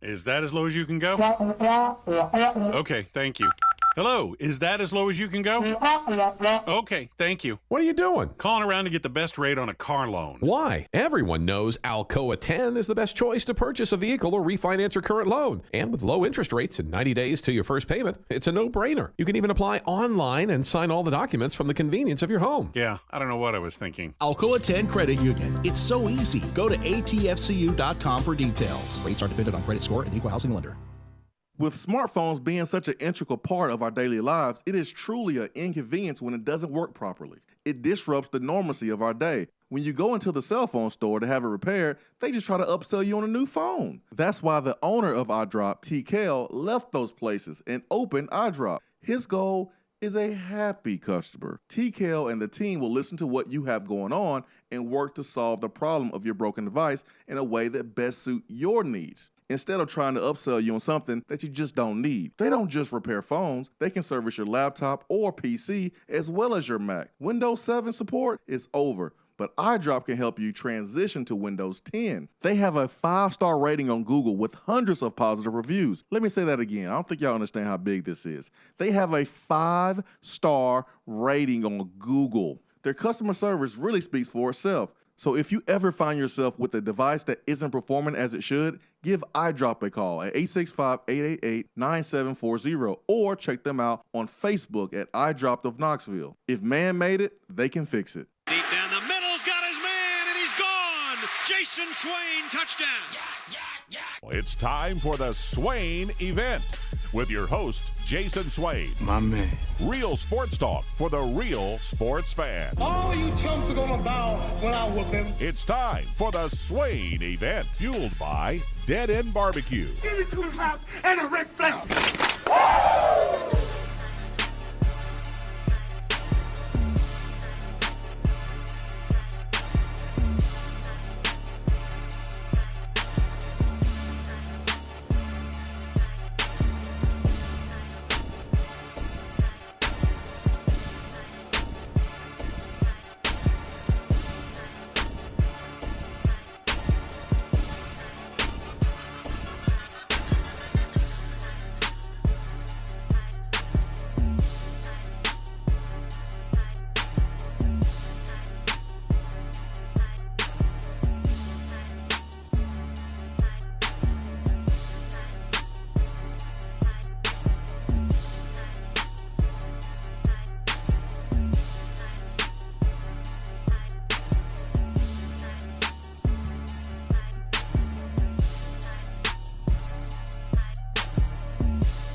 Is that as low as you can go? Okay, thank you. Hello, is that as low as you can go? Okay, thank you. What are you doing? Calling around to get the best rate on a car loan. Why? Everyone knows Alcoa 10 is the best choice to purchase a vehicle or refinance your current loan. And with low interest rates and 90 days to your first payment, it's a no-brainer. You can even apply online and sign all the documents from the convenience of your home. Yeah, I don't know what I was thinking. Alcoa 10 Credit Union. It's so easy. Go to atfcu.com for details. Rates are dependent on credit score and equal housing lender. With smartphones being such an integral part of our daily lives, it is truly an inconvenience when it doesn't work properly. It disrupts the normalcy of our day. When you go into the cell phone store to have it repaired, they just try to upsell you on a new phone. That's why the owner of iDrop, TKL, left those places and opened iDrop. His goal is a happy customer. TKL and the team will listen to what you have going on and work to solve the problem of your broken device in a way that best suits your needs, instead of trying to upsell you on something that you just don't need. They don't just repair phones, they can service your laptop or PC as well as your Mac. Windows 7 support is over, but iDrop can help you transition to Windows 10. They have a 5-star rating on Google with hundreds of positive reviews. Let me say that again. I don't think y'all understand how big this is. They have a 5-star rating on Google. Their customer service really speaks for itself. So if you ever find yourself with a device that isn't performing as it should, give iDrop a call at 865-888-9740 or check them out on Facebook at iDrop of Knoxville. If man made it, they can fix it. Deep down the middle's got his man, and he's gone. Jason Swain, touchdown. It's time for the Swain Event with your host, Jason Swain. My man. Real sports talk for the real sports fan. All you chumps are gonna bow when I whoop him. It's time for the Swain Event, fueled by Dead End Barbecue. Give me 2 pounds and a Ric Flair.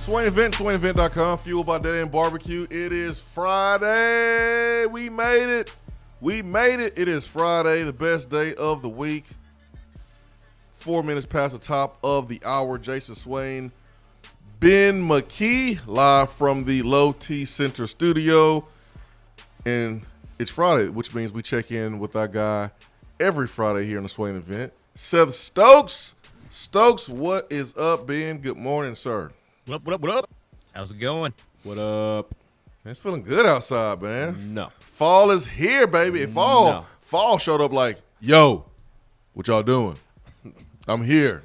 Swain Event, SwainEvent.com, fueled by Dead End Barbecue. It is Friday. We made it. We made it. It is Friday, the best day of the week. 4 minutes past the top of the hour. Jason Swain, Ben McKee, live from the Low T Center studio. And it's Friday, which means we check in with our guy every Friday here on the Swain Event, Seth Stokes. Stokes, what is up, Ben? Good morning, sir. What up? How's it going? What up? Man, it's feeling good outside, man. No. Fall is here, baby. Fall showed up like, yo, what y'all doing? I'm here.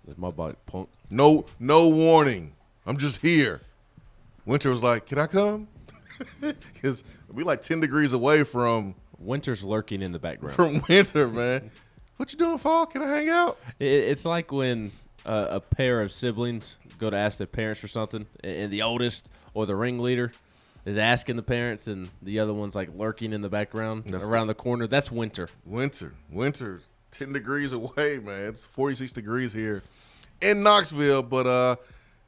Let my body punk. No warning. I'm just here. Winter was like, can I come? Because we like 10 degrees away from Winter's lurking in the background. From winter, man. What you doing, Fall? Can I hang out? It's like when a pair of siblings go to ask their parents for something, and the oldest or the ringleader is asking the parents, and the other one's like lurking in the background around the corner. That's winter. Winter's 10 degrees away, man. It's 46 degrees here in Knoxville. But,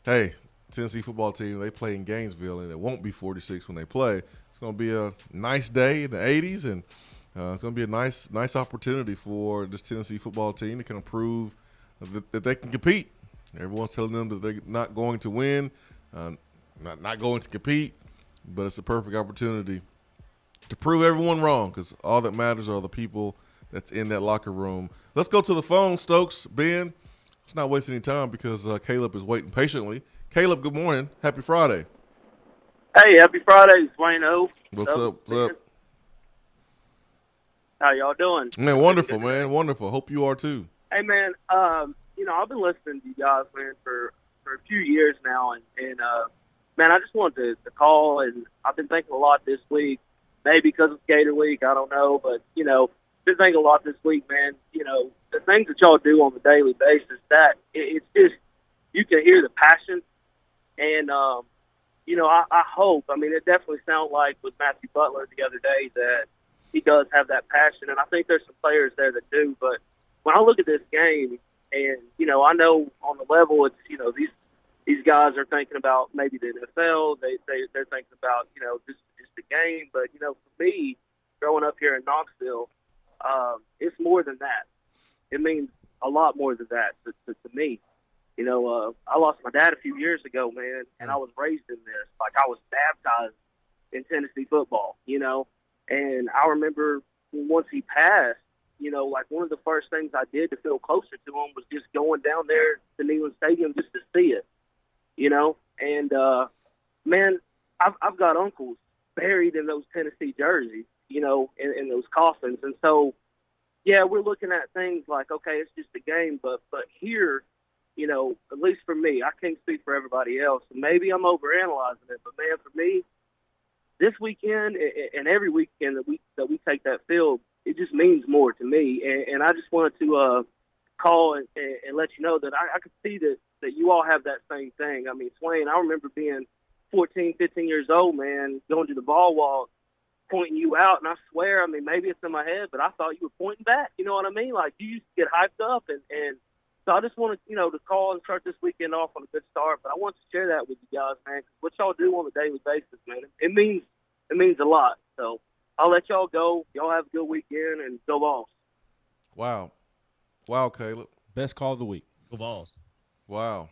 hey, Tennessee football team, they play in Gainesville, and it won't be 46 when they play. It's going to be a nice day in the 80s, and it's going to be a nice opportunity for this Tennessee football team to kind of prove that they can compete. Everyone's telling them that they're not going to win, not going to compete, but it's a perfect opportunity to prove everyone wrong, because all that matters are the people that's in that locker room. Let's go to the phone, Stokes. Ben, let's not waste any time because Caleb is waiting patiently. Caleb, good morning. Happy Friday. Hey, happy Friday, Swaino. What's up? How y'all doing? Man, wonderful, man. Wonderful. Hope you are too. Hey, man, I've been listening to you guys, man, for a few years now, and man, I just wanted to call, and I've been thinking a lot this week, maybe because it's Gator Week, I don't know, but, been thinking a lot this week, man. The things that y'all do on the daily basis, that it's just, you can hear the passion, and, I hope, it definitely sounded like with Matthew Butler the other day that he does have that passion, and I think there's some players there that do, but when I look at this game, and, I know on the level, it's, these guys are thinking about maybe the NFL. They're thinking about, just the game. But, for me, growing up here in Knoxville, it's more than that. It means a lot more than that to me. I lost my dad a few years ago, man, and I was raised in this. Like, I was baptized in Tennessee football, And I remember once he passed, like one of the first things I did to feel closer to him was just going down there to Neyland Stadium just to see it, And, man, I've got uncles buried in those Tennessee jerseys, in those coffins. And so, yeah, we're looking at things like, okay, it's just a game, but here, at least for me, I can't speak for everybody else. Maybe I'm overanalyzing it, but, man, for me, this weekend and every weekend that we take that field, it just means more to me. And I just wanted to call and let you know that I could see that you all have that same thing. Swain, I remember being 14, 15 years old, man, going to the ball wall, pointing you out, and I swear, maybe it's in my head, but I thought you were pointing back. You know what I mean? Like, you used to get hyped up, and so I just wanted, to call and start this weekend off on a good start, but I want to share that with you guys, man, 'cause what y'all do on a daily basis, man, it means a lot. So I'll let y'all go. Y'all have a good weekend, and go Vols. Wow. Wow, Caleb. Best call of the week. Go Vols. Wow.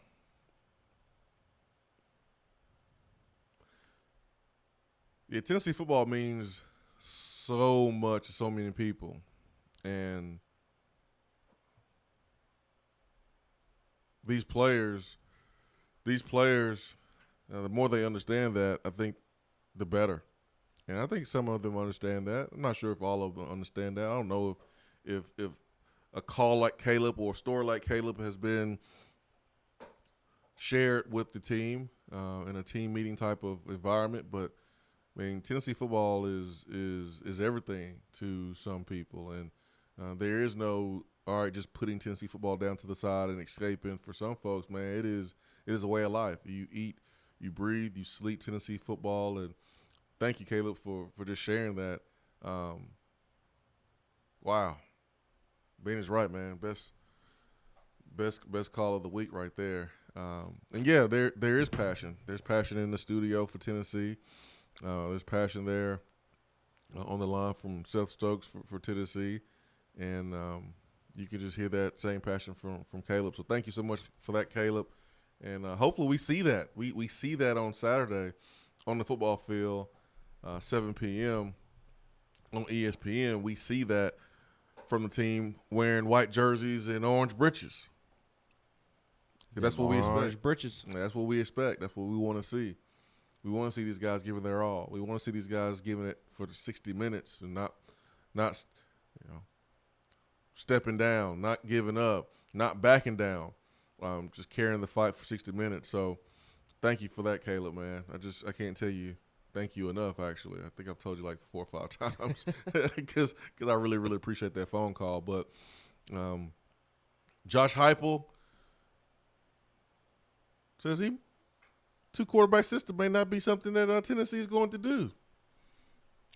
Yeah, Tennessee football means so much to so many people. And these players, the more they understand that, I think the better. And I think some of them understand that. I'm not sure if all of them understand that. I don't know if a call like Caleb or a story like Caleb has been shared with the team in a team meeting type of environment. But, Tennessee football is everything to some people. And there is no, all right, just putting Tennessee football down to the side and escaping. For some folks, man, it is a way of life. You eat, you breathe, you sleep Tennessee football. And thank you, Caleb, for just sharing that. Wow. Ben is right, man. Best call of the week right there. And, yeah, there is passion. There's passion in the studio for Tennessee. There's passion there on the line from Seth Stokes for Tennessee. And you can just hear that same passion from Caleb. So thank you so much for that, Caleb. And hopefully we see that. We see that on Saturday on the football field, 7 p.m. on ESPN. We see that from the team wearing white jerseys and orange breeches. That's what we expect. Orange breeches. That's what we expect. That's what we want to see. We want to see these guys giving their all. We want to see these guys giving it for the 60 minutes and not stepping down, not giving up, not backing down, just carrying the fight for 60 minutes. So thank you for that, Caleb, man. I can't tell you thank you enough, actually. I think I've told you like 4 or 5 times because I really, really appreciate that phone call. But Josh Heupel says 2-quarterback system may not be something that Tennessee is going to do.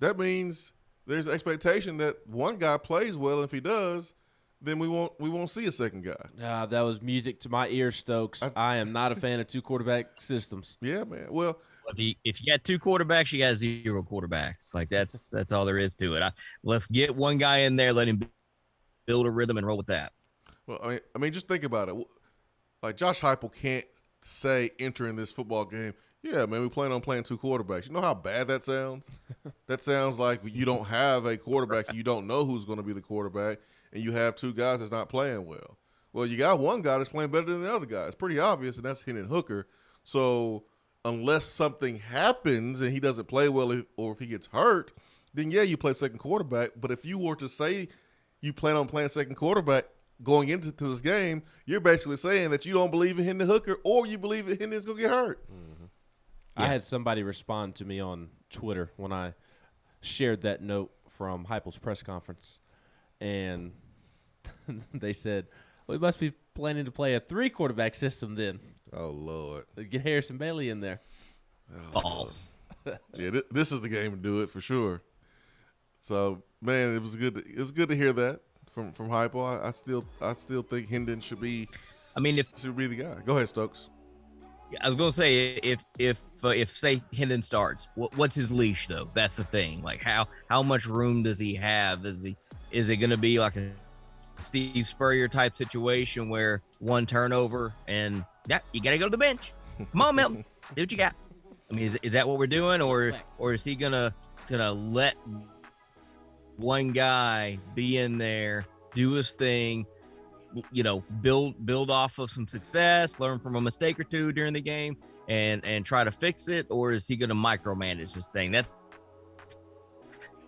That means there's an expectation that one guy plays well. And if he does, then we won't see a second guy. That was music to my ears, Stokes. I am not a fan of 2-quarterback systems. Yeah, man. Well, if you got 2 quarterbacks, you got 0 quarterbacks. Like that's all there is to it. Let's get one guy in there, let him build a rhythm and roll with that. Well, I mean, just think about it. Like Josh Heupel can't say entering this football game, yeah, man, we plan on playing 2 quarterbacks. You know how bad that sounds? That sounds like you don't have a quarterback. You don't know who's going to be the quarterback, and you have 2 guys that's not playing well. Well, you got one guy that's playing better than the other guy. It's pretty obvious, and that's Hendon Hooker. So unless something happens and he doesn't play well or if he gets hurt, then, yeah, you play second quarterback. But if you were to say you plan on playing second quarterback, going into this game, you're basically saying that you don't believe in Hendon Hooker or you believe that Hendon's going to get hurt. Mm-hmm. Yeah. I had somebody respond to me on Twitter when I shared that note from Heupel's press conference, and they said, well, we must be planning to play a 3-quarterback system then. Oh, Lord. Get Harrison Bailey in there. Oh, yeah, this is the game to do it for sure. So, man, it was good to hear that from Heupel. I still think Hendon should be the guy. Go ahead, Stokes. Yeah, I was gonna say if say Hendon starts, what's his leash though? That's the thing. Like how much room does he have? Is it gonna be like a Steve Spurrier type situation where one turnover and you gotta go to the bench? Come on, Milton, do what you got. I mean, is that what we're doing, or is he gonna let one guy be in there, do his thing? Build off of some success, learn from a mistake or two during the game, and try to fix it, or is he going to micromanage this thing?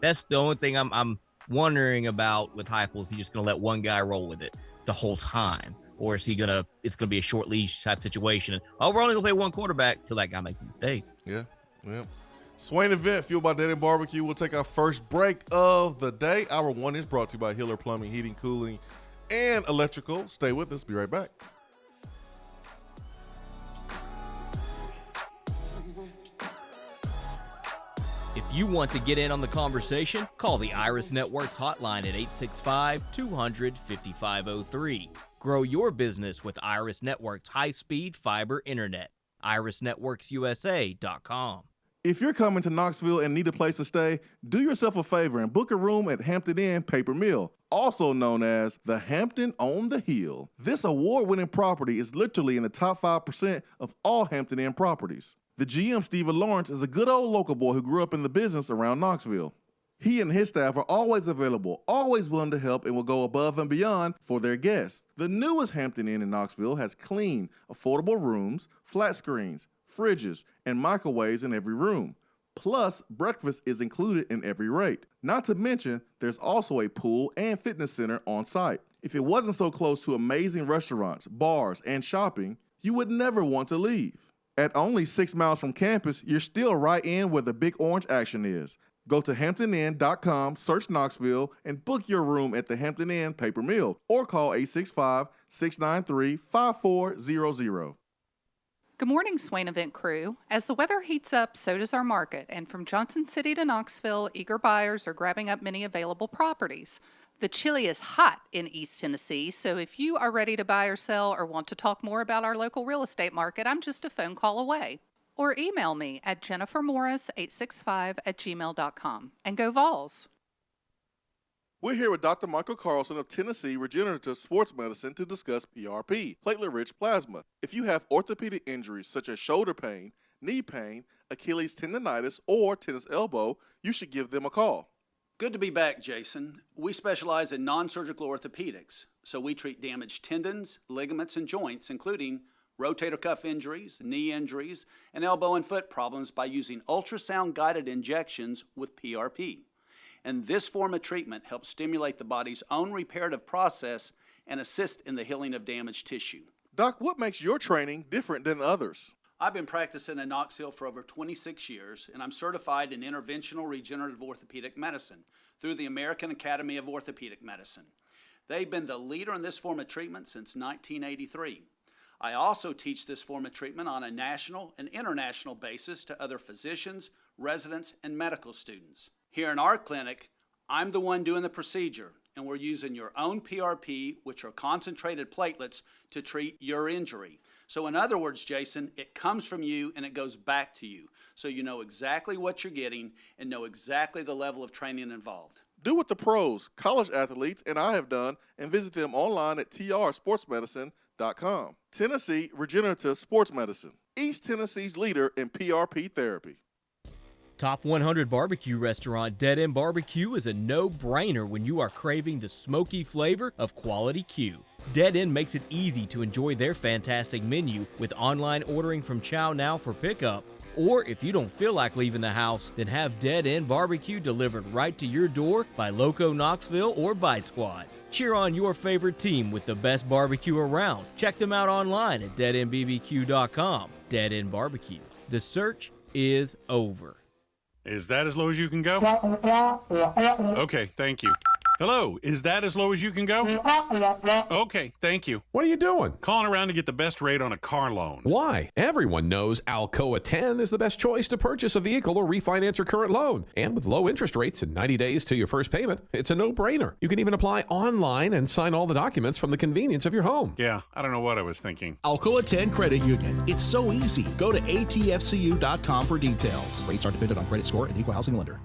That's the only thing I'm wondering about with Heupel. Is he just going to let one guy roll with it the whole time, or is it's going to be a short leash type situation? And, we're only going to play one quarterback till that guy makes a mistake. Yeah. Swain Event, fueled by Dead End Barbecue. We'll take our first break of the day. Hour 1 is brought to you by Hiller Plumbing, Heating, Cooling, and Electrical. Stay with us. Be right back. If you want to get in on the conversation, call the Iris Networks hotline at 865-200-5503. Grow your business with Iris Networks high-speed fiber internet. IrisNetworksUSA.com. If you're coming to Knoxville and need a place to stay, do yourself a favor and book a room at Hampton Inn Paper Mill, also known as the Hampton on the Hill. This award-winning property is literally in the top 5% of all Hampton Inn properties. The GM, Stephen Lawrence, is a good old local boy who grew up in the business around Knoxville. He and his staff are always available, always willing to help, and will go above and beyond for their guests. The newest Hampton Inn in Knoxville has clean, affordable rooms, flat screens, fridges, and microwaves in every room. Plus, breakfast is included in every rate. Not to mention, there's also a pool and fitness center on site. If it wasn't so close to amazing restaurants, bars, and shopping, you would never want to leave. At only 6 miles from campus, you're still right in where the big orange action is. Go to HamptonInn.com, search Knoxville, and book your room at the Hampton Inn Paper Mill, or call 865-693-5400. Good morning, Swain Event crew. As the weather heats up, so does our market, and from Johnson City to Knoxville, eager buyers are grabbing up many available properties. The chili is hot in East Tennessee, so if you are ready to buy or sell or want to talk more about our local real estate market, I'm just a phone call away. Or email me at jennifermorris865@gmail.com. And go Vols! We're here with Dr. Michael Carlson of Tennessee Regenerative Sports Medicine to discuss PRP, platelet-rich plasma. If you have orthopedic injuries such as shoulder pain, knee pain, Achilles tendonitis, or tennis elbow, you should give them a call. Good to be back, Jason. We specialize in non-surgical orthopedics, so we treat damaged tendons, ligaments, and joints, including rotator cuff injuries, knee injuries, and elbow and foot problems by using ultrasound-guided injections with PRP. And this form of treatment helps stimulate the body's own reparative process and assist in the healing of damaged tissue. Doc, what makes your training different than others? I've been practicing in Knoxville for over 26 years, and I'm certified in interventional regenerative orthopedic medicine through the American Academy of Orthopedic Medicine. They've been the leader in this form of treatment since 1983. I also teach this form of treatment on a national and international basis to other physicians, residents, and medical students. Here in our clinic, I'm the one doing the procedure, and we're using your own PRP, which are concentrated platelets, to treat your injury. So in other words, Jason, it comes from you and it goes back to you. So you know exactly what you're getting and know exactly the level of training involved. Do what the pros, college athletes, and I have done, and visit them online at trsportsmedicine.com. Tennessee Regenerative Sports Medicine, East Tennessee's leader in PRP therapy. Top 100 barbecue restaurant Dead End Barbecue is a no-brainer when you are craving the smoky flavor of quality Q. Dead End makes it easy to enjoy their fantastic menu with online ordering from Chow Now for pickup. Or if you don't feel like leaving the house, then have Dead End Barbecue delivered right to your door by Loco Knoxville or Bite Squad. Cheer on your favorite team with the best barbecue around. Check them out online at deadendbbq.com. Dead End Barbecue. The search is over. Is that as low as you can go? Okay, thank you. Hello, is that as low as you can go? Okay, thank you. What are you doing? Calling around to get the best rate on a car loan. Why? Everyone knows Alcoa 10 is the best choice to purchase a vehicle or refinance your current loan. And with low interest rates and 90 days to your first payment, it's a no-brainer. You can even apply online and sign all the documents from the convenience of your home. Yeah, I don't know what I was thinking. Alcoa 10 Credit Union. It's so easy. Go to atfcu.com for details. Rates are dependent on credit score and equal housing lender.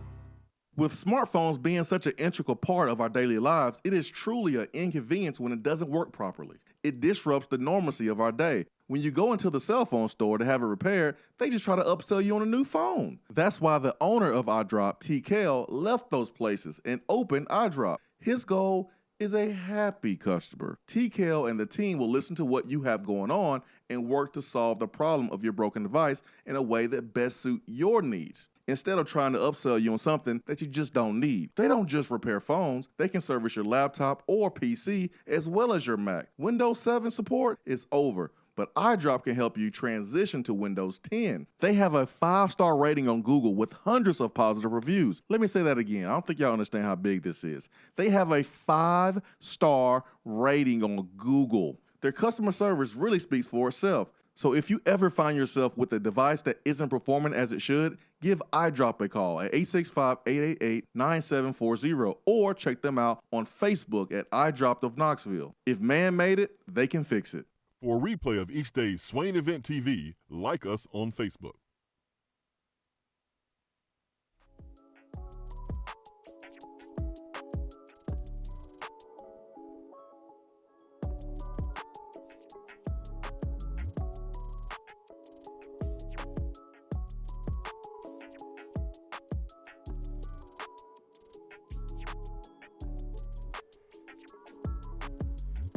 With smartphones being such an integral part of our daily lives, it is truly an inconvenience when it doesn't work properly. It disrupts the normalcy of our day. When you go into the cell phone store to have it repaired, they just try to upsell you on a new phone. That's why the owner of iDrop, TKL, left those places and opened iDrop. His goal is a happy customer. TKL and the team will listen to what you have going on and work to solve the problem of your broken device in a way that best suits your needs, instead of trying to upsell you on something that you just don't need. They don't just repair phones, they can service your laptop or PC as well as your Mac. Windows 7 support is over, but iDrop can help you transition to Windows 10. They have a 5-star rating on Google with hundreds of positive reviews. Let me say that again. I don't think y'all understand how big this is. They have a 5-star rating on Google. Their customer service really speaks for itself. So if you ever find yourself with a device that isn't performing as it should, give iDrop a call at 865-888-9740 or check them out on Facebook at iDrop of Knoxville. If man made it, they can fix it. For a replay of each day's Swain Event TV, like us on Facebook.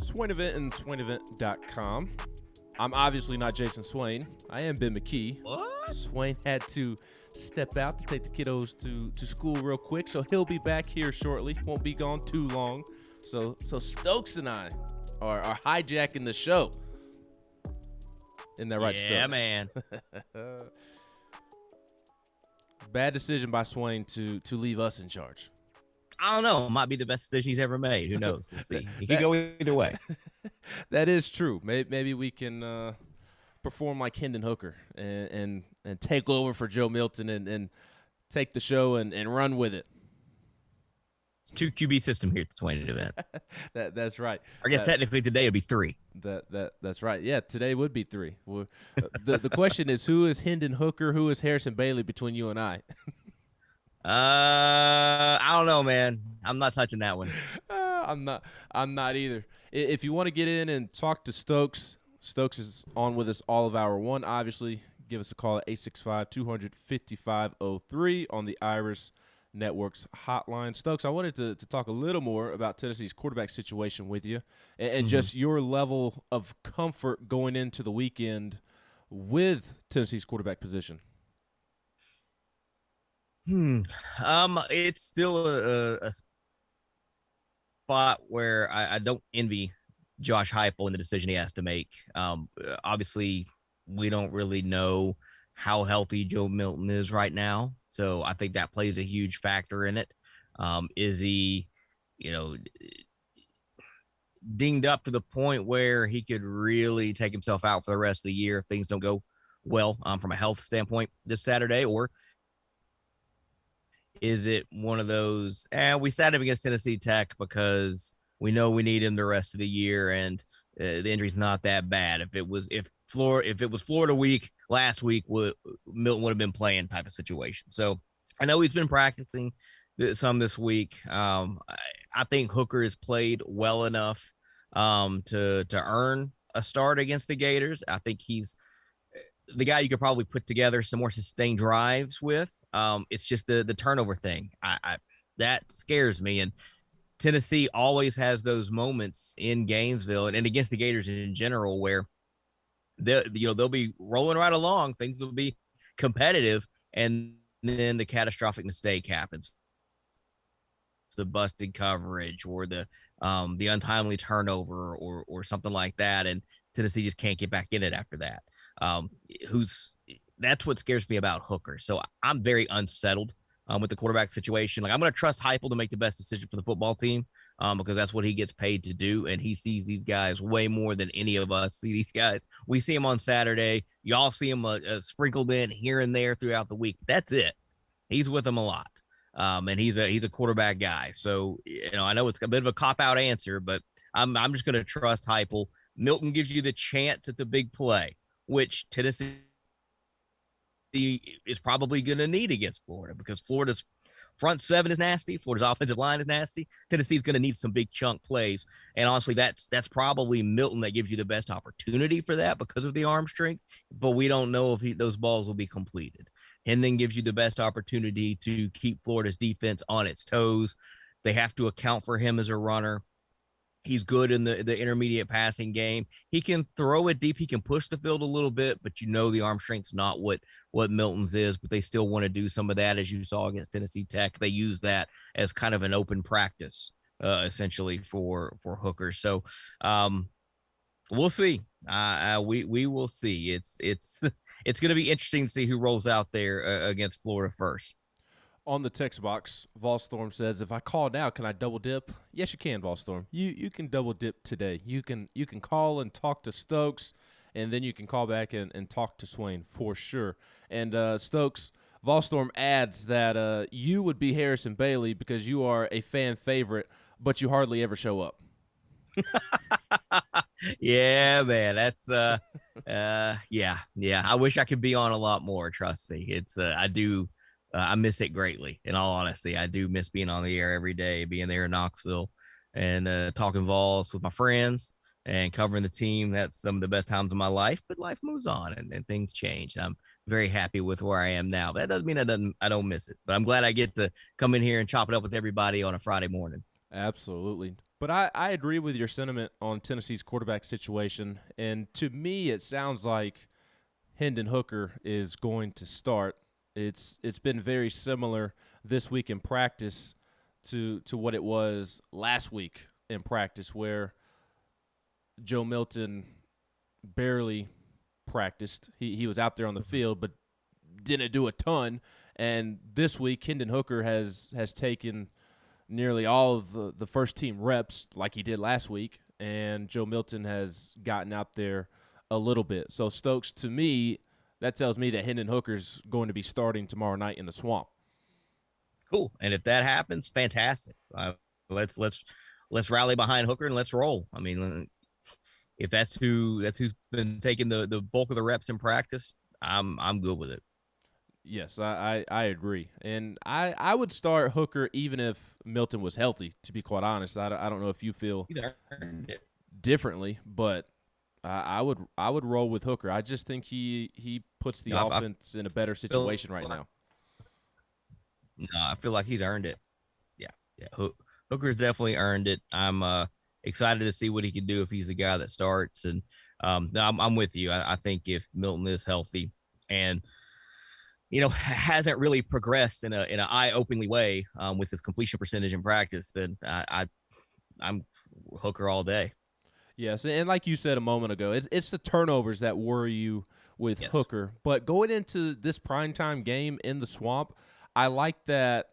Swain Event and SwainEvent.com. I'm obviously not Jason Swain. I am Ben McKee. What? Swain had to step out to take the kiddos to school real quick, so he'll be back here shortly. Won't be gone too long. So Stokes and I are hijacking the show. Isn't that right, Stokes? Yeah, man. Bad decision by Swain to leave us in charge. I don't know. It might be the best decision he's ever made. Who knows? We'll see. He could go either way. That is true. Maybe we can perform like Hendon Hooker and take over for Joe Milton and take the show and run with it. It's 2 QB system here at the Swain Event. That's right. I guess technically today it'd be 3. That's right. Yeah, today would be 3. Well, the question is, who is Hendon Hooker? Who is Harrison Bailey between you and I? I don't know, man. I'm not touching that one. I'm not either. If you want to get in and talk to Stokes is on with us all of hour 1. Obviously, give us a call at 865-200-5503 on the Iris Network's hotline. Stokes, I wanted to talk a little more about Tennessee's quarterback situation with you and just your level of comfort going into the weekend with Tennessee's quarterback position. It's still a spot where I don't envy Josh Heupel in the decision he has to make. Obviously, we don't really know how healthy Joe Milton is right now, so I think that plays a huge factor in it. Is he, dinged up to the point where he could really take himself out for the rest of the year if things don't go well from a health standpoint this Saturday, or is it one of those, we sat him against Tennessee Tech because we know we need him the rest of the year and the injury's not that bad. If it was Florida week last week, Milton would have been playing type of situation. So I know he's been practicing some this week. I think Hooker has played well enough to earn a start against the Gators. I think he's the guy you could probably put together some more sustained drives with. It's just the turnover thing. That scares me. And Tennessee always has those moments in Gainesville and against the Gators in general where they'll be rolling right along. Things will be competitive, and then the catastrophic mistake happens. It's the busted coverage or the untimely turnover or something like that, and Tennessee just can't get back in it after that. That's what scares me about Hooker. So I'm very unsettled with the quarterback situation. Like, I'm going to trust Heupel to make the best decision for the football team because that's what he gets paid to do, and he sees these guys way more than any of us see these guys. We see him on Saturday. Y'all see him sprinkled in here and there throughout the week. That's it. He's with them a lot. And he's a quarterback guy. So, I know it's a bit of a cop-out answer, but I'm just going to trust Heupel. Milton gives you the chance at the big play, which Tennessee is probably going to need against Florida because Florida's front seven is nasty. Florida's offensive line is nasty. Tennessee's going to need some big chunk plays. And honestly, that's probably Milton that gives you the best opportunity for that because of the arm strength, but we don't know if those balls will be completed. Hendon gives you the best opportunity to keep Florida's defense on its toes. They have to account for him as a runner. He's good in the intermediate passing game. He can throw it deep. He can push the field a little bit, but the arm strength's not what Milton's is, but they still want to do some of that, as you saw against Tennessee Tech. They use that as kind of an open practice, essentially, for Hooker. So we'll see. We will see. It's going to be interesting to see who rolls out there against Florida first. On the text box, Volstorm says, if I call now, can I double dip? Yes, you can, Volstorm. You can double dip today. You can call and talk to Stokes, and then you can call back and talk to Swain for sure. And Stokes, Volstorm adds that you would be Harrison Bailey because you are a fan favorite, but you hardly ever show up. Yeah, man, that's yeah. I wish I could be on a lot more. Trust me, it's I miss it greatly. In all honesty, I do miss being on the air every day, being there in Knoxville, and talking Vols with my friends and covering the team. That's some of the best times of my life. But life moves on, and things change. I'm very happy with where I am now. That doesn't mean I don't miss it. But I'm glad I get to come in here and chop it up with everybody on a Friday morning. Absolutely. But I agree with your sentiment on Tennessee's quarterback situation. And to me, it sounds like Hendon Hooker is going to start. It's been very similar this week in practice to what it was last week in practice, where Joe Milton barely practiced. He was out there on the field, but didn't do a ton. And this week, Hendon Hooker has taken nearly all of the first team reps like he did last week, and Joe Milton has gotten out there a little bit. So Stokes, to me, that tells me that Hendon Hooker's going to be starting tomorrow night in the Swamp. Cool. And if that happens, fantastic. Let's rally behind Hooker and let's roll. I mean, if that's who's been taking the bulk of the reps in practice, I'm good with it. Yes, I agree. And I would start Hooker even if Milton was healthy, to be quite honest. I don't know if you feel differently, but I would roll with Hooker. I just think he puts the offense in a better situation right now. No, I feel like he's earned it. Yeah. Hooker's definitely earned it. I'm excited to see what he can do if he's the guy that starts. And no, I'm with you. I think if Milton is healthy and hasn't really progressed in an eye-opening way with his completion percentage in practice, then I'm Hooker all day. Yes, and like you said a moment ago, it's the turnovers that worry you with Hooker. But going into this primetime game in the Swamp, I like that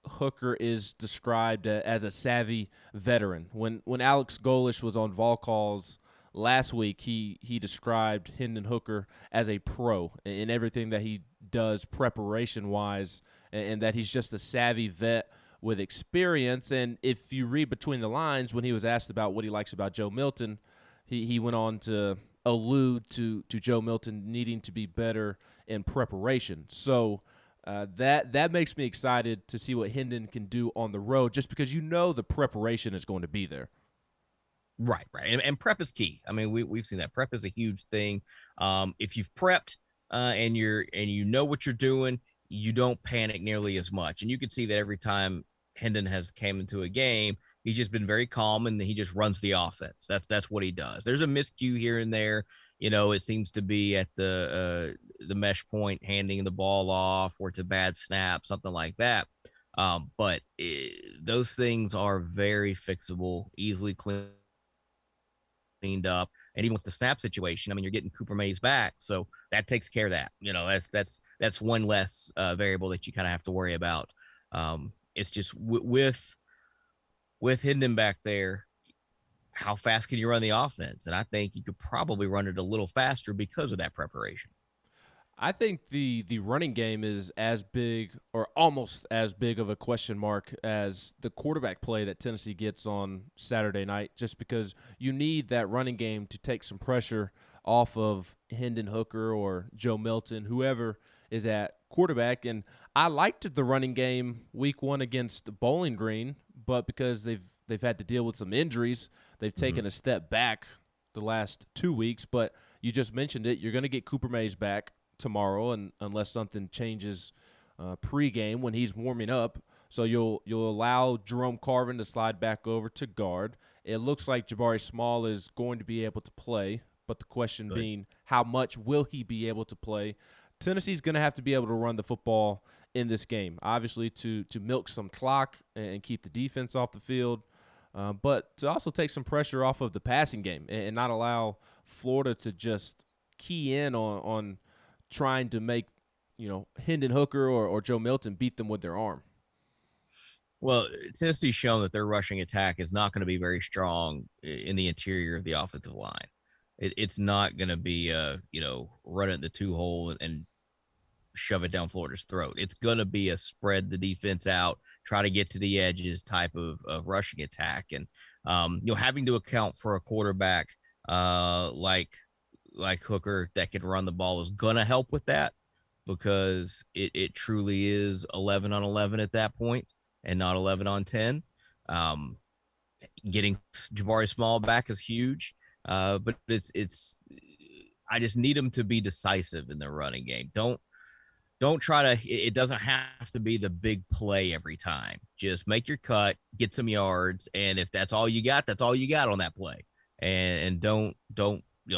Hooker is described as a savvy veteran. When Alex Golish was on Vol Calls last week, he described Hendon Hooker as a pro in everything that he does preparation-wise, and that he's just a savvy vet with experience. And if you read between the lines, when he was asked about what he likes about Joe Milton, he went on to allude to Joe Milton needing to be better in preparation. So that makes me excited to see what Hendon can do on the road, just because the preparation is going to be there. Right. And prep is key. I mean, we've seen that. Prep is a huge thing. If you've prepped and you know what you're doing, you don't panic nearly as much. And you can see that every time Hendon has came into a game, he's just been very calm and he just runs the offense. That's what he does. There's a miscue here and there. it seems to be at the mesh point, handing the ball off, or it's a bad snap, something like that. But those things are very fixable, easily cleaned up. And even with the snap situation, I mean, you're getting Cooper Mays back, so that takes care of that. That's one less variable that you kind of have to worry about. It's just with Hendon back there, how fast can you run the offense? And I think you could probably run it a little faster because of that preparation. I think the running game is as big or almost as big of a question mark as the quarterback play that Tennessee gets on Saturday night, just because you need that running game to take some pressure off of Hendon Hooker or Joe Milton, whoever is at quarterback. And I liked the running game week 1 against Bowling Green, but because they've had to deal with some injuries, they've taken a step back the last 2 weeks. But you just mentioned it. You're going to get Cooper Mays back tomorrow, and unless something changes pregame when he's warming up. So you'll allow Jerome Carvin to slide back over to guard. It looks like Jabari Small is going to be able to play, but the question being, how much will he be able to play? Tennessee's going to have to be able to run the football in this game, obviously to milk some clock and keep the defense off the field, but to also take some pressure off of the passing game and not allow Florida to just key in on trying to make, Hendon Hooker or Joe Milton beat them with their arm. Well, Tennessee's shown that their rushing attack is not going to be very strong in the interior of the offensive line. It's not going to be, run it in the 2-hole and shove it down Florida's throat. It's going to be a spread the defense out, try to get to the edges type of rushing attack. And, having to account for a quarterback like Hooker that can run the ball is going to help with that, because it truly is 11 on 11 at that point and not 11 on 10. Getting Jabari Small back is huge, but I just need him to be decisive in the running game. Don't try to, it doesn't have to be the big play every time. Just make your cut, get some yards, and if that's all you got, that's all you got on that play. And don't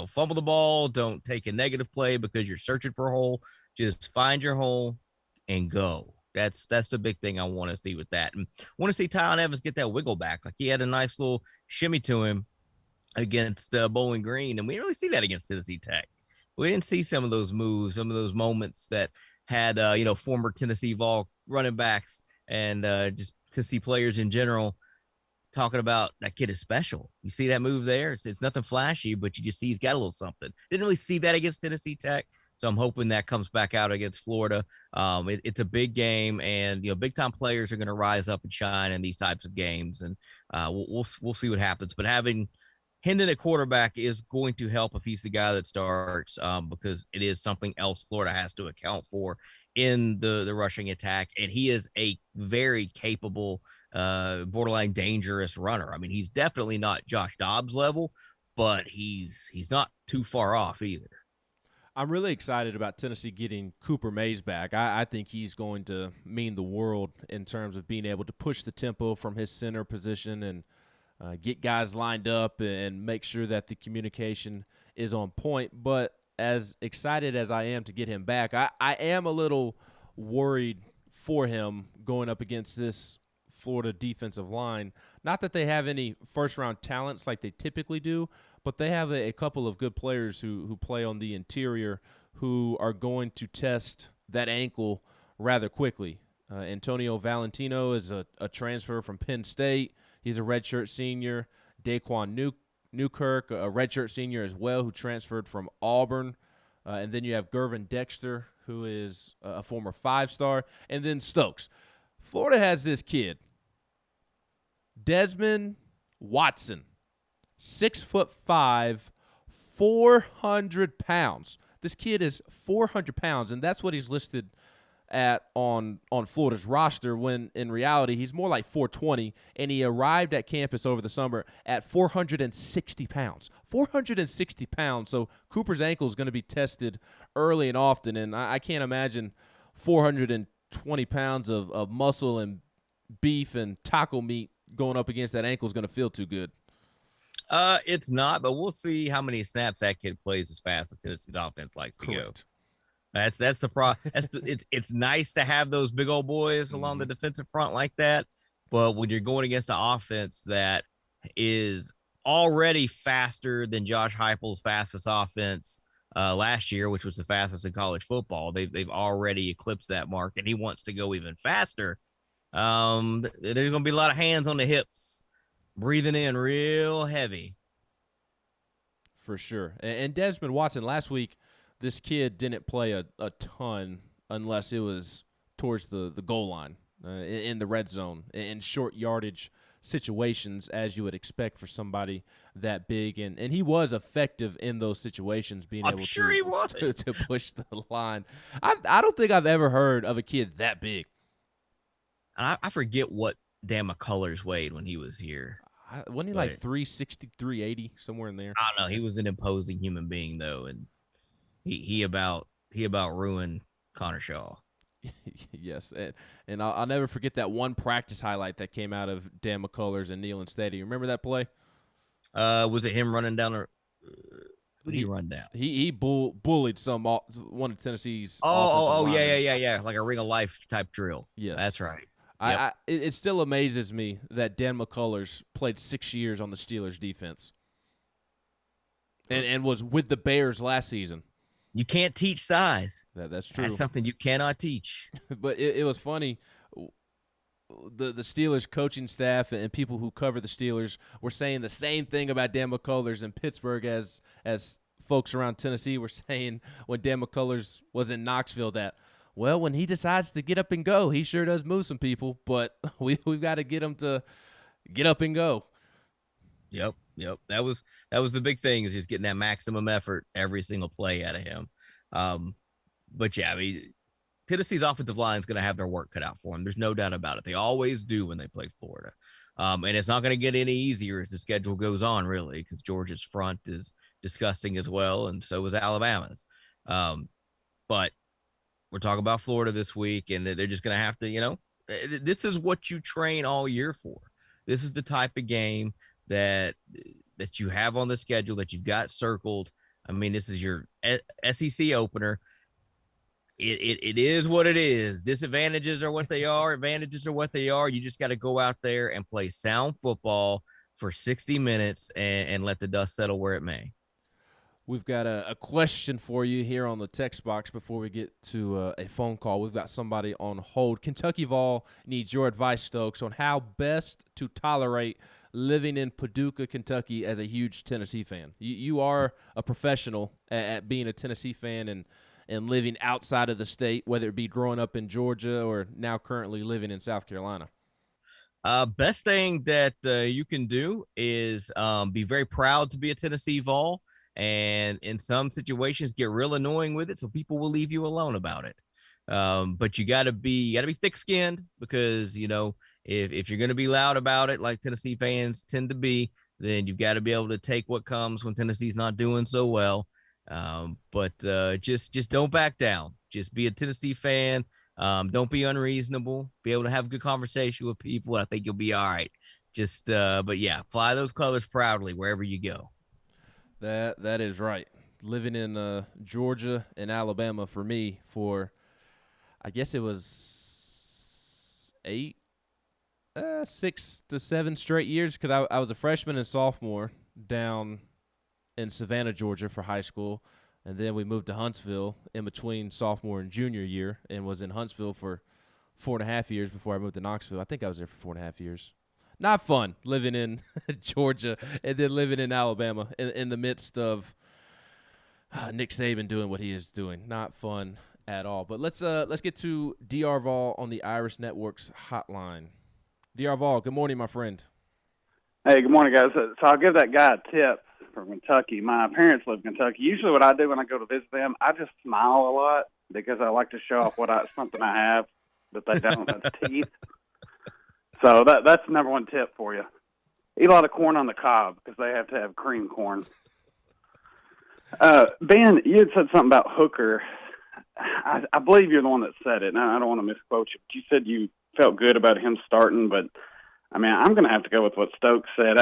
fumble the ball. Don't take a negative play because you're searching for a hole. Just find your hole and go. That's the big thing I want to see with that. And I want to see Tylen Evans get that wiggle back. Like, he had a nice little shimmy to him against Bowling Green, and we didn't really see that against Tennessee Tech. We didn't see some of those moves, some of those moments that had former Tennessee Vol running backs and just Tennessee players in general talking about that kid is special. You see that move there? It's nothing flashy, but you just see he's got a little something. Didn't really see that against Tennessee Tech, so I'm hoping that comes back out against Florida. It's a big game, and big time players are going to rise up and shine in these types of games, and we'll see what happens. But having Hendon at quarterback is going to help if he's the guy that starts, because it is something else Florida has to account for in the rushing attack, and he is a very capable, borderline dangerous runner. I mean, he's definitely not Josh Dobbs level, but he's not too far off either. I'm really excited about Tennessee getting Cooper Mays back. I think he's going to mean the world in terms of being able to push the tempo from his center position and get guys lined up and make sure that the communication is on point. But as excited as I am to get him back, I am a little worried for him going up against this Florida defensive line. Not that they have any first-round talents like they typically do, but they have a couple of good players who play on the interior who are going to test that ankle rather quickly. Antonio Valentino is a transfer from Penn State. He's a redshirt senior. Daquan Newkirk, a redshirt senior as well, who transferred from Auburn. And then you have Gervin Dexter, who is a former 5-star. And then Stokes. Florida has this kid, Desmond Watson, 6'5", 400 pounds. This kid is 400 pounds, and that's what he's listed at on Florida's roster, when in reality he's more like 420, and he arrived at campus over the summer at 460 pounds. 460 pounds, so Cooper's ankle is going to be tested early and often, and I can't imagine 420 pounds of muscle and beef and taco meat going up against that ankle is going to feel too good. It's not, but we'll see how many snaps that kid plays as fast as Tennessee's offense likes to go. That's the it's nice to have those big old boys along the defensive front like that, but when you're going against an offense that is already faster than Josh Heupel's fastest offense last year, which was the fastest in college football, they've already eclipsed that mark, and he wants to go even faster. There's going to be a lot of hands on the hips, breathing in real heavy. For sure. And Desmond Watson, last week, this kid didn't play a ton unless it was towards the goal line, in the red zone, in short yardage situations, as you would expect for somebody that big. And he was effective in those situations, being able to push the line. I don't think I've ever heard of a kid that big. I forget what Dan McCullers weighed when he was here. Wasn't he like 360, 380, somewhere in there? I don't know. He was an imposing human being, though, and he about ruined Connor Shaw. Yes, and I'll never forget that one practice highlight that came out of Dan McCullers and Neyland Stadium. Remember that play? Was it him running down? Who did he run down? He bullied one of Tennessee's. Yeah, like a Ring of Life type drill. Yes, that's right. Yep. It still amazes me that Dan McCullers played 6 years on the Steelers defense, and was with the Bears last season. You can't teach size. That's true. That's something you cannot teach. But it was funny. The Steelers coaching staff and people who cover the Steelers were saying the same thing about Dan McCullers in Pittsburgh as folks around Tennessee were saying when Dan McCullers was in Knoxville that, well, when he decides to get up and go, he sure does move some people, but we've got to get him to get up and go. Yep. That was the big thing, is just getting that maximum effort every single play out of him. But yeah, I mean, Tennessee's offensive line is going to have their work cut out for them. There's no doubt about it. They always do when they play Florida. And it's not going to get any easier as the schedule goes on, really, because Georgia's front is disgusting as well, and so is Alabama's. But we're talking about Florida this week, and they're just going to have to, this is what you train all year for. This is the type of game that you have on the schedule, that you've got circled. I mean, this is your SEC opener. It is what it is. Disadvantages are what they are. Advantages are what they are. You just got to go out there and play sound football for 60 minutes and let the dust settle where it may. We've got a question for you here on the text box before we get to a phone call. We've got somebody on hold. Kentucky Vol needs your advice, Stokes, on how best to tolerate living in Paducah, Kentucky as a huge Tennessee fan. You are a professional at being a Tennessee fan and living outside of the state, whether it be growing up in Georgia or now currently living in South Carolina. Best thing that you can do is be very proud to be a Tennessee Vol. And in some situations get real annoying with it, so people will leave you alone about it. But you gotta be thick-skinned, because if you're gonna be loud about it, like Tennessee fans tend to be, then you've got to be able to take what comes when Tennessee's not doing so well. But just don't back down. Just be a Tennessee fan. Don't be unreasonable. Be able to have a good conversation with people. I think you'll be all right. But yeah, fly those colors proudly wherever you go. That is right. Living in Georgia and Alabama for me for, I guess it was 6 to 7 straight years, because I was a freshman and sophomore down in Savannah, Georgia for high school, and then we moved to Huntsville in between sophomore and junior year, and was in Huntsville for 4.5 years before I moved to Knoxville. I think I was there for 4.5 years. Not fun living in Georgia and then living in Alabama in the midst of Nick Saban doing what he is doing. Not fun at all. But let's get to DR Vol on the Irish Network's hotline. DR Vol, good morning, my friend. Hey, good morning, guys. So I'll give that guy a tip from Kentucky. My parents live in Kentucky. Usually what I do when I go to visit them, I just smile a lot because I like to show off something I have that they don't have teeth. So that's the number one tip for you. Eat a lot of corn on the cob, because they have to have cream corn. Ben, you had said something about Hooker. I believe you're the one that said it. Now, I don't want to misquote you, but you said you felt good about him starting, but I mean, I'm going to have to go with what Stokes said.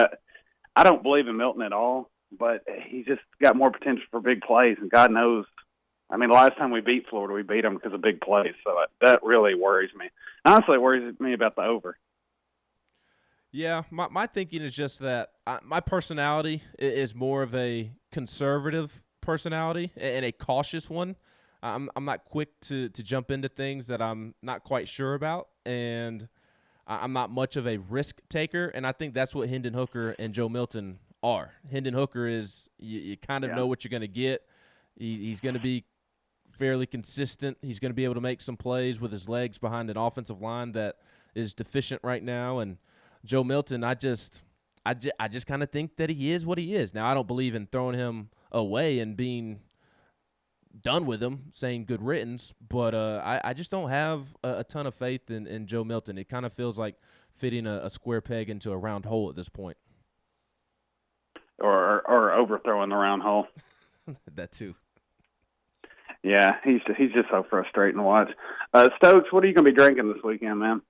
I don't believe in Milton at all, but he's just got more potential for big plays, and God knows. I mean, the last time we beat Florida, we beat them because of big plays, so that really worries me. Honestly, it worries me about the over. Yeah, my thinking is just that my personality is more of a conservative personality and a cautious one. I'm not quick to jump into things that I'm not quite sure about, and I'm not much of a risk taker, and I think that's what Hendon Hooker and Joe Milton are. Hendon Hooker is you kind of know what you're going to get. He's going to be fairly consistent. He's going to be able to make some plays with his legs behind an offensive line that is deficient right now, and Joe Milton, I just kind of think that he is what he is. Now, I don't believe in throwing him away and being done with him, saying good riddance, but I just don't have a ton of faith in Joe Milton. It kind of feels like fitting a square peg into a round hole at this point. Or overthrowing the round hole. That too. Yeah, he's just so frustrating to watch. Stokes, what are you going to be drinking this weekend, man?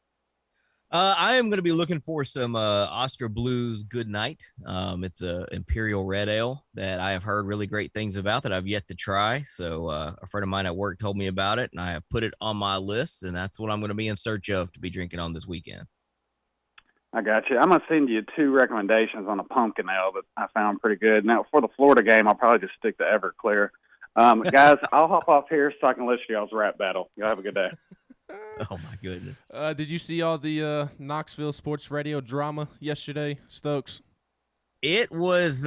I am going to be looking for some Oscar Blues Good Night. It's a Imperial Red Ale that I have heard really great things about that I've yet to try. So a friend of mine at work told me about it, and I have put it on my list, and that's what I'm going to be in search of to be drinking on this weekend. I got you. I'm going to send you 2 recommendations on a pumpkin ale that I found pretty good. Now, for the Florida game, I'll probably just stick to Everclear. Guys, I'll hop off here so I can listen to y'all's rap battle. Y'all have a good day. Oh, my goodness. Did you see all the Knoxville sports radio drama yesterday, Stokes? It was,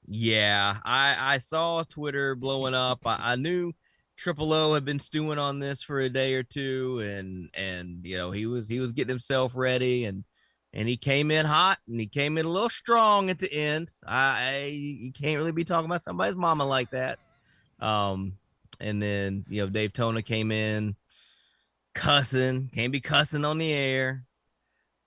yeah, I saw Twitter blowing up. I knew Triple O had been stewing on this for a day or two, and you know, he was getting himself ready, and he came in hot, and he came in a little strong at the end. You can't really be talking about somebody's mama like that. And then, you know, Dave Tona came in cussing, can't be cussing on the air.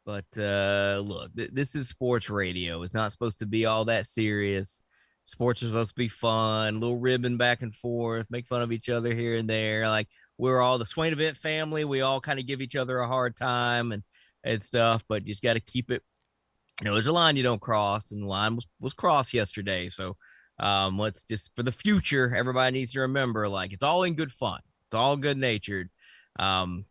But look, this is sports radio. It's not supposed to be all that serious. Sports are supposed to be fun, a little ribbon back and forth, make fun of each other here and there. Like, we're all the Swain Event family. We all kind of give each other a hard time and stuff, but you just got to keep it. You know, there's a line you don't cross, and the line was crossed yesterday. So let's just, for the future, everybody needs to remember, like, it's all in good fun. It's all good natured. Don't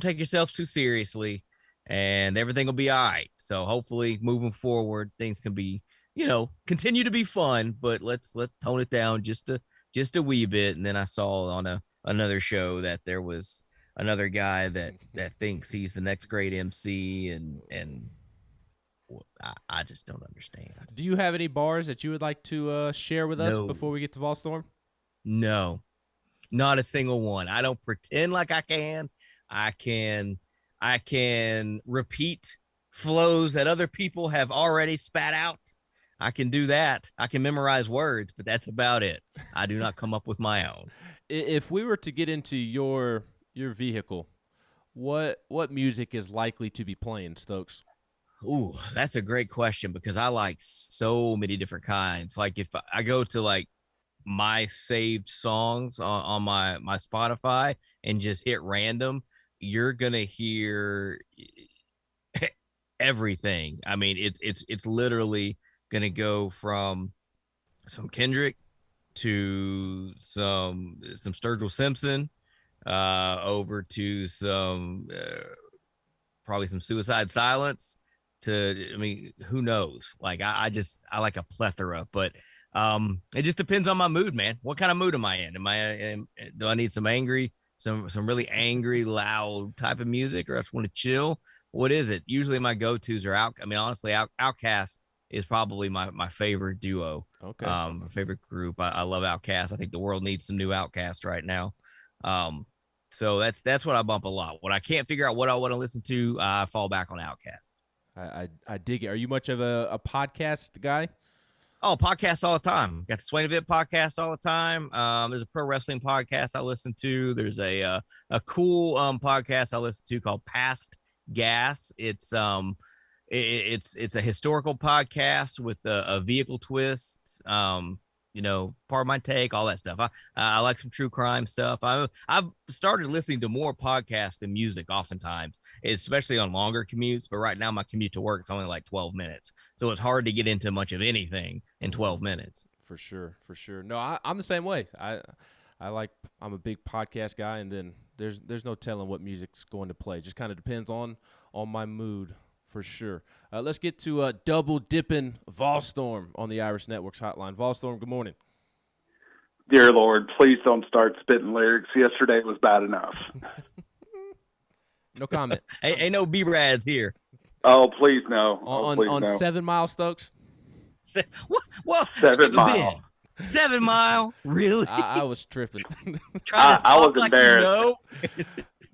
take yourselves too seriously, and everything will be all right. So hopefully moving forward, things can be, you know, continue to be fun, but let's tone it down just a wee bit. And then I saw on another show that there was another guy that thinks he's the next great MC, and I just don't understand. Do you have any bars that you would like to share with us No. before we get to Volstorm? No, not a single one. I don't pretend like I can. I can repeat flows that other people have already spat out. I can do that. I can memorize words, but that's about it. I do not come up with my own. If we were to get into your vehicle, what music is likely to be playing, Stokes? Ooh, that's a great question, because I like so many different kinds. Like, if I go to like my saved songs on my Spotify and just hit random, you're gonna hear everything. I mean, it's literally gonna go from some Kendrick to some Sturgill Simpson, over to some probably some Suicide Silence, to, I mean, who knows? Like, I like a plethora, but it just depends on my mood, man. What kind of mood am I in? Do I need some really angry, loud type of music, or I just want to chill? What is it? Usually my go-tos are out. I mean, honestly, Outkast is probably my favorite duo. Okay. My favorite group. I love Outkast. I think the world needs some new Outkast right now. So that's what I bump a lot. When I can't figure out what I want to listen to, I fall back on Outkast. I dig it. Are you much of a podcast guy? Oh, podcasts all the time. Got the Swain Event podcast all the time. There's a pro wrestling podcast I listen to. There's a cool podcast I listen to called Past Gas. It's a historical podcast with a vehicle twist. Part of my take, all that stuff. I like some true crime stuff. I've started listening to more podcasts than music oftentimes, especially on longer commutes. But right now, my commute to work is only like 12 minutes. So it's hard to get into much of anything in 12 minutes. For sure. No, I'm the same way. I'm a big podcast guy, and then there's no telling what music's going to play. Just kind of depends on my mood, for sure. Let's get to double dipping Volstorm on the Irish Networks hotline. Volstorm, good morning. Dear Lord, please don't start spitting lyrics. Yesterday was bad enough. No comment. Ain't no B-Rads here. Oh, please no. On no. 7 Mile, Stokes? What? 7 Mile. 7 Mile? Really? I was tripping. I was embarrassed.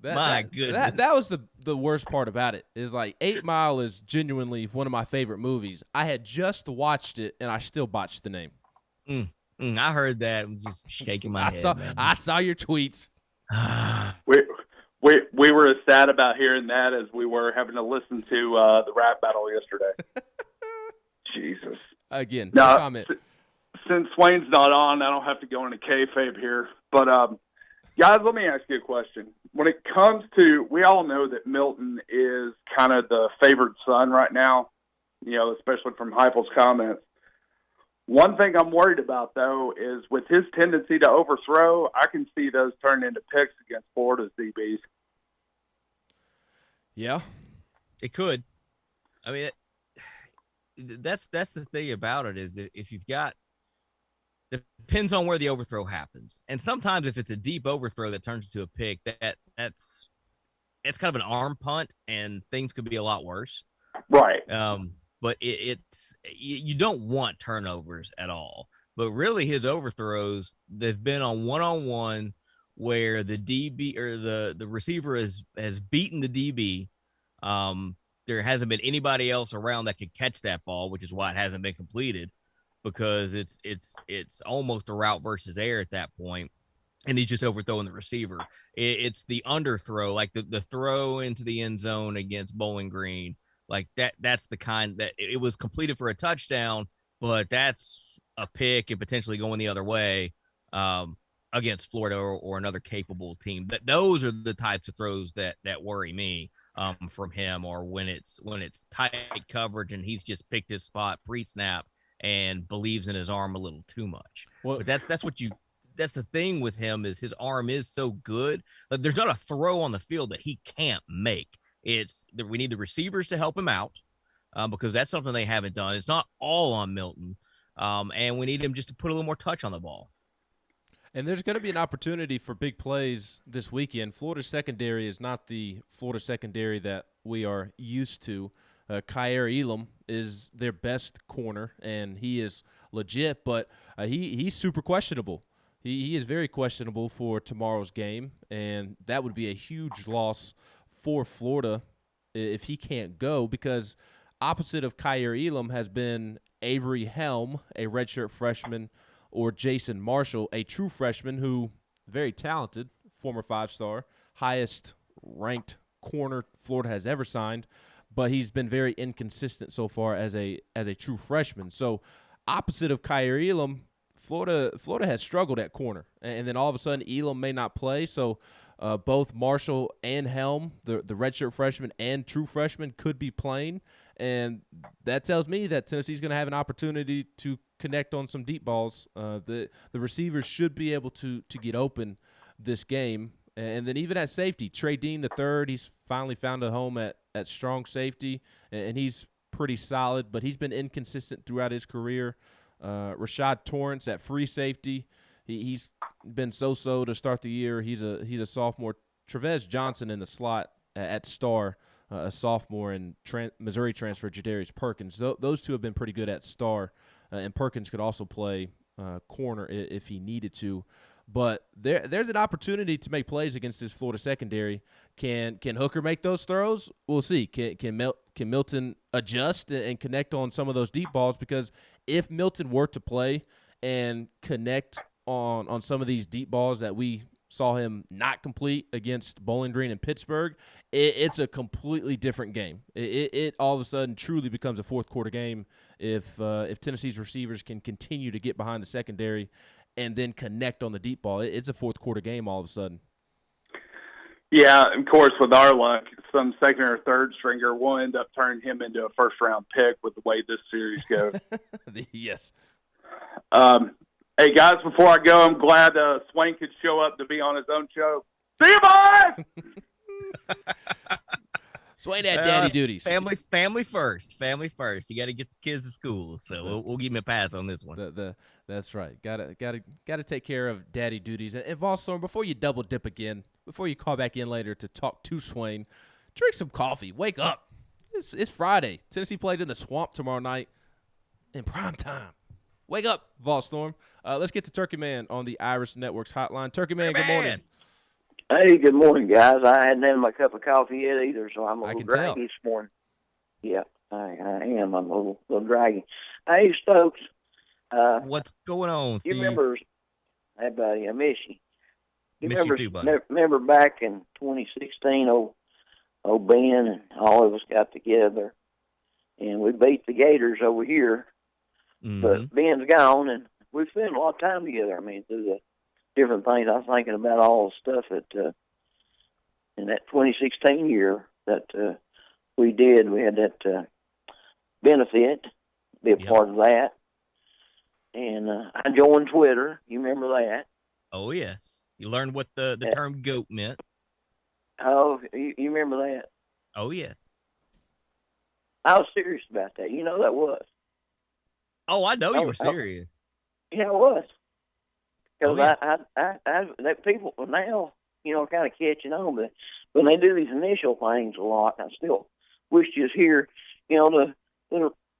My goodness. That was the worst part about it, is like 8 Mile is genuinely one of my favorite movies. I had just watched it, and I still botched the name. I heard that. I was just shaking my head. I saw your tweets. We were as sad about hearing that as we were having to listen to the rap battle yesterday. Jesus. Again, no comment. Since Swain's not on, I don't have to go into kayfabe here. But, guys, let me ask you a question. When it comes to, we all know that Milton is kind of the favored son right now, especially from Heupel's comments. One thing I'm worried about, though, is with his tendency to overthrow, I can see those turn into picks against Florida's DBs. Yeah. It could. I mean, that's the thing about it, is if you've got, depends on where the overthrow happens. And sometimes if it's a deep overthrow that turns into a pick, that's kind of an arm punt, and things could be a lot worse. Right. But you don't want turnovers at all. But really, his overthrows, they've been on one-on-one where the DB or the receiver has beaten the DB. There hasn't been anybody else around that could catch that ball, which is why it hasn't been completed, because it's almost a route versus air at that point, and he's just overthrowing the receiver. It's the underthrow, like the throw into the end zone against Bowling Green. Like that's the kind that it was completed for a touchdown, but that's a pick and potentially going the other way against Florida or another capable team. Those are the types of throws that worry me from him, or when it's tight coverage and he's just picked his spot pre-snap and believes in his arm a little too much. Well, but that's the thing with him, is his arm is so good. Like, there's not a throw on the field that he can't make. It's that we need the receivers to help him out because that's something they haven't done. It's not all on Milton, and we need him just to put a little more touch on the ball. And there's going to be an opportunity for big plays this weekend. Florida's secondary is not the Florida secondary that we are used to. Kyer Elam is their best corner, and he is legit, but he's super questionable. He is very questionable for tomorrow's game, and that would be a huge loss for Florida if he can't go, because opposite of Kyer Elam has been Avery Helm, a redshirt freshman, or Jason Marshall, a true freshman who very talented, former 5-star, highest ranked corner Florida has ever signed, but he's been very inconsistent so far as a true freshman. So opposite of Kyer Elam, Florida has struggled at corner, and then all of a sudden Elam may not play, so both Marshall and Helm, the redshirt freshman and true freshman, could be playing, and that tells me that Tennessee's going to have an opportunity to connect on some deep balls. The receivers should be able to get open this game, and then even at safety, Trey Dean III, he's finally found a home at strong safety, and he's pretty solid, but he's been inconsistent throughout his career. Rashad Torrance at free safety, he's been so-so to start the year. He's a sophomore. Trevez Johnson in the slot at star, a sophomore, and Missouri transfer Jadarius Perkins. Those two have been pretty good at star, and Perkins could also play corner if he needed to. But there's an opportunity to make plays against this Florida secondary. Can Hooker make those throws? We'll see. Can Milton adjust and connect on some of those deep balls? Because if Milton were to play and connect on some of these deep balls that we saw him not complete against Bowling Green and Pittsburgh. It's a completely different game. It all of a sudden truly becomes a fourth quarter game if Tennessee's receivers can continue to get behind the secondary and then connect on the deep ball. It's a fourth quarter game all of a sudden. Yeah, of course, with our luck, some second or third stringer will end up turning him into a first-round pick with the way this series goes. Yes. Hey, guys, before I go, I'm glad Swain could show up to be on his own show. See you, boys! Swain had daddy duties. Family first. Family first. You got to get the kids to school, so we'll give him a pass on this one. That's right. Gotta take care of daddy duties. And Volstorm, before you double dip again, before you call back in later to talk to Swain, drink some coffee. Wake up. It's Friday. Tennessee plays in the Swamp tomorrow night in prime time. Wake up, Volstorm. Let's get to Turkey Man on the Iris Networks hotline. Turkey Man, good morning. Hey, good morning, guys. I hadn't had my cup of coffee yet either, so I'm a little draggy this morning. Yeah, I am. I'm a little draggy. Hey, Stokes. What's going on, Steve? You remember, hey, buddy, I miss you. Miss you too, buddy. Remember back in 2016, old Ben and all of us got together, and we beat the Gators over here. Mm-hmm. But Ben's gone, and we spent a lot of time together. I mean, through the different things. I was thinking about all the stuff that in that 2016 year that we did. We had that benefit, be a part of that. And I joined Twitter. You remember that? Oh, yes. You learned what the term GOAT meant. Oh, you remember that? Oh, yes. I was serious about that. You know that was. Oh, I know you were serious. Yeah, I was. Because that people now, kind of catching on, but when they do these initial things a lot, I still wish you was here, to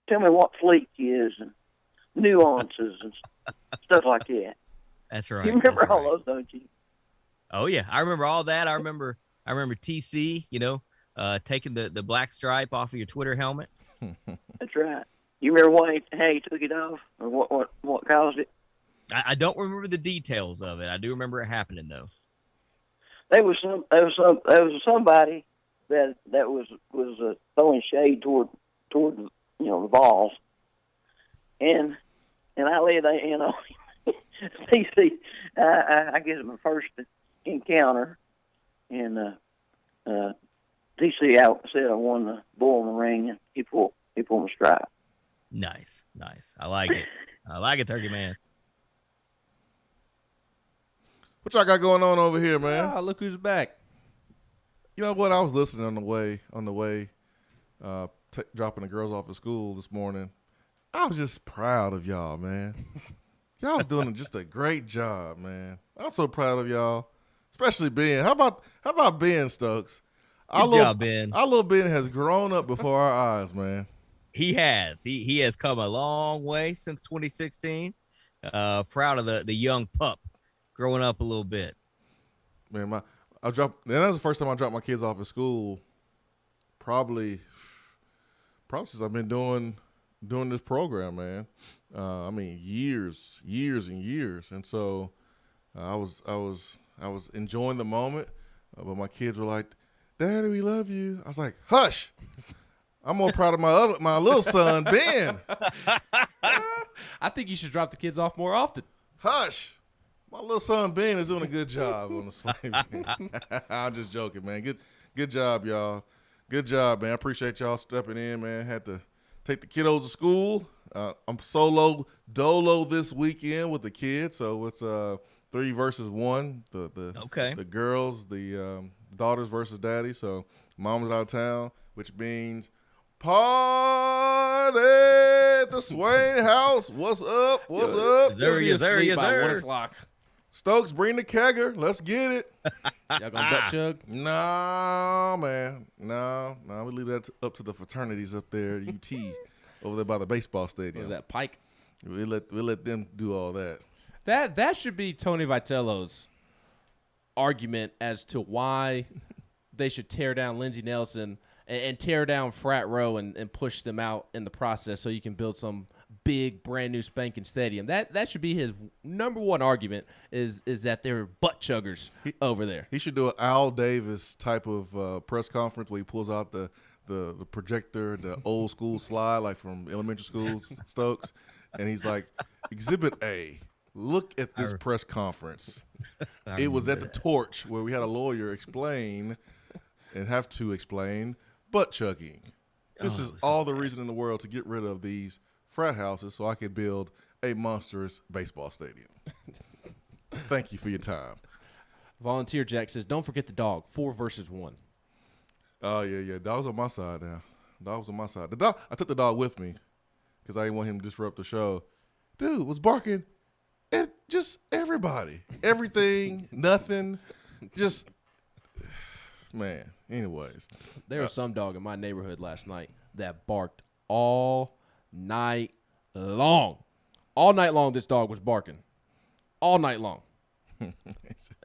tell me what fleet is and nuances and stuff like that. That's right. You remember all those, don't you? Oh yeah, I remember all that. I remember TC, taking the black stripe off of your Twitter helmet. That's right. You remember how he took it off, or what caused it? I don't remember the details of it. I do remember it happening though. There was somebody that was throwing shade toward the Vols, and I laid that TC. I guess my first encounter, and TC out said I won the bull in the ring, and he pulled my strap. Nice. I like it. I like it, Turkey Man. What y'all got going on over here, man? Look who's back. You know what? I was listening on the way, dropping the girls off at school this morning. I was just proud of y'all, man. Y'all was doing just a great job, man. I'm so proud of y'all, especially Ben. How about Ben, Stokes? Good job, Ben. Our little Ben has grown up before our eyes, man. He has. He has come a long way since 2016. Proud of the young pup growing up a little bit. Man, that was the first time I dropped my kids off at school. Probably since I've been doing this program, man. I mean, years and years, and so I was enjoying the moment, but my kids were like, "Daddy, we love you." I was like, "Hush." I'm more proud of my little son, Ben. I think you should drop the kids off more often. Hush. My little son, Ben, is doing a good job on the Swain. I'm just joking, man. Good job, y'all. Good job, man. I appreciate y'all stepping in, man. Had to take the kiddos to school. I'm solo dolo this weekend with the kids, so it's 3 versus 1. The girls, the daughters versus daddy. So mom's out of town, which means party at the Swain house. What's up? What's up? There he is. There he is. By 1 o'clock. Stokes, bring the kegger. Let's get it. Y'all gonna butt chug? No, man. No. We leave that up to the fraternities up there at UT, over there by the baseball stadium. Was that Pike? We let them do all that. That should be Tony Vitello's argument as to why they should tear down Lindsey Nelson and tear down Frat Row and push them out in the process so you can build some big, brand new spanking stadium. That should be his number one argument is that they're butt chuggers over there. He should do an Al Davis type of press conference where he pulls out the projector, the old school slide like from elementary school, Stokes, and he's like, Exhibit A, look at this press conference. It was at the Torch where we had a lawyer explain and have to explain butt chugging. This is all the reason in the world to get rid of these frat houses so I could build a monstrous baseball stadium. Thank you for your time. Volunteer Jack says, don't forget the dog. 4 versus 1. Oh, yeah. Dog's on my side now. Dog's on my side. The dog. I took the dog with me because I didn't want him to disrupt the show. Dude was barking at just everybody. Everything, nothing. Just, man. Anyways. There was some dog in my neighborhood last night that barked all night long. All night long, this dog was barking. All night long.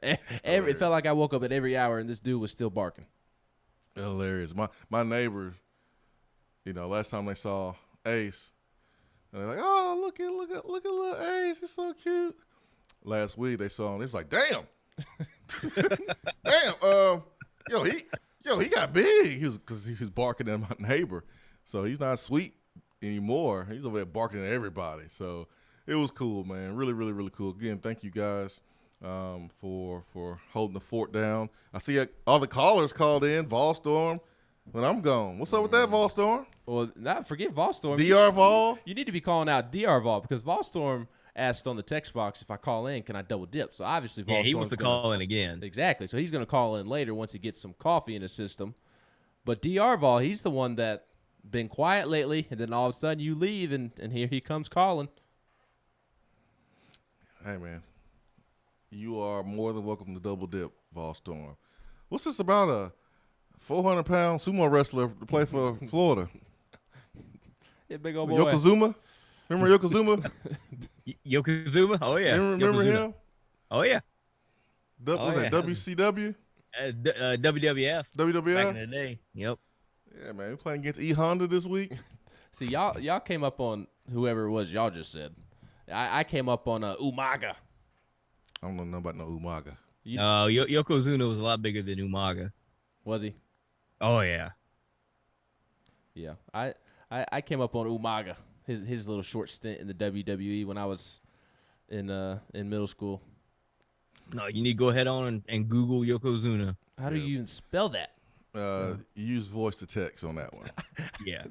It felt like I woke up at every hour and this dude was still barking. Hilarious. My neighbors, last time they saw Ace, and they're like, "Oh, look at little Ace, he's so cute." Last week they saw him, they was like, "Damn, damn, he got big." Because he was barking at my neighbor, so he's not sweet anymore. He's over there barking at everybody. So it was cool, man. Really, really, really cool. Again, thank you guys for holding the fort down. I see all the callers called in. Volstorm, when I'm gone. What's up with that, Volstorm? Well, forget Volstorm. DR Vol? You need to be calling out DR Vol because Volstorm asked on the text box if I call in, can I double dip? So obviously Volstorm's he wants to call in again. Exactly. So he's going to call in later once he gets some coffee in his system. But DR Vol, he's the one that been quiet lately, and then all of a sudden you leave, and here he comes calling. Hey, man. You are more than welcome to double dip, Volstorm. What's this about a 400-pound sumo wrestler to play for Florida? Yeah, big old boy. Yokozuna? Remember Yokozuna? Yokozuna? Oh, yeah. Remember him? Oh, yeah. Was that WCW? WWF. WWF? Back in the day. Yep. Yeah, man. We're playing against E Honda this week. See, y'all came up on whoever it was y'all just said. I came up on Umaga. I don't know nothing about no Umaga. Yokozuna was a lot bigger than Umaga. Was he? Oh, yeah. Yeah. I came up on Umaga, his little short stint in the WWE when I was in middle school. No, you need to go ahead on and Google Yokozuna. How do you even spell that? You use voice to text on that one. Yeah.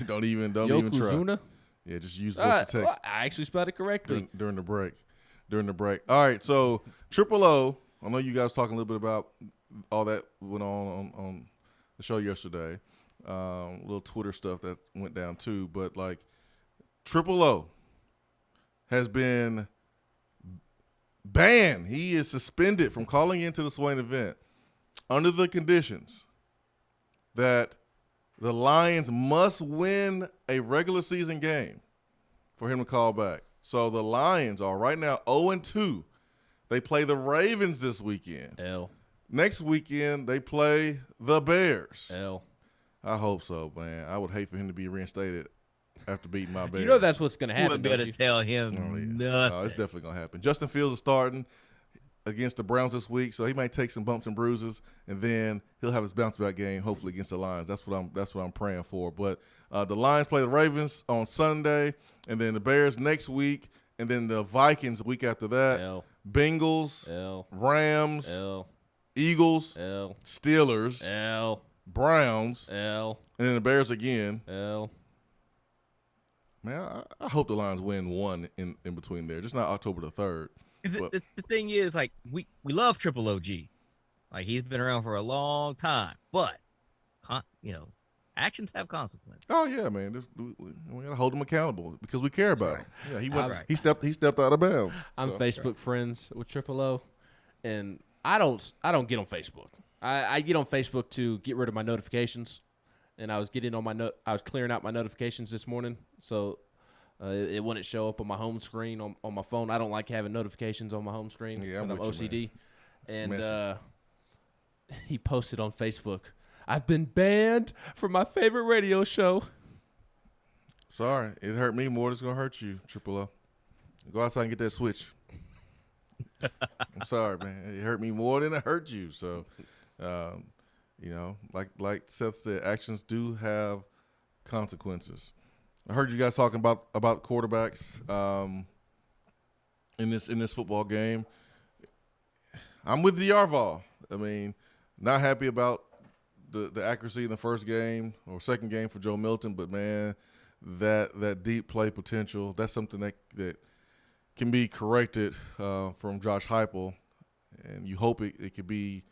Don't even try. Yokozuna? Yeah, just use voice to text. Well, I actually spelled it correctly. During the break. All right, so Triple O, I know you guys talking a little bit about all that went on the show yesterday. Little Twitter stuff that went down too. But, like, Triple O has been banned. He is suspended from calling into the Swain event under the conditions that the Lions must win a regular season game for him to call back. So the Lions are right now 0-2. They play the Ravens this weekend. L. Next weekend, they play the Bears. L. I hope so, man. I would hate for him to be reinstated after beating my Bears. You know that's what's going to happen, You wouldn't be able to tell him nothing. No, it's definitely going to happen. Justin Fields is starting against the Browns this week, so he might take some bumps and bruises, and then he'll have his bounce-back game, hopefully, against the Lions. That's what I'm praying for. But the Lions play the Ravens on Sunday, and then the Bears next week, and then the Vikings the week after that. L. Bengals, L. Rams, L. Eagles, L. Steelers, L. Browns, L. and then the Bears again. L. Man, I hope the Lions win one in between there, just not October the 3rd. The thing is, like, we love Triple OG. Like, he's been around for a long time. But, actions have consequences. Oh, yeah, man. We got to hold him accountable because we care about him. Yeah, he stepped out of bounds. I'm Facebook friends with Triple O, and I don't get on Facebook. I get on Facebook to get rid of my notifications, and I was clearing out my notifications this morning, so it wouldn't show up on my home screen on my phone. I don't like having notifications on my home screen. Yeah, I'm OCD. And he posted on Facebook, "I've been banned from my favorite radio show." Sorry. It hurt me more than it's going to hurt you, Triple O. Go outside and get that switch. I'm sorry, man. It hurt me more than it hurt you. So, like Seth said, actions do have consequences. I heard you guys talking about quarterbacks in this football game. I'm with the Arval. I mean, not happy about the accuracy in the first game or second game for Joe Milton, but man, that deep play potential, that's something that can be corrected from Josh Heupel, and you hope it could be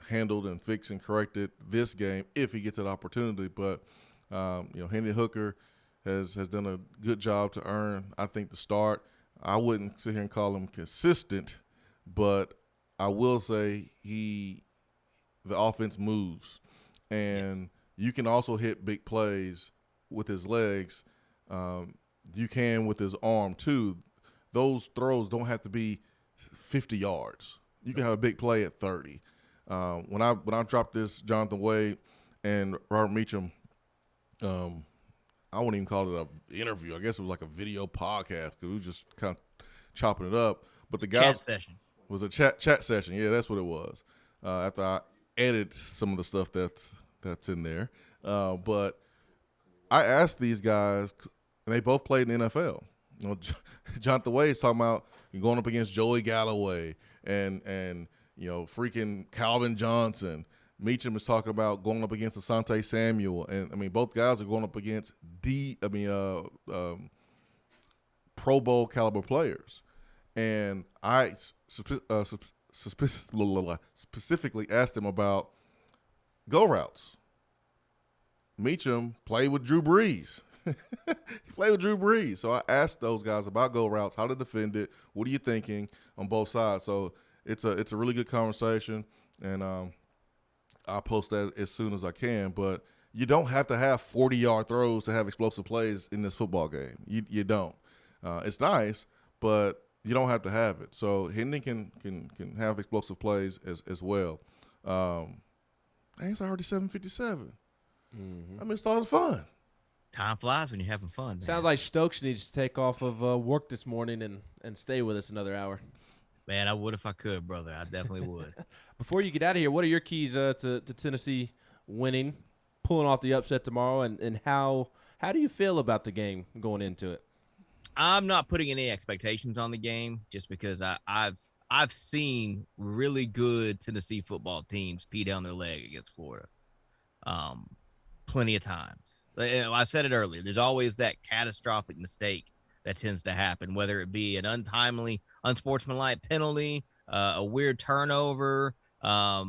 handled and fixed and corrected this game if he gets that opportunity. But Hendon Hooker has done a good job to earn, I think, the start. I wouldn't sit here and call him consistent, but I will say the offense moves, and you can also hit big plays with his legs. You can with his arm too. Those throws don't have to be 50 yards. You can have a big play at 30. When I dropped this Jonathan Wade and Robert Meacham, I wouldn't even call it an interview. I guess it was like a video podcast because we were just kind of chopping it up. But the guys Chat session. Was a chat session. Yeah, that's what it was. After I edited some of the stuff that's in there, but I asked these guys, and they both played in the NFL. Jonathan Wade's talking about going up against Joey Galloway and freaking Calvin Johnson. Meacham is talking about going up against Asante Samuel, and I mean both guys are going up against Pro Bowl caliber players. And I specifically asked him about go routes. Meacham played with Drew Brees. He played with Drew Brees. So I asked those guys about go routes, how to defend it, what are you thinking on both sides. So it's a really good conversation, and I'll post that as soon as I can. But you don't have to have 40-yard throws to have explosive plays in this football game. You don't. It's nice, but you don't have to have it. So Hendon can have explosive plays as well. It's already 7:57. I missed all the fun. Time flies when you're having fun, man. Sounds like Stokes needs to take off of work this morning and stay with us another hour. Man, I would if I could, brother. I definitely would. Before you get out of here, what are your keys to Tennessee winning, pulling off the upset tomorrow, and how do you feel about the game going into it? I'm not putting any expectations on the game just because I've seen really good Tennessee football teams pee down their leg against Florida plenty of times. I said it earlier. There's always that catastrophic mistake that tends to happen, whether it be an untimely, unsportsmanlike penalty, a weird turnover, a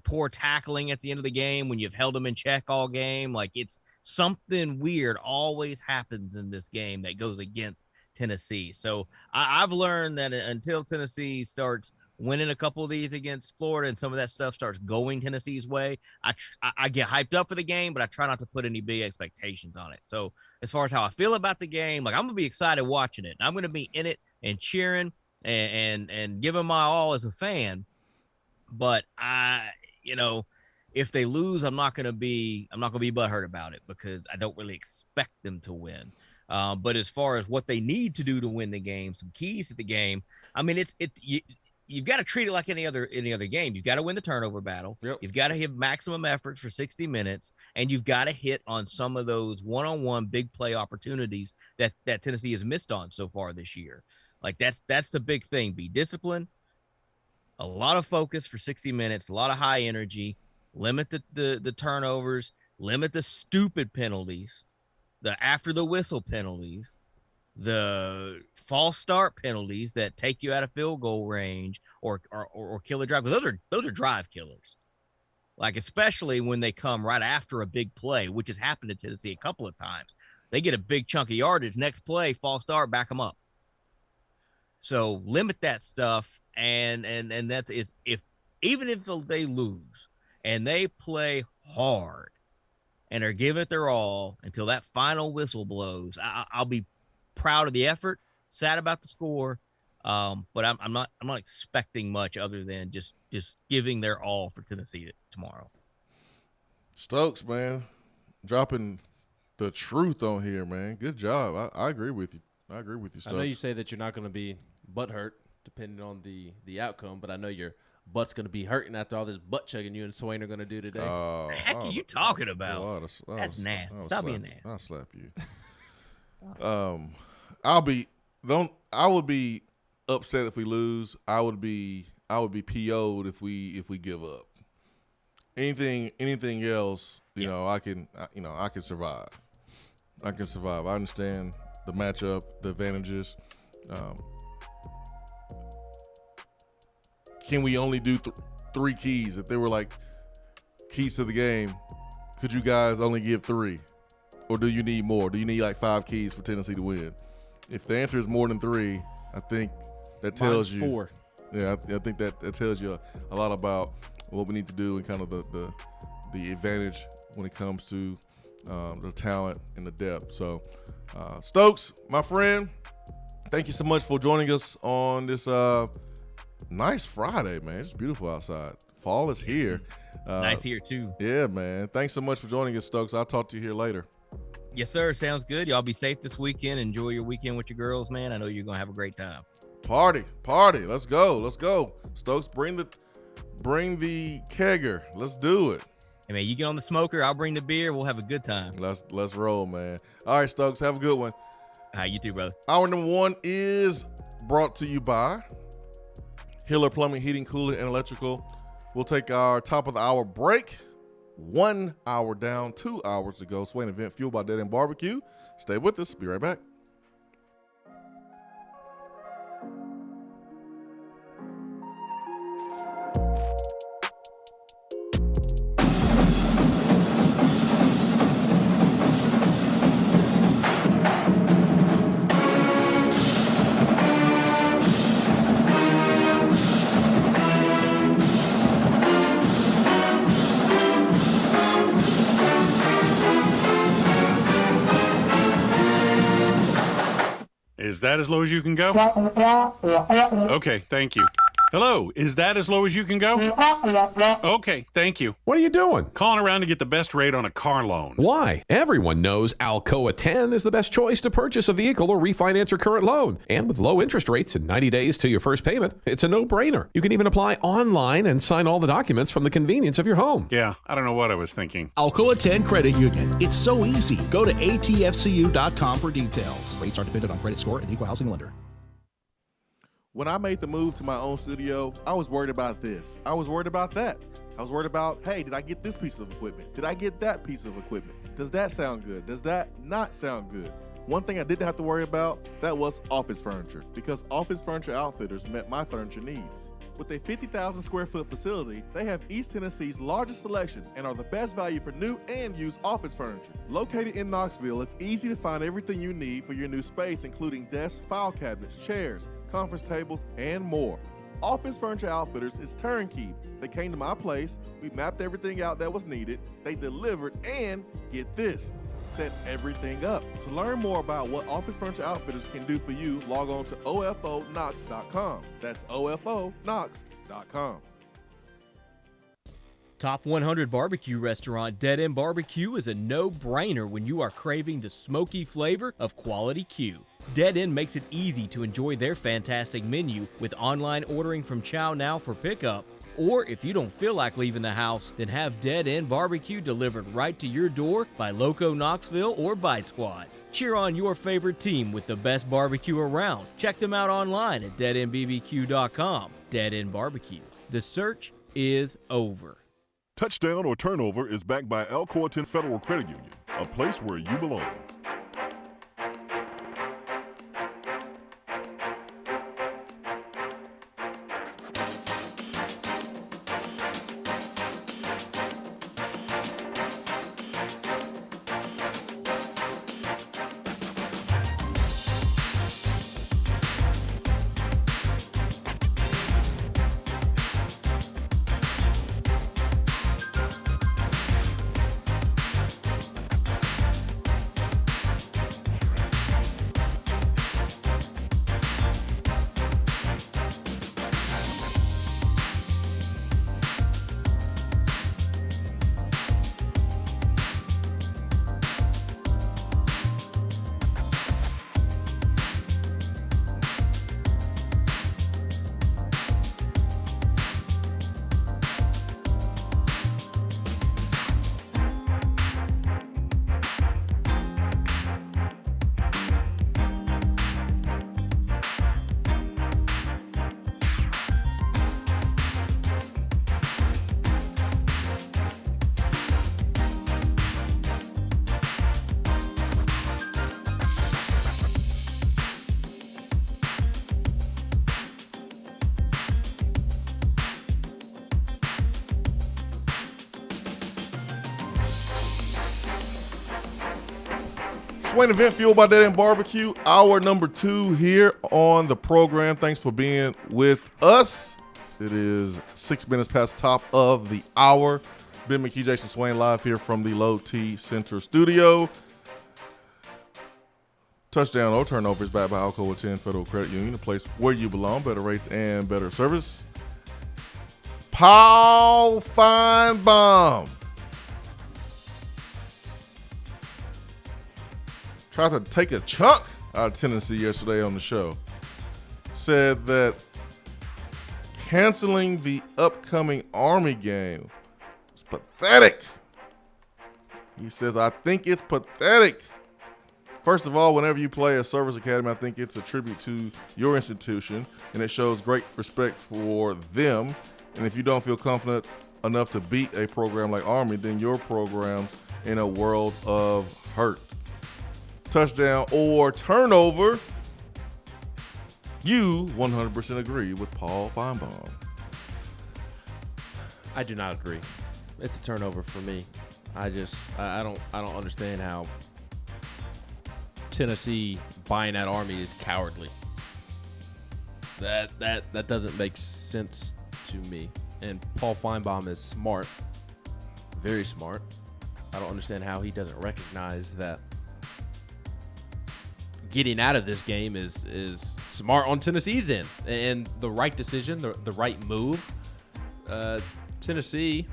poor tackling at the end of the game when you've held them in check all game. Like, it's something weird always happens in this game that goes against Tennessee. So I've learned that until Tennessee starts winning a couple of these against Florida and some of that stuff starts going Tennessee's way, I get hyped up for the game, but I try not to put any big expectations on it. So as far as how I feel about the game, like, I'm gonna be excited watching it. I'm gonna be in it and cheering and giving my all as a fan. But if they lose, I'm not gonna be butthurt about it because I don't really expect them to win. But as far as what they need to do to win the game, some keys to the game, I mean, you've got to treat it like any other game. You've got to win the turnover battle. Yep. You've got to have maximum effort for 60 minutes, and you've got to hit on some of those one-on-one big play opportunities that Tennessee has missed on so far this year. Like, that's the big thing. Be disciplined, a lot of focus for 60 minutes, a lot of high energy, limit the turnovers, limit the stupid penalties, the after the whistle penalties, the false start penalties that take you out of field goal range or kill a drive, because those are drive killers. Like, especially when they come right after a big play, which has happened to Tennessee a couple of times. They get a big chunk of yardage, next play, false start, back them up. So limit that stuff, and that's even if they lose and they play hard and are giving it their all until that final whistle blows, I'll be proud of the effort, sad about the score, but I'm not expecting much other than just giving their all for Tennessee tomorrow. Stokes, man, dropping the truth on here, man. Good job. I agree with you. I agree with you, I know you say that you're not going to be butthurt depending on the outcome, but I know your butt's going to be hurting after all this butt chugging you and Swain are going to do today. What the heck are you talking about? That's nasty. Stop being nasty. I'll slap you. I would be upset if we lose. I would be PO'd if we give up. Anything else, you know, I can survive. I can survive. I understand the matchup, the advantages. Can we only do 3 keys? If they were like keys to the game, could you guys only give 3? Or do you need more? Do you need like 5 keys for Tennessee to win? If the answer is more than 3, I think that tells you 4. Yeah, I think that tells you a lot about what we need to do and kind of the advantage when it comes to the talent and the depth. So, Stokes, my friend, thank you so much for joining us on this nice Friday, man. It's beautiful outside. Fall is here. Nice here, too. Yeah, man. Thanks so much for joining us, Stokes. I'll talk to you here later. Yes, sir. Sounds good. Y'all be safe this weekend. Enjoy your weekend with your girls, man. I know you're going to have a great time. Party. Let's go. Stokes, bring the kegger. Let's do it. Hey, man, you get on the smoker. I'll bring the beer. We'll have a good time. Let's roll, man. All right, Stokes, have a good one. You too, brother. Hour number 1 is brought to you by Hiller Plumbing, Heating, Cooling, and Electrical. We'll take our top of the hour break. 1 hour down, 2 hours to go. Swain Event fueled by Dead End Barbecue. Stay with us. Be right back. Is that as low as you can go? Okay, thank you. Hello, is that as low as you can go? Okay, thank you. What are you doing? Calling around to get the best rate on a car loan. Why? Everyone knows Alcoa 10 is the best choice to purchase a vehicle or refinance your current loan. And with low interest rates and 90 days to your first payment, it's a no-brainer. You can even apply online and sign all the documents from the convenience of your home. Yeah, I don't know what I was thinking. Alcoa 10 Credit Union. It's so easy. Go to atfcu.com for details. Rates are dependent on credit score and equal housing lender. When I made the move to my own studio, I was worried about this. I was worried about that. I was worried about, hey, did I get this piece of equipment? Did I get that piece of equipment? Does that sound good? Does that not sound good? One thing I didn't have to worry about, that was office furniture, because Office Furniture Outfitters met my furniture needs. With a 50,000 square foot facility, they have East Tennessee's largest selection and are the best value for new and used office furniture. Located in Knoxville, it's easy to find everything you need for your new space, including desks, file cabinets, chairs, conference tables, and more. Office Furniture Outfitters is turnkey. They came to my place, we mapped everything out that was needed, they delivered, and get this, set everything up. To learn more about what Office Furniture Outfitters can do for you, log on to ofonox.com. That's ofonox.com. Top 100 barbecue restaurant Dead End Barbecue is a no-brainer when you are craving the smoky flavor of quality Q. Dead End makes it easy to enjoy their fantastic menu with online ordering from Chow Now for pickup. Or if you don't feel like leaving the house, then have Dead End Barbecue delivered right to your door by Loco Knoxville or Bite Squad. Cheer on your favorite team with the best barbecue around. Check them out online at deadendbbq.com. Dead End Barbecue. The search is over. Touchdown or turnover is backed by Alcoa 10 Federal Credit Union, a place where you belong. Swain Event, fueled by Dead End Barbecue. Hour number 2 here on the program. Thanks for being with us. It is 6 minutes past the top of the hour. Ben McKee, Jason Swain, live here from the Low T Center studio. Touchdown or turnovers backed by Alcoa 10 Federal Credit Union, a place where you belong. Better rates and better service. Paul Feinbaum tried to take a chunk out of Tennessee yesterday on the show. Said that canceling the upcoming Army game is pathetic. He says, I think it's pathetic. First of all, whenever you play a service academy, I think it's a tribute to your institution, and it shows great respect for them. And if you don't feel confident enough to beat a program like Army, then your program's in a world of hurt. Touchdown or turnover, you 100% agree with Paul Feinbaum. I do not agree. It's a turnover for me. I don't understand how Tennessee buying that Army is cowardly. That doesn't make sense to me. And Paul Feinbaum is smart, very smart. I don't understand how he doesn't recognize that getting out of this game is smart on Tennessee's end and the right decision, the right move. Tennessee,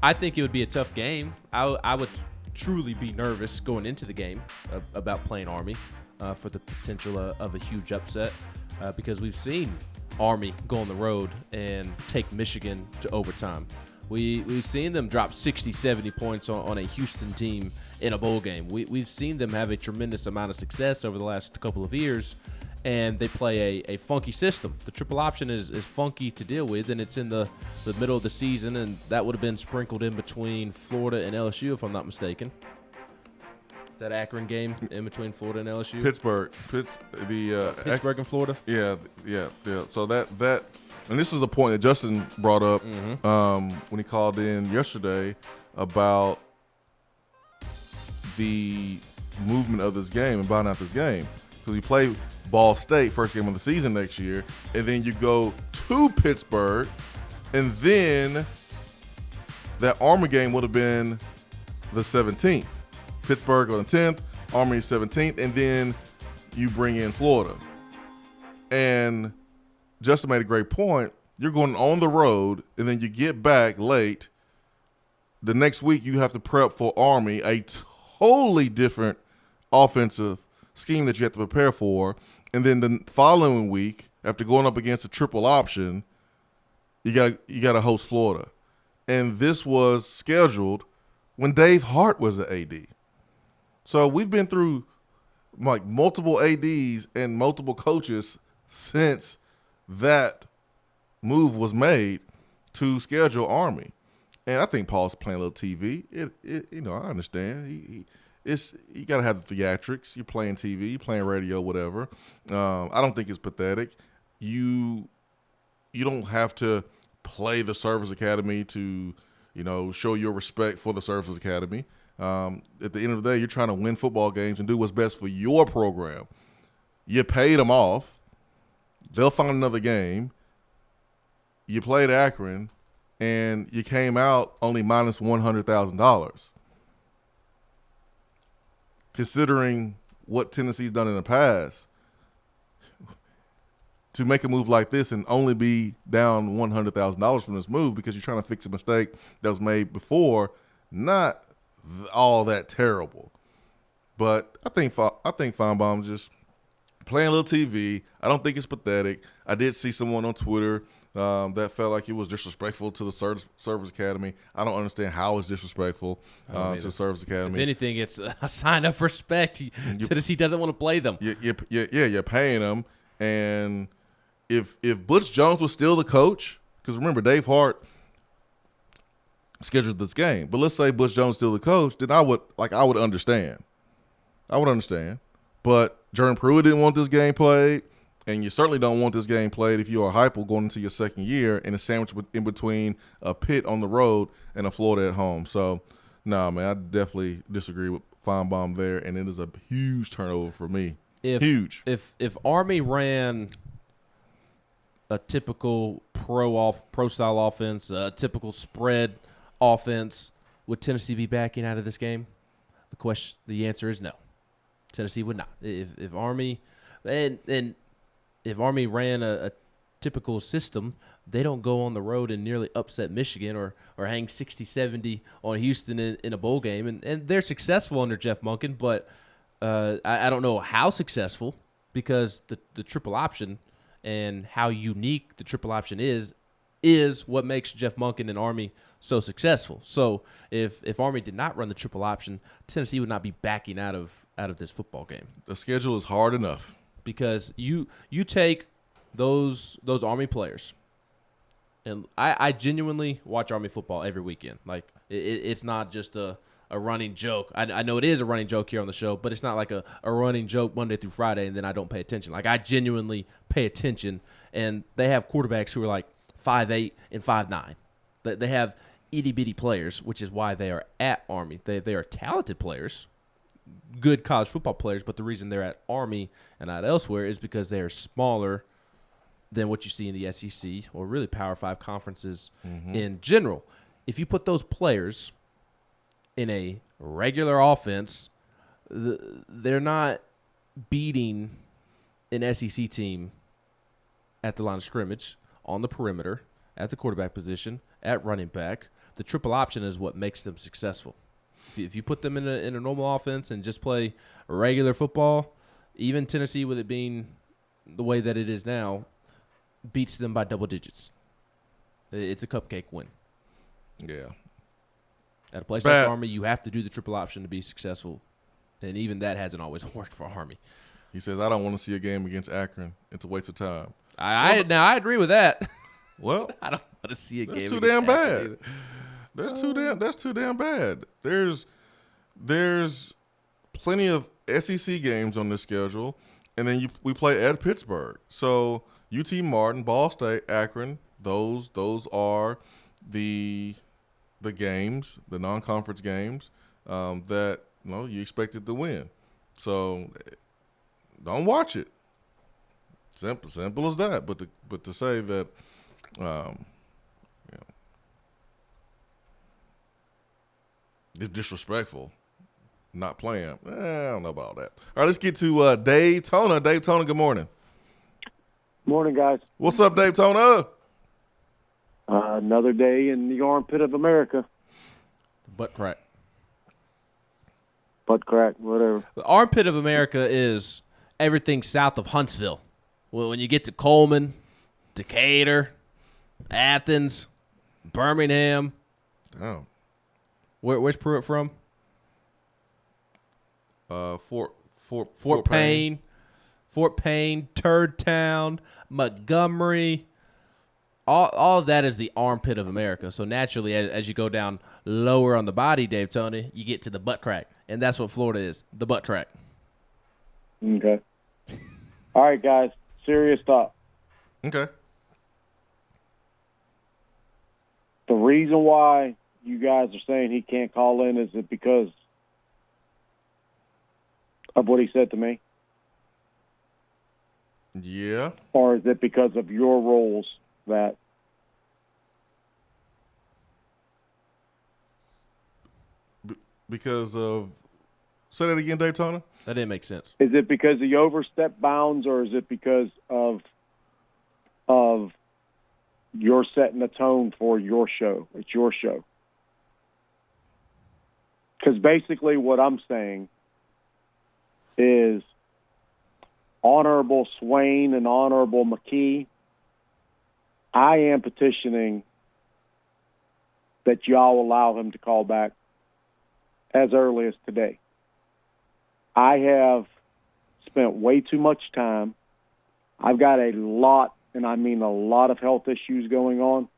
I think it would be a tough game. I would truly be nervous going into the game about playing Army for the potential of a huge upset because we've seen Army go on the road and take Michigan to overtime. We've seen them drop 60, 70 points on a Houston team in a bowl game. We've seen them have a tremendous amount of success over the last couple of years, and they play a funky system. The triple option is funky to deal with, and it's in the middle of the season, and that would have been sprinkled in between Florida and LSU, if I'm not mistaken. That Akron game in between Florida and LSU? Pittsburgh and Florida? Yeah. So that and this is the point that Justin brought up when he called in yesterday about the movement of this game and buying out this game. Because you play Ball State first game of the season next year, and then you go to Pittsburgh, and then that Army game would have been the 17th. Pittsburgh on the 10th, Army 17th, and then you bring in Florida. And Justin made a great point. You're going on the road, and then you get back late. The next week you have to prep for Army, a totally different offensive scheme that you have to prepare for. And then the following week, after going up against a triple option, you got to host Florida. And this was scheduled when Dave Hart was the AD. So we've been through like multiple ADs and multiple coaches since that move was made to schedule Army. And I think Paul's playing a little TV. I understand. You got to have the theatrics. You're playing TV, you're playing radio, whatever. I don't think it's pathetic. You don't have to play the Service Academy to, show your respect for the Service Academy. At the end of the day, you're trying to win football games and do what's best for your program. You paid them off. They'll find another game. You played Akron, and you came out only minus $100,000. Considering what Tennessee's done in the past, to make a move like this and only be down $100,000 from this move because you're trying to fix a mistake that was made before, not all that terrible. But I think Feinbaum's just playing a little TV. I don't think it's pathetic. I did see someone on Twitter that felt like it was disrespectful to the Service Academy. I don't understand how it's disrespectful to the Service Academy. If anything, it's a sign of respect. Tennessee doesn't want to play them. You're paying them. And if Butch Jones was still the coach, because remember, Dave Hart scheduled this game. But let's say Butch Jones is still the coach, then I would understand. But Jordan Pruitt didn't want this game played, and you certainly don't want this game played if you are Heupel going into your second year and a sandwich in between a Pitt on the road and a Florida at home. So, man, I definitely disagree with Feinbaum there, and it is a huge turnover for me. Huge. If Army ran a typical pro style offense, a typical spread offense, would Tennessee be backing out of this game? The answer is no. Tennessee would not. If Army ran a typical system, they don't go on the road and nearly upset Michigan or hang 60-70 on Houston in a bowl game. And they're successful under Jeff Monken, but I don't know how successful, because the triple option and how unique the triple option is what makes Jeff Monken and Army so successful. So if Army did not run the triple option, Tennessee would not be backing out of this football game. The schedule is hard enough. Because you take those Army players, and I genuinely watch Army football every weekend. Like it's not just a running joke. I know it is a running joke here on the show, but it's not like a running joke Monday through Friday and then I don't pay attention. Like I genuinely pay attention, and they have quarterbacks who are like 5'8" and 5'9". They have itty-bitty players, which is why they are at Army. They are talented players, good college football players, but the reason they're at Army and not elsewhere is because they are smaller than what you see in the SEC or really Power 5 conferences in general. If you put those players in a regular offense, they're not beating an SEC team at the line of scrimmage, on the perimeter, at the quarterback position, at running back. The triple option is what makes them successful. If you put them in a normal offense and just play regular football, even Tennessee, with it being the way that it is now, beats them by double digits. It's a cupcake win. Yeah. At a place like Army, you have to do the triple option to be successful, and even that hasn't always worked for Army. He says, I don't want to see a game against Akron. It's a waste of time. Now, I agree with that. Well, I don't want to see a game that's too against damn bad. Akron either. That's too damn bad. There's plenty of SEC games on this schedule, and then we play at Pittsburgh. So UT Martin, Ball State, Akron, those are the games, the non-conference games that you expected to win. So don't watch it. Simple as that. But to say that it's disrespectful, not playing. I don't know about that. All right, let's get to Daytona. Daytona, good morning. Morning, guys. What's up, Daytona? Another day in the armpit of America. Butt crack. Butt crack, whatever. The armpit of America is everything south of Huntsville. Well, when you get to Coleman, Decatur, Athens, Birmingham. Oh. Where's Pruitt from? Fort Payne. Fort Payne, Turd Town, Montgomery. All of that is the armpit of America. So naturally, as you go down lower on the body, Dave Tony, you get to the butt crack. And that's what Florida is, the butt crack. Okay. All right, guys. Serious thought. Okay. The reason why you guys are saying he can't call in, is it because of what he said to me? Yeah. Or is it because of your roles that... Because of... Say that again, Daytona? That didn't make sense. Is it because he overstepped bounds, or is it because of you're setting the tone for your show? It's your show. Because basically what I'm saying is Honorable Swain and Honorable McKee, I am petitioning that y'all allow him to call back as early as today. I have spent way too much time. I've got a lot, and I mean a lot of health issues going on.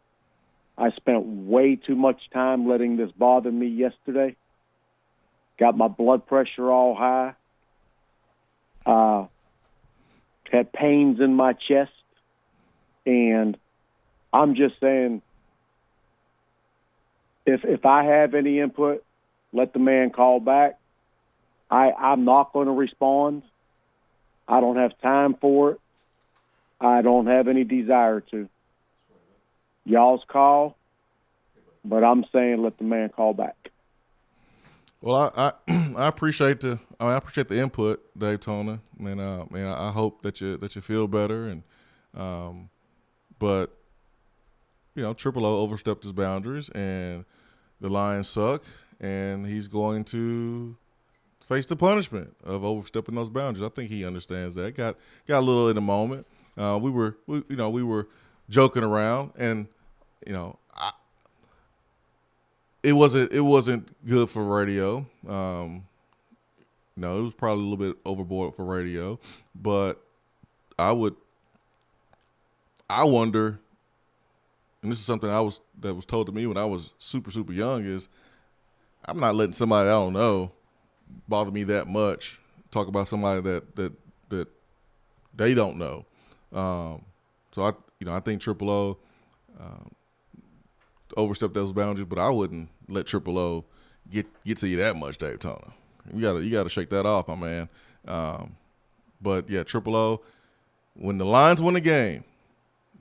I spent way too much time letting this bother me yesterday. Got my blood pressure all high. Had pains in my chest. And I'm just saying, if I have any input, let the man call back. I'm not going to respond. I don't have time for it. I don't have any desire to. Y'all's call, but I'm saying let the man call back. Well, I appreciate the input, Dave Tona, and I hope that you feel better. And but Triple O overstepped his boundaries, and the Lions suck, and he's going to face the punishment of overstepping those boundaries. I think he understands that. Got a little in the moment. We were joking around, and it wasn't good for radio. It was probably a little bit overboard for radio, but I wonder, and this is something that was told to me when I was super, super young, is I'm not letting somebody I don't know bother me that much, talk about somebody that they don't know. So I think Triple O overstepped those boundaries, but I wouldn't let Triple O get to you that much, Dave Tona. You gotta shake that off, my man. But yeah, Triple O, when the Lions win a game,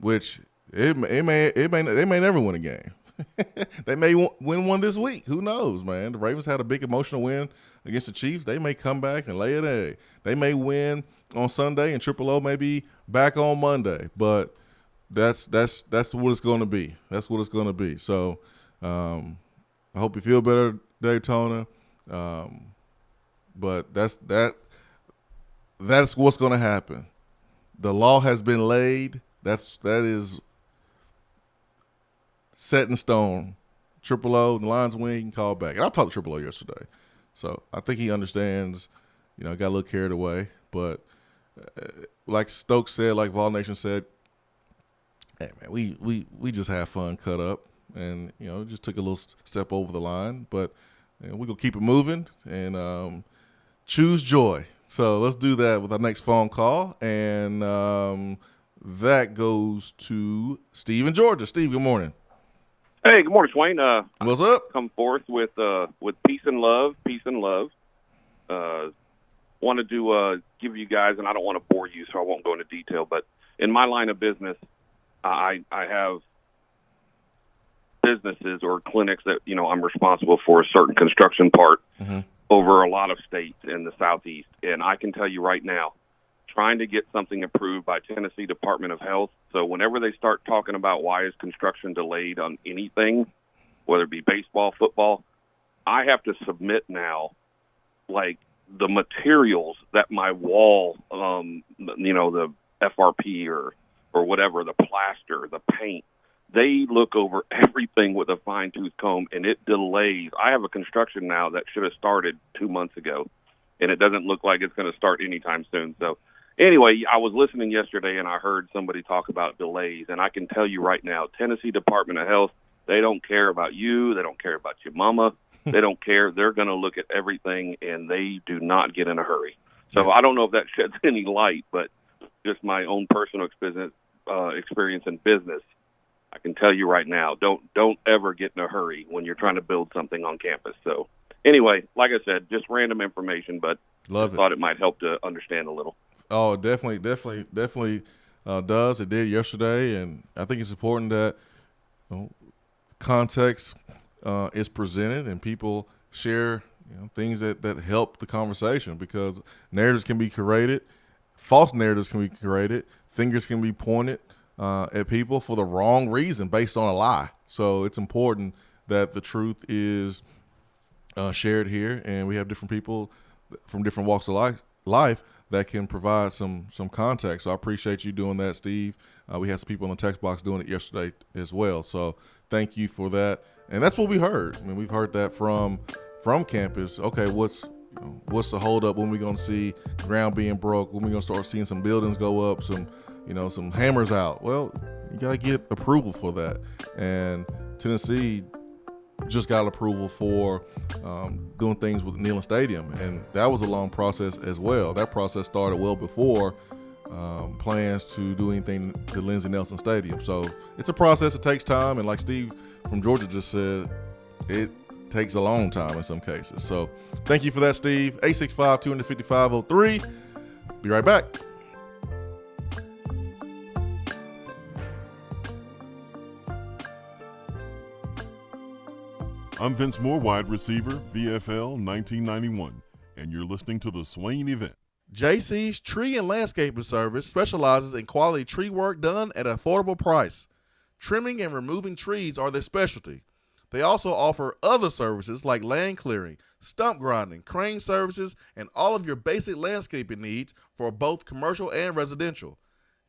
which they may never win a game. They may win one this week. Who knows, man? The Ravens had a big emotional win against the Chiefs. They may come back and lay an egg. They may win on Sunday, and Triple O may be back on Monday. But that's what it's going to be. That's what it's going to be. So I hope you feel better, Daytona. But that's what's going to happen. The law has been laid. That is set in stone. Triple O, the Lions win, you can call back. And I talked to Triple O yesterday, so I think he understands. Got a little carried away, but like Stokes said, like Vol Nation said, hey man, we just have fun, cut up, and just took a little step over the line, but we're gonna keep it moving and choose joy. So let's do that with our next phone call, and that goes to Steve in Georgia. Steve, good morning. Hey, good morning, Swain. What's up? Come forth with peace and love. Wanted to give you guys, and I don't want to bore you, so I won't go into detail, but in my line of business, I have businesses or clinics that, I'm responsible for a certain construction part over a lot of states in the Southeast. And I can tell you right now, trying to get something approved by Tennessee Department of Health. So whenever they start talking about why is construction delayed on anything, whether it be baseball, football, I have to submit now, like, the materials that my wall, the FRP or whatever, the plaster, the paint, they look over everything with a fine-tooth comb, and it delays. I have a construction now that should have started 2 months ago, and it doesn't look like it's going to start anytime soon. So anyway, I was listening yesterday, and I heard somebody talk about delays, and I can tell you right now, Tennessee Department of Health, they don't care about you. They don't care about your mama. They don't care. They're going to look at everything, and they do not get in a hurry. So I don't know if that sheds any light, but just my own personal experience in business, I can tell you right now, don't ever get in a hurry when you're trying to build something on campus. So anyway, like I said, just random information, but thought it might help to understand a little. Oh, definitely does. It did yesterday, and I think it's important that context is presented and people share things that help the conversation, because narratives can be created, false narratives can be created, fingers can be pointed at people for the wrong reason based on a lie. So it's important that the truth is shared here, and we have different people from different walks of life that can provide some context. So I appreciate you doing that, Steve. We had some people in the text box doing it yesterday as well. So thank you for that. And that's what we heard. I mean, we've heard that from campus. Okay, what's the holdup? When we going to see ground being broke? When we going to start seeing some buildings go up? Some hammers out? Well, you got to get approval for that. And Tennessee just got approval for doing things with Neyland Stadium, and that was a long process as well. That process started well before plans to do anything to Lindsey Nelson Stadium. So it's a process. It takes time, and like Steve from Georgia just said, it takes a long time in some cases. So thank you for that, Steve. 865-255-03. Be right back. I'm Vince Moore, wide receiver, VFL 1991, and you're listening to the Swain Event. JC's Tree and Landscaping Service specializes in quality tree work done at an affordable price. Trimming and removing trees are their specialty. They also offer other services like land clearing, stump grinding, crane services, and all of your basic landscaping needs for both commercial and residential.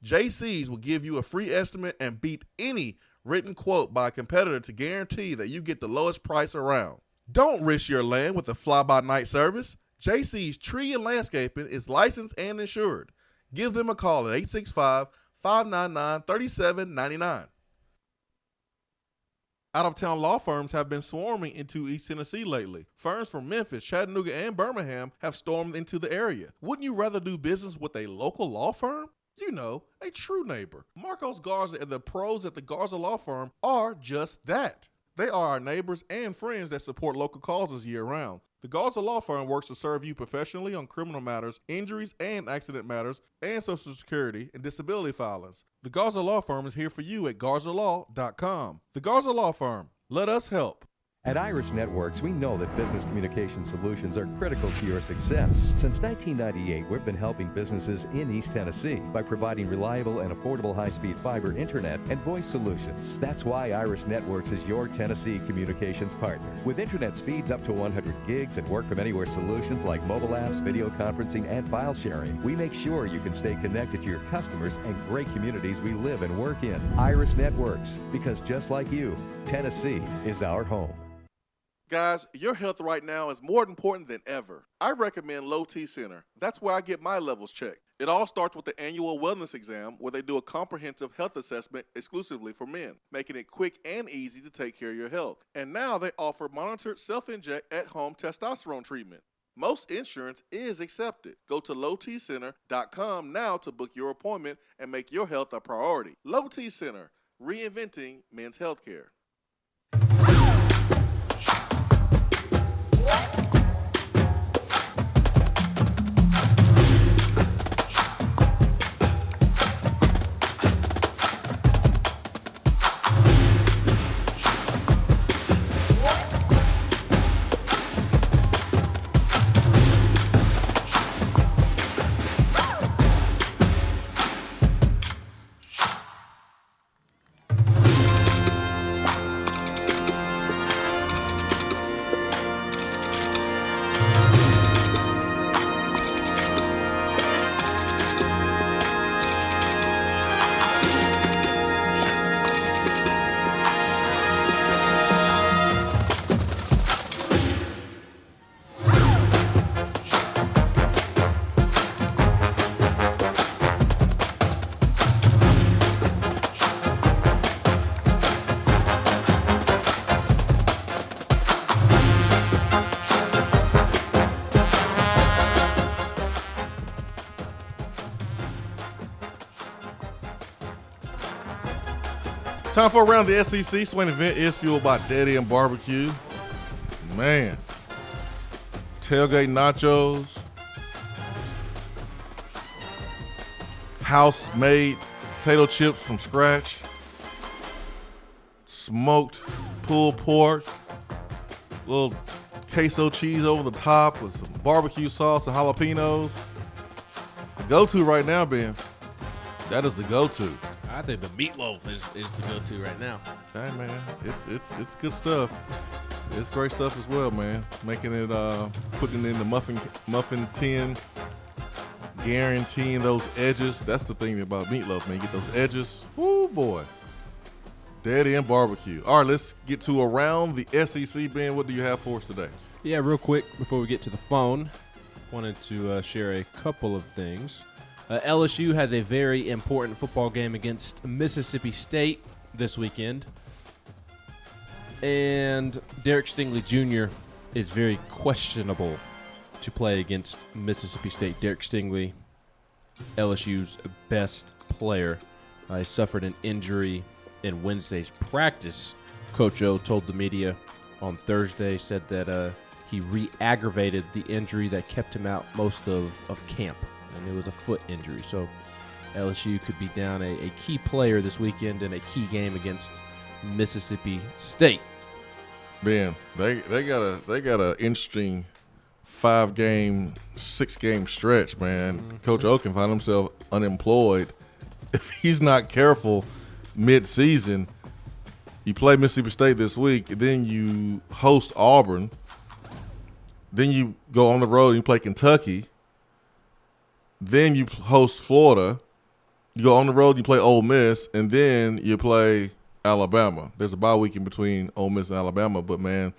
JC's will give you a free estimate and beat any written quote by a competitor to guarantee that you get the lowest price around. Don't risk your land with a fly-by-night service. JC's Tree and Landscaping is licensed and insured. Give them a call at 865-599-3799. Out-of-town law firms have been swarming into East Tennessee lately. Firms from Memphis, Chattanooga, and Birmingham have stormed into the area. Wouldn't you rather do business with a local law firm? You know, a true neighbor. Marcos Garza and the pros at the Garza Law Firm are just that. They are our neighbors and friends that support local causes year-round. The Garza Law Firm works to serve you professionally on criminal matters, injuries and accident matters, and Social Security and disability filings. The Garza Law Firm is here for you at GarzaLaw.com. The Garza Law Firm. Let us help. At Iris Networks, we know that business communication solutions are critical to your success. Since 1998, we've been helping businesses in East Tennessee by providing reliable and affordable high-speed fiber internet and voice solutions. That's why Iris Networks is your Tennessee communications partner. With internet speeds up to 100 gigs and work-from-anywhere solutions like mobile apps, video conferencing, and file sharing, we make sure you can stay connected to your customers and great communities we live and work in. Iris Networks, because just like you, Tennessee is our home. Guys, your health right now is more important than ever. I recommend Low T Center. That's where I get my levels checked. It all starts with the annual wellness exam where they do a comprehensive health assessment exclusively for men, making it quick and easy to take care of your health. And now they offer monitored self-inject at-home testosterone treatment. Most insurance is accepted. Go to lowtcenter.com now to book your appointment and make your health a priority. Low T Center, reinventing men's healthcare. Time for Around the SEC. Swain Event is fueled by Daddy and Barbecue. Man. Tailgate nachos. House-made potato chips from scratch. Smoked pulled pork. Little queso cheese over the top with some barbecue sauce and jalapenos. It's the go-to right now, Ben. That is the go-to. I think the meatloaf is the go-to right now. Hey man, it's good stuff. It's great stuff as well, man. Making it, putting it in the muffin tin, guaranteeing those edges. That's the thing about meatloaf, man. You get those edges. Woo boy. Daddy and barbecue. All right, let's get to Around the SEC. Ben, what do you have for us today? Yeah, real quick before we get to the phone, wanted to share a couple of things. LSU has a very important football game against Mississippi State this weekend. And Derek Stingley Jr. is very questionable to play against Mississippi State. Derek Stingley, LSU's best player, suffered an injury in Wednesday's practice. Coach O told the media on Thursday said that he re-aggravated the injury that kept him out most of camp, and it was a foot injury. So LSU could be down a key player this weekend in a key game against Mississippi State. Man, they got a interesting 5-game, 6-game stretch, man. Coach O can find himself unemployed if he's not careful mid-season. You play Mississippi State this week, and then you host Auburn. Then you go on the road and you play Kentucky. Then you host Florida. You go on the road and you play Ole Miss, and then you play Alabama. There's a bye week in between Ole Miss and Alabama, but, man,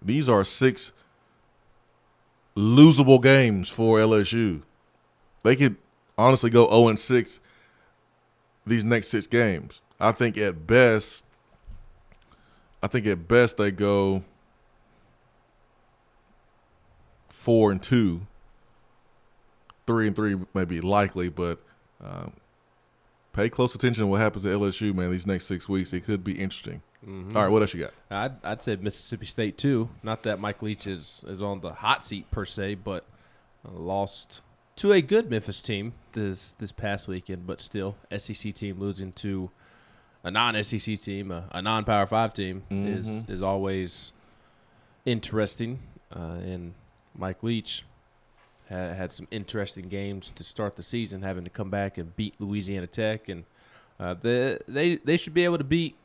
these are 6 losable games for LSU. They could honestly go 0-6 these next 6 games. I think at best they go 4-2. 3-3 may be likely, but pay close attention to what happens at LSU, man, these next 6 weeks. It could be interesting. Mm-hmm. All right, what else you got? I'd say Mississippi State, too. Not that Mike Leach is on the hot seat, per se, but lost to a good Memphis team this past weekend, but still, SEC team losing to a non-SEC team, a non-Power 5 team, is always interesting. And Mike Leach had some interesting games to start the season, having to come back and beat Louisiana Tech, and they should be able to beat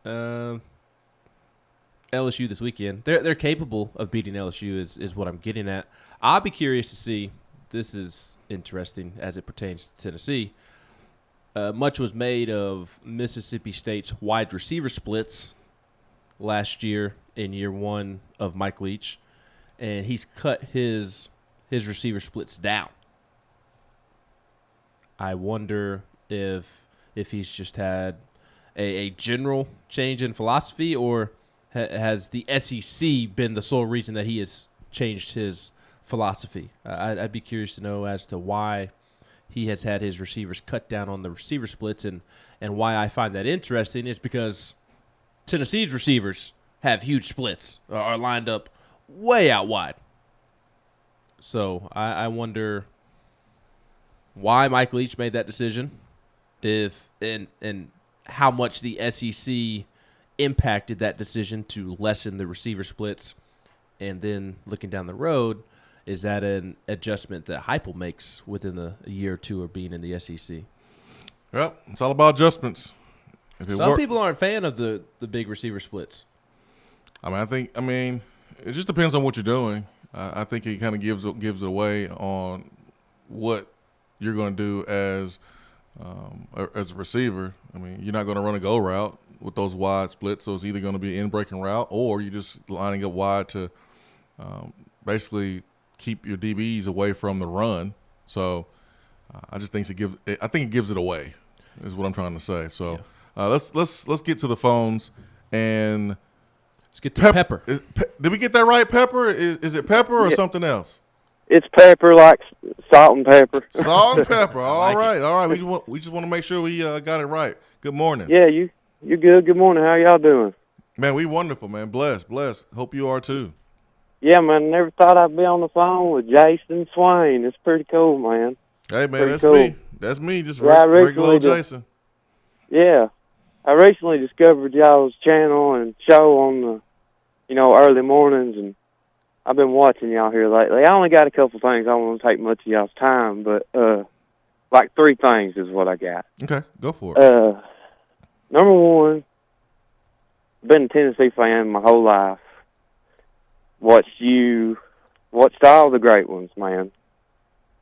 LSU this weekend. They're capable of beating LSU is what I'm getting at. I'll be curious to see. This is interesting as it pertains to Tennessee. Much was made of Mississippi State's wide receiver splits last year in year 1 of Mike Leach, and he's cut his receiver splits down. I wonder if he's just had a general change in philosophy, or has the SEC been the sole reason that he has changed his philosophy. I'd be curious to know as to why he has had his receivers cut down on the receiver splits, and why I find that interesting is because Tennessee's receivers have huge splits, are lined up way out wide. So I wonder why Mike Leach made that decision, and how much the SEC impacted that decision to lessen the receiver splits. And then looking down the road, is that an adjustment that Heupel makes within a year or two of being in the SEC? Well, it's all about adjustments. Some people aren't a fan of the big receiver splits. I mean, it just depends on what you're doing. I think it kind of gives it away on what you're going to do as a receiver. I mean, you're not going to run a go route with those wide splits, so it's either going to be an in-breaking route, or you're just lining up wide to basically keep your DBs away from the run. So I just think it gives it away, is what I'm trying to say. So let's get to the phones, and let's get to Pepper. Did we get that right? Pepper? Is it pepper or something else? It's pepper, like salt and pepper. Salt and pepper. All right. We just want to make sure we got it right. Good morning. Yeah, you're good. Good morning. How y'all doing? Man, we wonderful, man. Blessed. Hope you are too. Yeah, man. Never thought I'd be on the phone with Jason Swain. It's pretty cool, man. Hey, man, that's cool. me. That's me. Just regular old Jason. Yeah, I recently discovered y'all's channel and show on the, early mornings, and I've been watching y'all here lately. I only got a couple things. I don't want to take much of y'all's time, but like 3 things is what I got. Okay, go for it. Number 1, I've been a Tennessee fan my whole life. Watched all the great ones, man.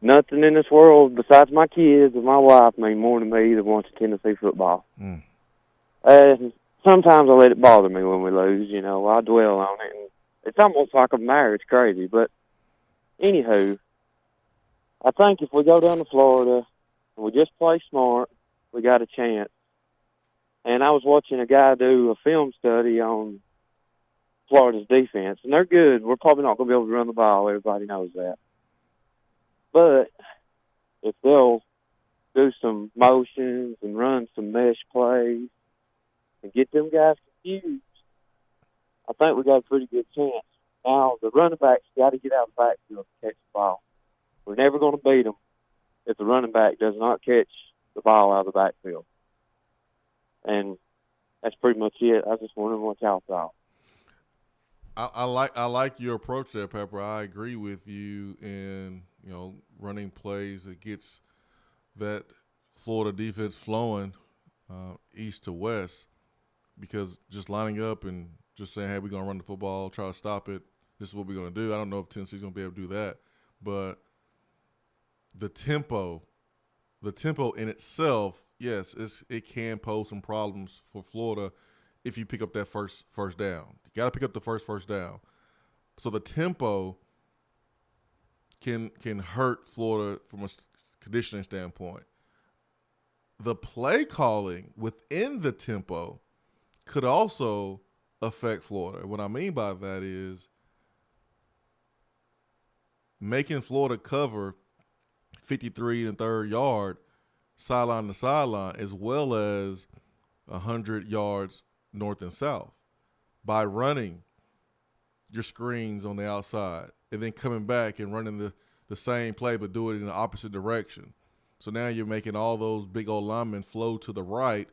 Nothing in this world besides my kids and my wife mean more to me than watching Tennessee football. Sometimes I let it bother me when we lose, I dwell on it. And it's almost like a marriage, crazy. But anywho, I think if we go down to Florida and we just play smart, we got a chance. And I was watching a guy do a film study on Florida's defense, and they're good. We're probably not going to be able to run the ball. Everybody knows that. But if they'll do some motions and run some mesh plays and get them guys confused, I think we got a pretty good chance. Now, the running backs got to get out of the backfield to catch the ball. We're never going to beat them if the running back does not catch the ball out of the backfield. And that's pretty much it. I just wondering what y'all thought. I like your approach there, Pepper. I agree with you in running plays that gets that Florida defense flowing east to west, because just lining up and just saying, hey, we're going to run the football, try to stop it, this is what we're going to do. I don't know if Tennessee's going to be able to do that, but the tempo in itself, yes, it can pose some problems for Florida if you pick up that first down. You got to pick up the first down. So the tempo can hurt Florida from a conditioning standpoint. The play calling within the tempo could also affect Florida. What I mean by that is making Florida cover 53 and third yard sideline to sideline, as well as 100 yards north and south, by running your screens on the outside and then coming back and running the same play but do it in the opposite direction. So now you're making all those big old linemen flow to the right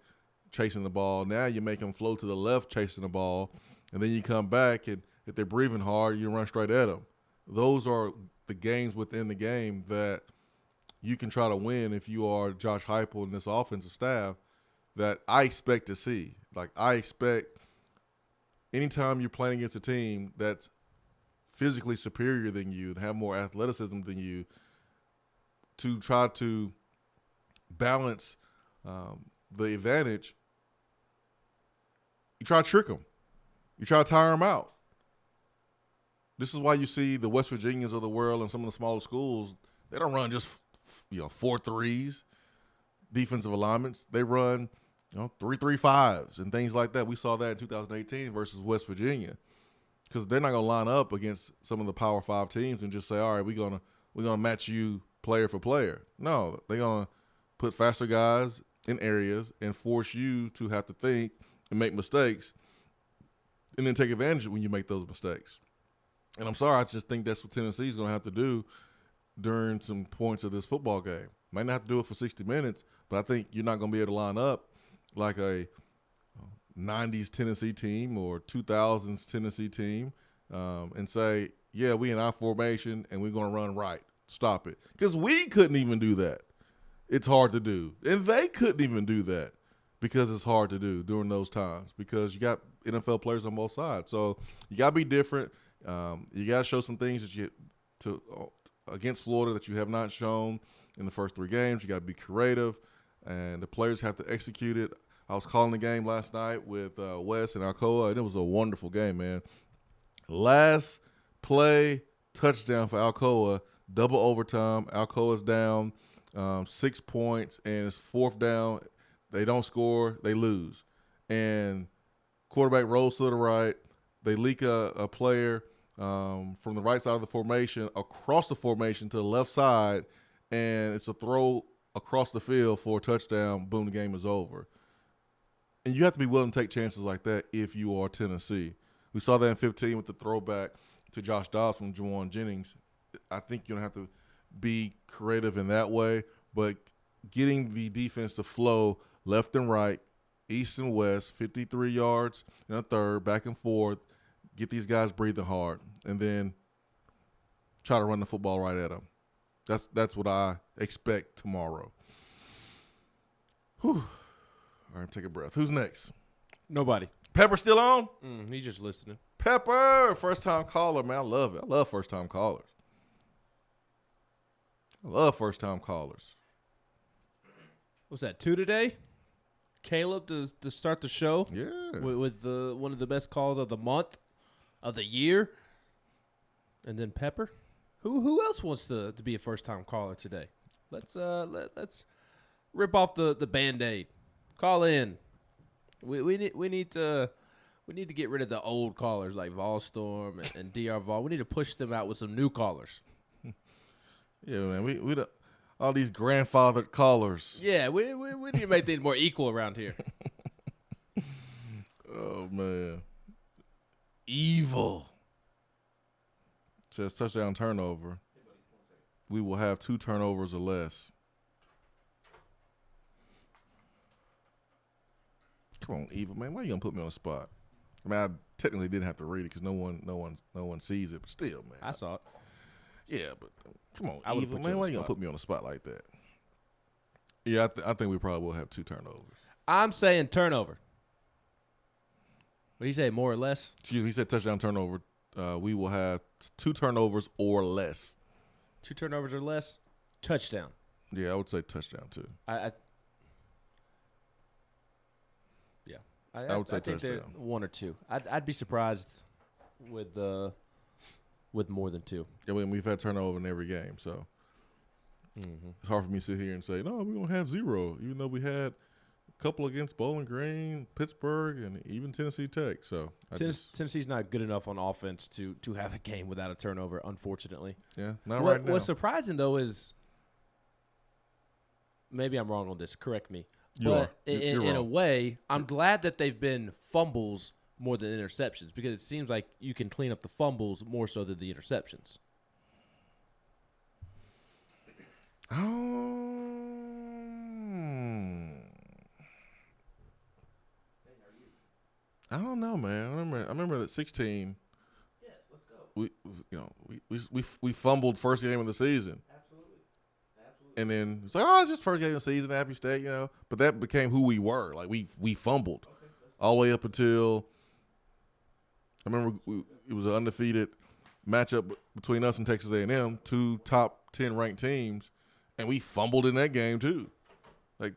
chasing the ball. Now you make them flow to the left chasing the ball, and then you come back, and if they're breathing hard, you run straight at them. Those are the games within the game that you can try to win if you are Josh Heupel and this offensive staff, that I expect to see. Like, I expect anytime you're playing against a team that's physically superior than you and have more athleticism than you, to try to balance the advantage, you try to trick them. You try to tire them out. This is why you see the West Virginians of the world and some of the smaller schools, they don't run just 4-3s, defensive alignments. They run 3-3-5s and things like that. We saw that in 2018 versus West Virginia, because they're not going to line up against some of the Power 5 teams and just say, all right, we're gonna match you player for player. No, they're going to put faster guys in areas and force you to have to think and make mistakes and then take advantage when you make those mistakes. And I'm sorry, I just think that's what Tennessee's going to have to do during some points of this football game. Might not have to do it for 60 minutes, but I think you're not going to be able to line up like a 90s Tennessee team or 2000s Tennessee team and say, yeah, we in our formation and we're going to run right. Stop it. Because we couldn't even do that. It's hard to do. And they couldn't even do that because it's hard to do during those times, because you got NFL players on both sides. So you got to be different. You got to show some things that against Florida that you have not shown in the first 3 games. You got to be creative, and the players have to execute it. I was calling the game last night with Wes and Alcoa, and it was a wonderful game, man. Last play, touchdown for Alcoa, double overtime. Alcoa's down 6 points, and it's 4th down. They don't score, they lose. And quarterback rolls to the right. They leak a player from the right side of the formation across the formation to the left side, and it's a throw across the field for a touchdown. Boom, the game is over. And you have to be willing to take chances like that if you are Tennessee. We saw that in 15 with the throwback to Josh Dobbs from Juwan Jennings. I think you're going to have to be creative in that way, but getting the defense to flow left and right, east and west, 53 yards and a third, back and forth, get these guys breathing hard, and then try to run the football right at them. That's what I expect tomorrow. Whew. All right, take a breath. Who's next? Nobody. Pepper still on? He's just listening. Pepper, first-time caller, man. I love it. I love first-time callers. I love first-time callers. What's that, 2 today? Caleb to start the show? Yeah. With one of the best calls of the month, of the year. And then Pepper. Who else wants to be a first-time caller today? Let's rip off the Band-Aid. Call in. We need to get rid of the old callers like Volstorm and DR Vol. We need to push them out with some new callers. Yeah, man. We all these grandfathered callers. Yeah, we need to make things more equal around here. Oh man. evil. It says touchdown turnover. We will have 2 turnovers or less. Come on, evil man. Why you gonna put me on the spot? I mean, I technically didn't have to read it because no one sees it, but still, man. I saw it. Yeah, but come on, I would've evil put you man. on Why the you gonna spot. put me on the spot like that? Yeah, I think we probably will have 2 turnovers. I'm saying turnover. What do you say, more or less? Excuse me, he said touchdown turnover. We will have 2 turnovers or less. 2 turnovers or less, touchdown. Yeah, I would say touchdown too. I would say think they're touchdown. 1 or 2. I'd be surprised with more than 2. Yeah, we've had turnover in every game, so it's hard for me to sit here and say, no, we're going to have 0, even though we had a couple against Bowling Green, Pittsburgh, and even Tennessee Tech. So Tennessee's not good enough on offense to have a game without a turnover, unfortunately. Yeah, not right now. What's surprising, though, is maybe I'm wrong on this. Correct me. You but are. You're in a wrong. way, I'm glad that they've been fumbles more than interceptions because it seems like you can clean up the fumbles more so than the interceptions. I don't know, man. I remember that 16. Yes, let's go. We fumbled first game of the season. And then it's like, oh, it's just first game of the season, Happy State, But that became who we were. Like we fumbled all the way up until I remember it was an undefeated matchup between us and Texas A&M, 2 top 10 ranked teams, and we fumbled in that game too. Like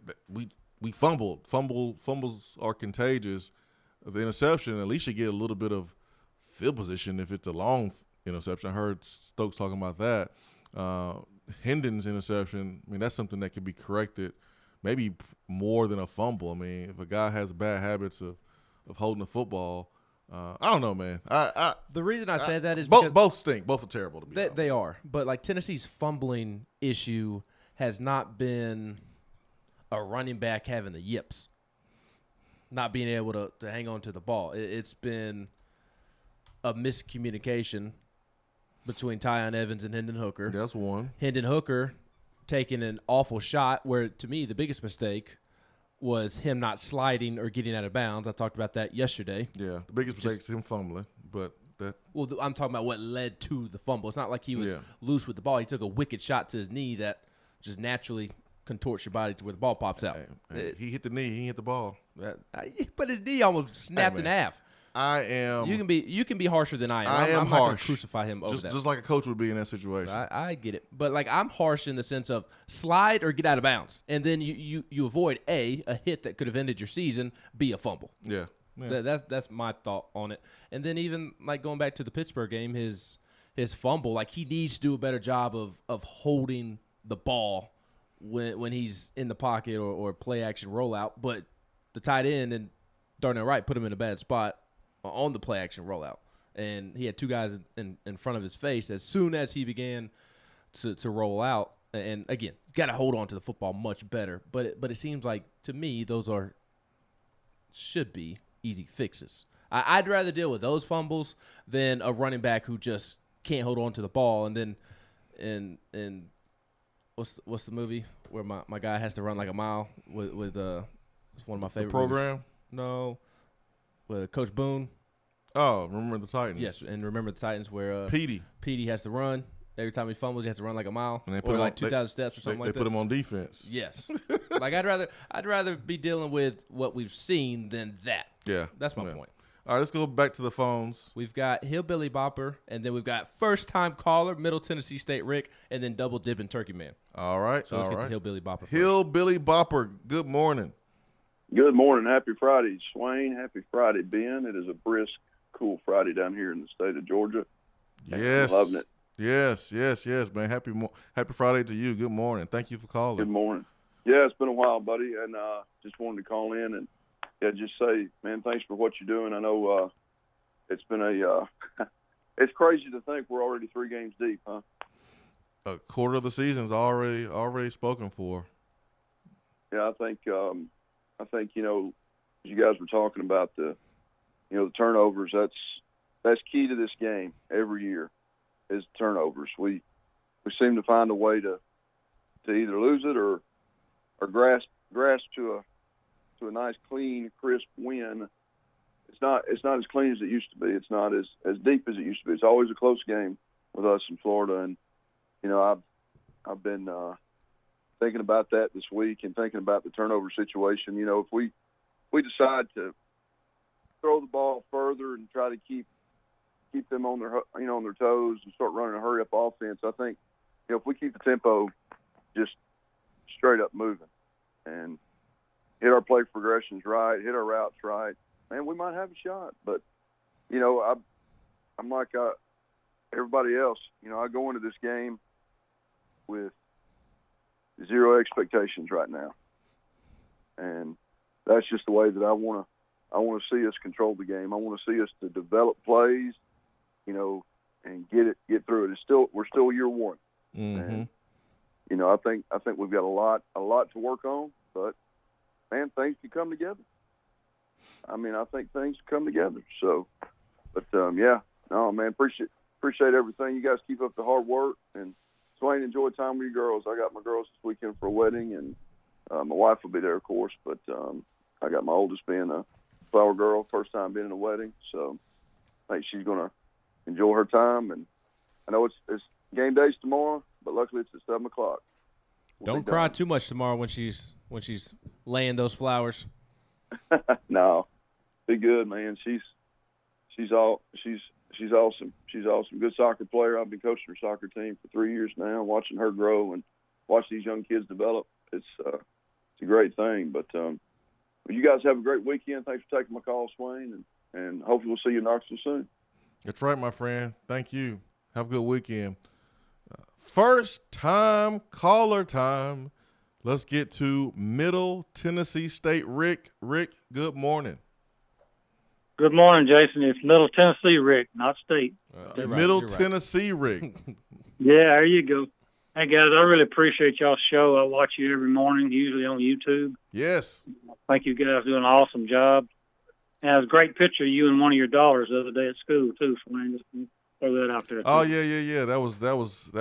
we fumbled. Fumbles are contagious. The interception, at least you get a little bit of field position if it's a long interception. I heard Stokes talking about that. Hendon's interception, I mean, that's something that could be corrected maybe more than a fumble. I mean, if a guy has bad habits of holding the football, I don't know, man. The reason I said that is both stink. Both are terrible to be honest. They are. But, like, Tennessee's fumbling issue has not been a running back having the yips, not being able to hang on to the ball. It's been a miscommunication between Tyon Evans and Hendon Hooker. That's one. Hendon Hooker taking an awful shot where, to me, the biggest mistake was him not sliding or getting out of bounds. I talked about that yesterday. Yeah, the biggest mistake is him fumbling, but that. Well, I'm talking about what led to the fumble. It's not like he was loose with the ball. He took a wicked shot to his knee that just naturally contorts your body to where the ball pops out. He hit the knee. He hit the ball. But his knee almost snapped in half. You can be harsher than I am. I'm not going harsh. to crucify him over that. Just like a coach would be in that situation. I get it, but like I'm harsh in the sense of slide or get out of bounds, and then you avoid a hit that could have ended your season, b a fumble. Yeah. That's my thought on it. And then even like going back to the Pittsburgh game, his fumble, like he needs to do a better job of holding the ball when he's in the pocket or play action rollout. But the tight end and Darnell Wright put him in a bad spot on the play action rollout, and he had 2 guys in front of his face as soon as he began to roll out. And again, got to hold on to the football much better. But it seems like to me those should be easy fixes. I'd rather deal with those fumbles than a running back who just can't hold on to the ball. And then and what's the movie where my guy has to run like a mile with it's one of my favorite program movies. No. With Coach Boone. Oh, Remember the Titans. Yes, and Remember the Titans where Petey has to run. Every time he fumbles, he has to run like a mile. And they put or him like on, 2,000 steps or something like that. They put him on defense. Yes. Like I'd rather be dealing with what we've seen than that. Yeah. That's my point. All right, let's go back to the phones. We've got Hillbilly Bopper, and then we've got first-time caller, Middle Tennessee State Rick, and then double dipping Turkey Man. All right. So let's get to Hillbilly Bopper first. Hillbilly Bopper, good morning. Good morning. Happy Friday, Swain. Happy Friday, Ben. It is a brisk, cool Friday down here in the state of Georgia. Yes. I'm loving it. Yes, man. Happy Friday to you. Good morning. Thank you for calling. Good morning. Yeah, it's been a while, buddy, and just wanted to call in and just say, man, thanks for what you're doing. I know it's been it's crazy to think we're already 3 games deep, huh? A quarter of the season's already spoken for. Yeah, I think as you guys were talking about the turnovers, that's key to this game every year is turnovers. We seem to find a way to either lose it or grasp to a nice, clean, crisp win. It's not as clean as it used to be. It's not as deep as it used to be. It's always a close game with us in Florida, and I've been thinking about that this week and thinking about the turnover situation. If we decide to throw the ball further and try to keep them on their on their toes and start running a hurry up offense, I think if we keep the tempo just straight up moving and hit our play progressions right, hit our routes right, man, we might have a shot. But I'm like everybody else. I go into this game with zero expectations right now, and that's just the way that I want to see us control the game. I want to see us to develop plays, and get through it. We're still year one, and I think we've got a lot to work on. But man, things can come together. I think things come together. So, but appreciate everything. You guys keep up the hard work, and Swain, enjoy time with your girls. I got my girls this weekend for a wedding, and my wife will be there, of course. But I got my oldest being a flower girl, first time being in a wedding, so I think she's gonna enjoy her time. And I know it's game days tomorrow, but luckily it's at 7 o'clock. Don't cry too much tomorrow when she's laying those flowers. No, be good, man. She's awesome. She's awesome. Good soccer player. I've been coaching her soccer team for 3 years now, watching her grow and watch these young kids develop. It's a great thing. But you guys have a great weekend. Thanks for taking my call, Swain, and hopefully we'll see you in Knoxville soon. That's right, my friend. Thank you. Have a good weekend. First time caller time. Let's get to Middle Tennessee State. Rick, good morning. Good morning, Jason. It's Middle Tennessee Rick, not State. Middle Tennessee Rick. Yeah, there you go. Hey, guys, I really appreciate y'all's show. I watch you every morning, usually on YouTube. Yes. I think you guys do an awesome job. And it was a great picture of you and one of your daughters the other day at school, too, Swain. Just throw that out there. Oh, yeah. That was lunch.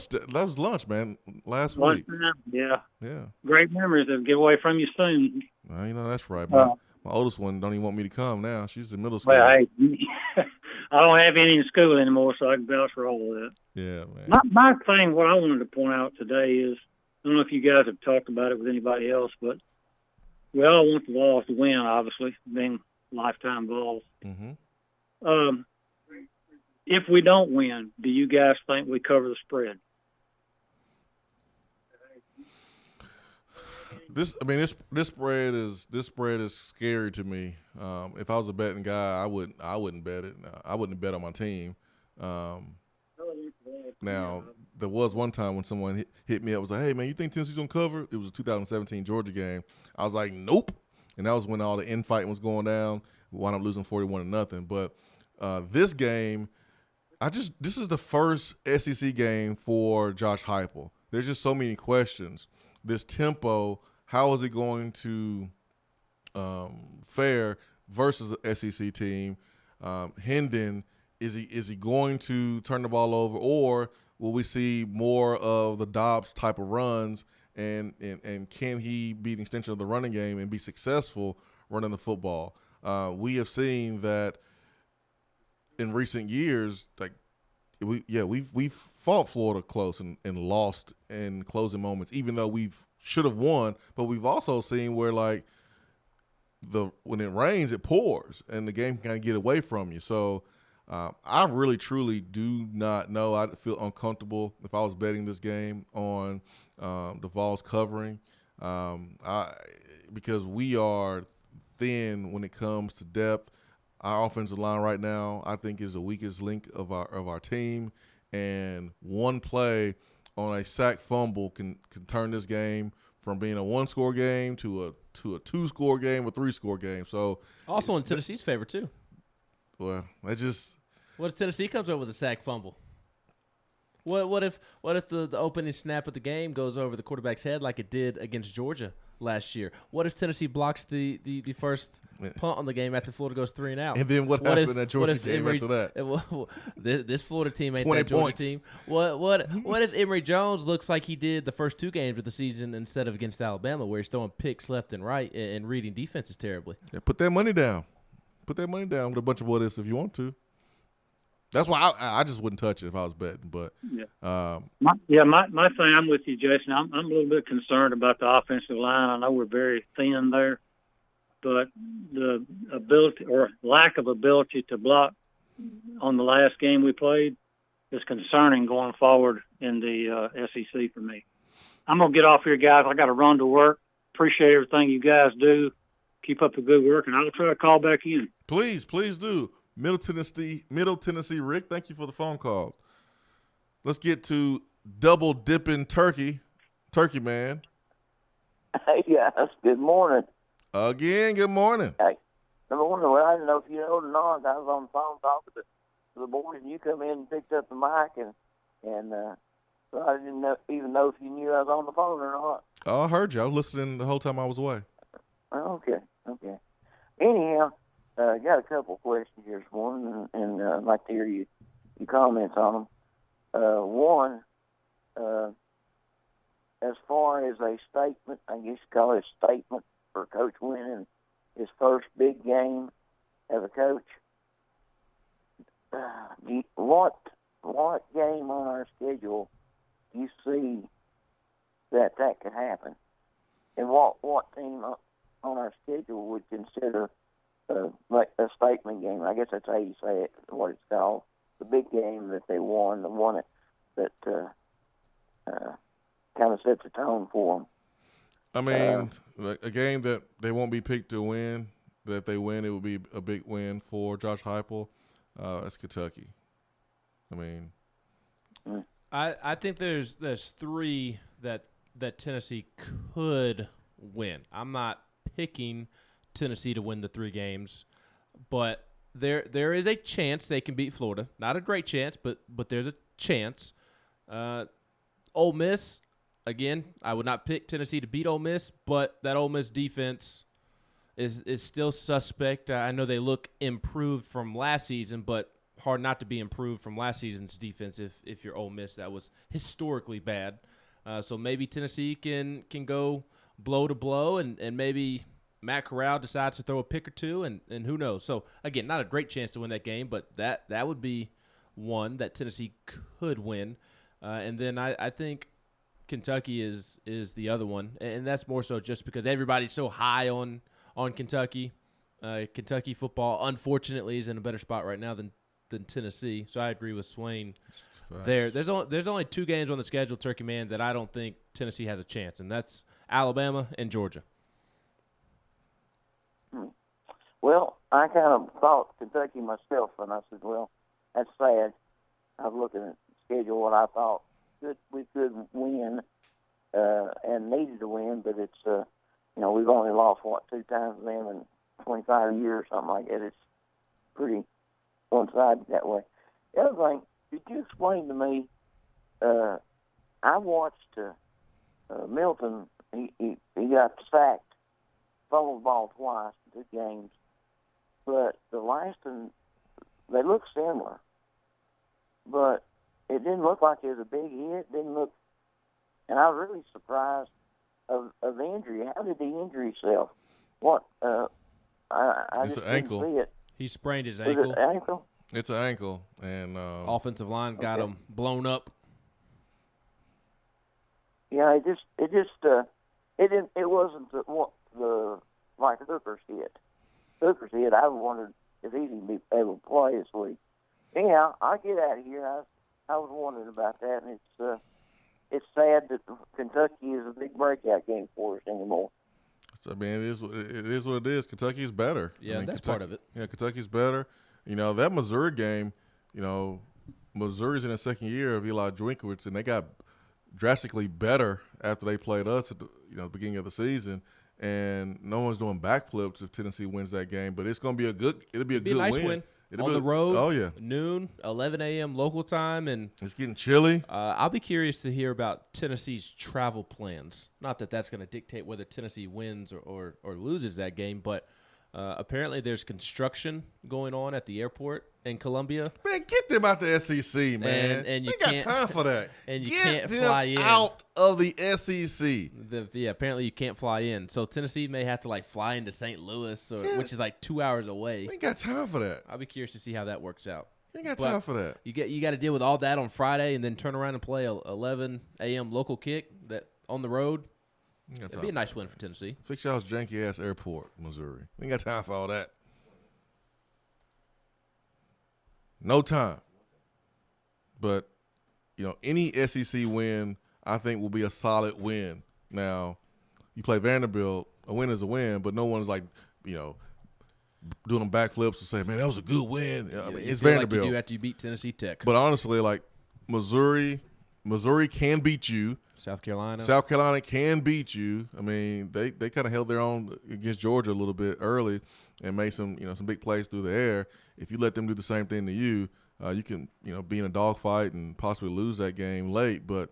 That was lunch, man, last week. Yeah. Yeah. Great memories that get away from you soon. Well, that's right. My oldest one don't even want me to come now. She's in middle school. Well, hey, I don't have any in school anymore, so I can vouch for all of that. Yeah, man. My thing, what I wanted to point out today is, I don't know if you guys have talked about it with anybody else, but we all want the Vols to win, obviously, being lifetime Vols. Mm-hmm. If we don't win, do you guys think we cover the spread? This spread is scary to me. If I was a betting guy, I wouldn't bet it. I wouldn't bet on my team. Now there was one time when someone hit me up, was like, "Hey man, you think Tennessee's gonna cover?" It was a 2017 Georgia game. I was like, "Nope," and that was when all the infighting was going down. We wound up losing 41-0. But this game, this is the first SEC game for Josh Heupel. There's just so many questions. This tempo. How is it going to fare versus an SEC team? Hendon, is he going to turn the ball over, or will we see more of the Dobbs type of runs? And can he be an extension of the running game and be successful running the football? We have seen that in recent years, like we've fought Florida close and lost in closing moments, even though should have won, but we've also seen where when it rains, it pours, and the game can kind of get away from you. So I really, truly do not know. I'd feel uncomfortable if I was betting this game on the Vols covering, because we are thin when it comes to depth. Our offensive line right now, I think, is the weakest link of our team, and one play on a sack fumble can turn this game from being a one-score game to a two-score game, a three-score game. So also in Tennessee's favor too. Well, what if Tennessee comes up with a sack fumble? What if the opening snap of the game goes over the quarterback's head like it did against Georgia last year? What if Tennessee blocks the first punt on the game after Florida goes 3 and out? And then what happened in that Georgia game after that? This Florida team ain't 20 that Georgia points. team. What if Emory Jones looks like he did the first 2 games of the season instead of against Alabama, where he's throwing picks left and right and reading defenses terribly? Yeah, put that money down. Put that money down with a bunch of what ifs if you want to. That's why I just wouldn't touch it if I was betting. But my thing, I'm with you, Jason. I'm a little bit concerned about the offensive line. I know we're very thin there, but the ability or lack of ability to block on the last game we played is concerning going forward in the SEC for me. I'm gonna get off here, guys. I got to run to work. Appreciate everything you guys do. Keep up the good work, and I'll try to call back in. Please do. Middle Tennessee Rick, thank you for the phone call. Let's get to double dipping Turkey man. Hey guys, good morning. Again, good morning. Hey, number one, well, I didn't know if you know or not. I was on the phone talking to the boys, and you come in and picked up the mic, and so I didn't even know if you knew I was on the phone or not. Oh, I heard you. I was listening the whole time I was away. Okay. Anyhow, I got a couple of questions here this morning, and I'd like to hear your comments on them. One, as far as a statement, I guess you call it a statement for Coach winning his first big game as a coach. What game on our schedule do you see that could happen? And what team on our schedule would consider like a statement game? I guess that's how you say it, what it's called. The big game that they won, the one that kind of sets the tone for them. I mean, a game that they won't be picked to win, that if they win, it will be a big win for Josh Heupel. That's Kentucky. I mean, I think there's 3 that Tennessee could win. I'm not picking Tennessee to win the 3 games, but there is a chance they can beat Florida. Not a great chance, but there's a chance. Ole Miss, again, I would not pick Tennessee to beat Ole Miss, but that Ole Miss defense is still suspect. I know they look improved from last season, but hard not to be improved from last season's defense if you're Ole Miss. That was historically bad. So maybe Tennessee can go blow to blow, and maybe Matt Corral decides to throw a pick or 2, and who knows. So, again, not a great chance to win that game, but that would be one that Tennessee could win. And then I think Kentucky is the other one, and that's more so just because everybody's so high on Kentucky. Kentucky football, unfortunately, is in a better spot right now than Tennessee. So I agree with Swain there. There's only 2 games on the schedule, Turkey Man, that I don't think Tennessee has a chance, and that's Alabama and Georgia. Well, I kind of thought Kentucky myself, and I said, well, that's sad. I was looking at the schedule, what I thought we could win and needed to win, but it's, we've only lost, 2 times to them in 25 years or something like that. It's pretty one-sided that way. The other thing, could you explain to me, I watched Milton, he got sacked, fumbled the ball twice in 2 games, but the last one, they look similar, but it didn't look like it was a big hit. Didn't look, and I was really surprised of the injury. How did he injure himself? What? I it's just an ankle. didn't see it. He sprained his Was ankle. it ankle? It's an ankle, and offensive line got him blown up. Yeah, it wasn't the like Hooker's hit. Hooker's hit, I wondered if he'd even be able to play this week. Anyhow, I'll get out of here. I was wondering about that, and it's sad that Kentucky is a big breakout game for us anymore. I mean, it is what it is. Kentucky's better. Yeah, that's part of it. Yeah, Kentucky's better. That Missouri game, Missouri's in the second year of Eli Drinkwitz, and they got drastically better after they played us at the beginning of the season. And no one's doing backflips if Tennessee wins that game, but it's going to be a good. It'll be a good nice win. on the road. Oh, yeah. Noon, 11 a.m. local time. And it's getting chilly. I'll be curious to hear about Tennessee's travel plans. Not that that's going to dictate whether Tennessee wins or loses that game, but apparently there's construction going on at the airport in Columbia. Man, get them out the SEC, man. And you ain't got time for that. And you get can't them fly in. out of the SEC. Apparently you can't fly in. So Tennessee may have to fly into St. Louis, which is 2 hours away. We ain't got time for that. I'll be curious to see how that works out. You ain't got time for that. You got to deal with all that on Friday and then turn around and play a 11 a.m. local kick that on the road. It'd be a nice win for Tennessee. Fix y'all's janky-ass airport, Missouri. We ain't got time for all that. No time. But, any SEC win, I think, will be a solid win. Now, you play Vanderbilt, a win is a win, but no one's doing them backflips and say, man, that was a good win. I mean, it's Vanderbilt. Like you do after you beat Tennessee Tech. But honestly, Missouri can beat you. South Carolina can beat you. I mean, they kind of held their own against Georgia a little bit early and made some big plays through the air. If you let them do the same thing to you, you can be in a dogfight and possibly lose that game late. But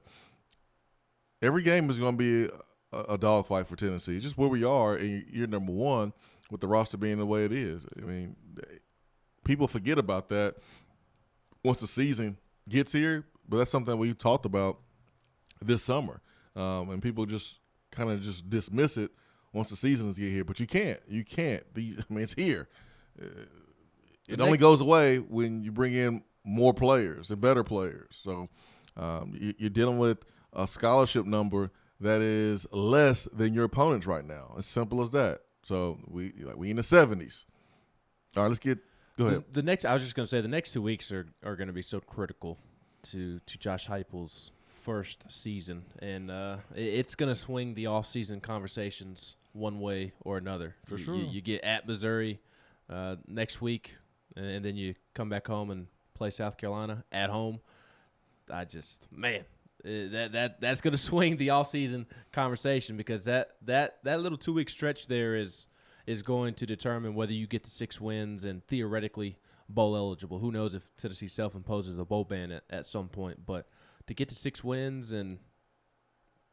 every game is going to be a dogfight for Tennessee. It's just where we are, and you're number one with the roster being the way it is. I mean, people forget about that once the season gets here, but that's something we've talked about this summer, and people just kind of just dismiss it once the seasons get here. But you can't. It's here. It only goes away when you bring in more players and better players. So you're dealing with a scholarship number that is less than your opponents right now. As simple as that. So we in the 70s. All right, go ahead. I was just going to say the next 2 weeks are going to be so critical to Josh Heupel's first season, and it's going to swing the off-season conversations one way or another. For sure. You get at Missouri next week, and then you come back home and play South Carolina at home. That's going to swing the off-season conversation, because that little 2 week stretch there is going to determine whether you get to 6 wins and theoretically bowl eligible. Who knows if Tennessee self-imposes a bowl ban at some point, but to get to 6 wins and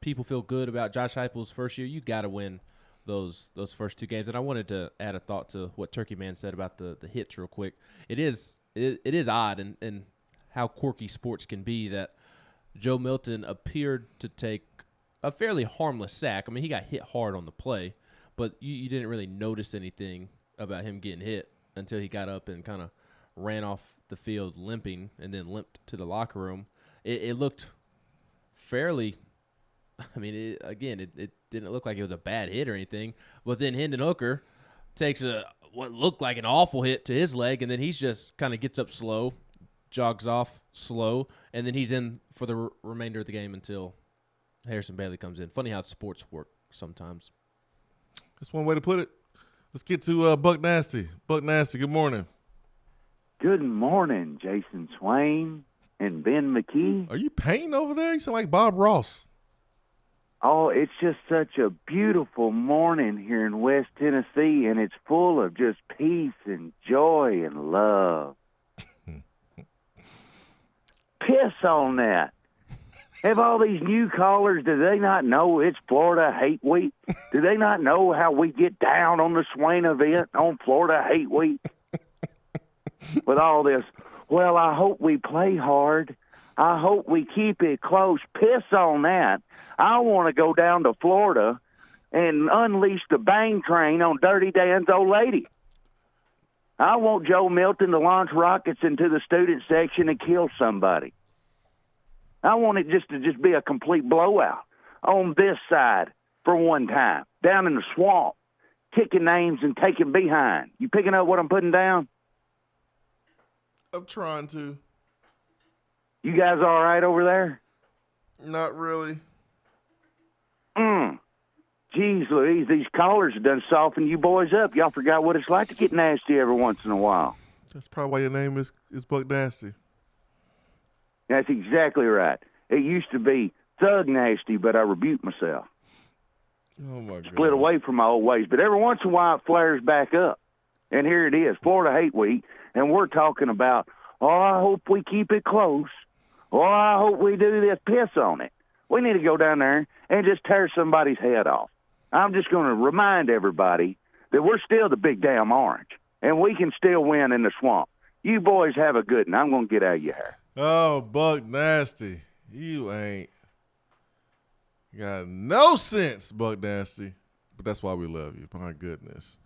people feel good about Josh Heupel's first year, you got to win those first 2 games. And I wanted to add a thought to what Turkey Man said about the hits real quick. It is odd and how quirky sports can be that Joe Milton appeared to take a fairly harmless sack. I mean, he got hit hard on the play, but you didn't really notice anything about him getting hit until he got up and kind of ran off the field limping and then limped to the locker room. It looked fairly – I mean, it didn't look like it was a bad hit or anything. But then Hendon Hooker takes what looked like an awful hit to his leg, and then he's just kind of gets up slow, jogs off slow, and then he's in for the remainder of the game until Harrison Bailey comes in. Funny how sports work sometimes. That's one way to put it. Let's get to Buck Nasty. Buck Nasty, good morning. Good morning, Jason Swain and Ben McKee. Are you painting over there? You sound like Bob Ross. Oh, it's just such a beautiful morning here in West Tennessee, and it's full of just peace and joy and love. Piss on that. Have all these new callers, do they not know it's Florida Hate Week? Do they not know how we get down on the Swain Event on Florida Hate Week? With all this, well, I hope we play hard. I hope we keep it close. Piss on that. I want to go down to Florida and unleash the bang train on Dirty Dan's old lady. I want Joe Milton to launch rockets into the student section and kill somebody. I want it to just be a complete blowout on this side for one time, down in the swamp, kicking names and taking behind. You picking up what I'm putting down? I'm trying to. You guys all right over there? Not really. Jeez Louise, these callers have done soften you boys up. Y'all forgot what it's like to get nasty every once in a while. That's probably why your name is Buck Nasty. That's exactly right. It used to be Thug Nasty, but I rebuked myself. Oh, my God. Split away from my old ways, but every once in a while it flares back up. And here it is, Florida Hate Week, and we're talking about, oh, I hope we keep it close. Oh, I hope we do this. Piss on it. We need to go down there and just tear somebody's head off. I'm just going to remind everybody that we're still the big damn orange, and we can still win in the swamp. You boys have a good one. I'm going to get out of your hair. Oh, Buck Nasty. You ain't got no sense, Buck Nasty. But that's why we love you. My goodness.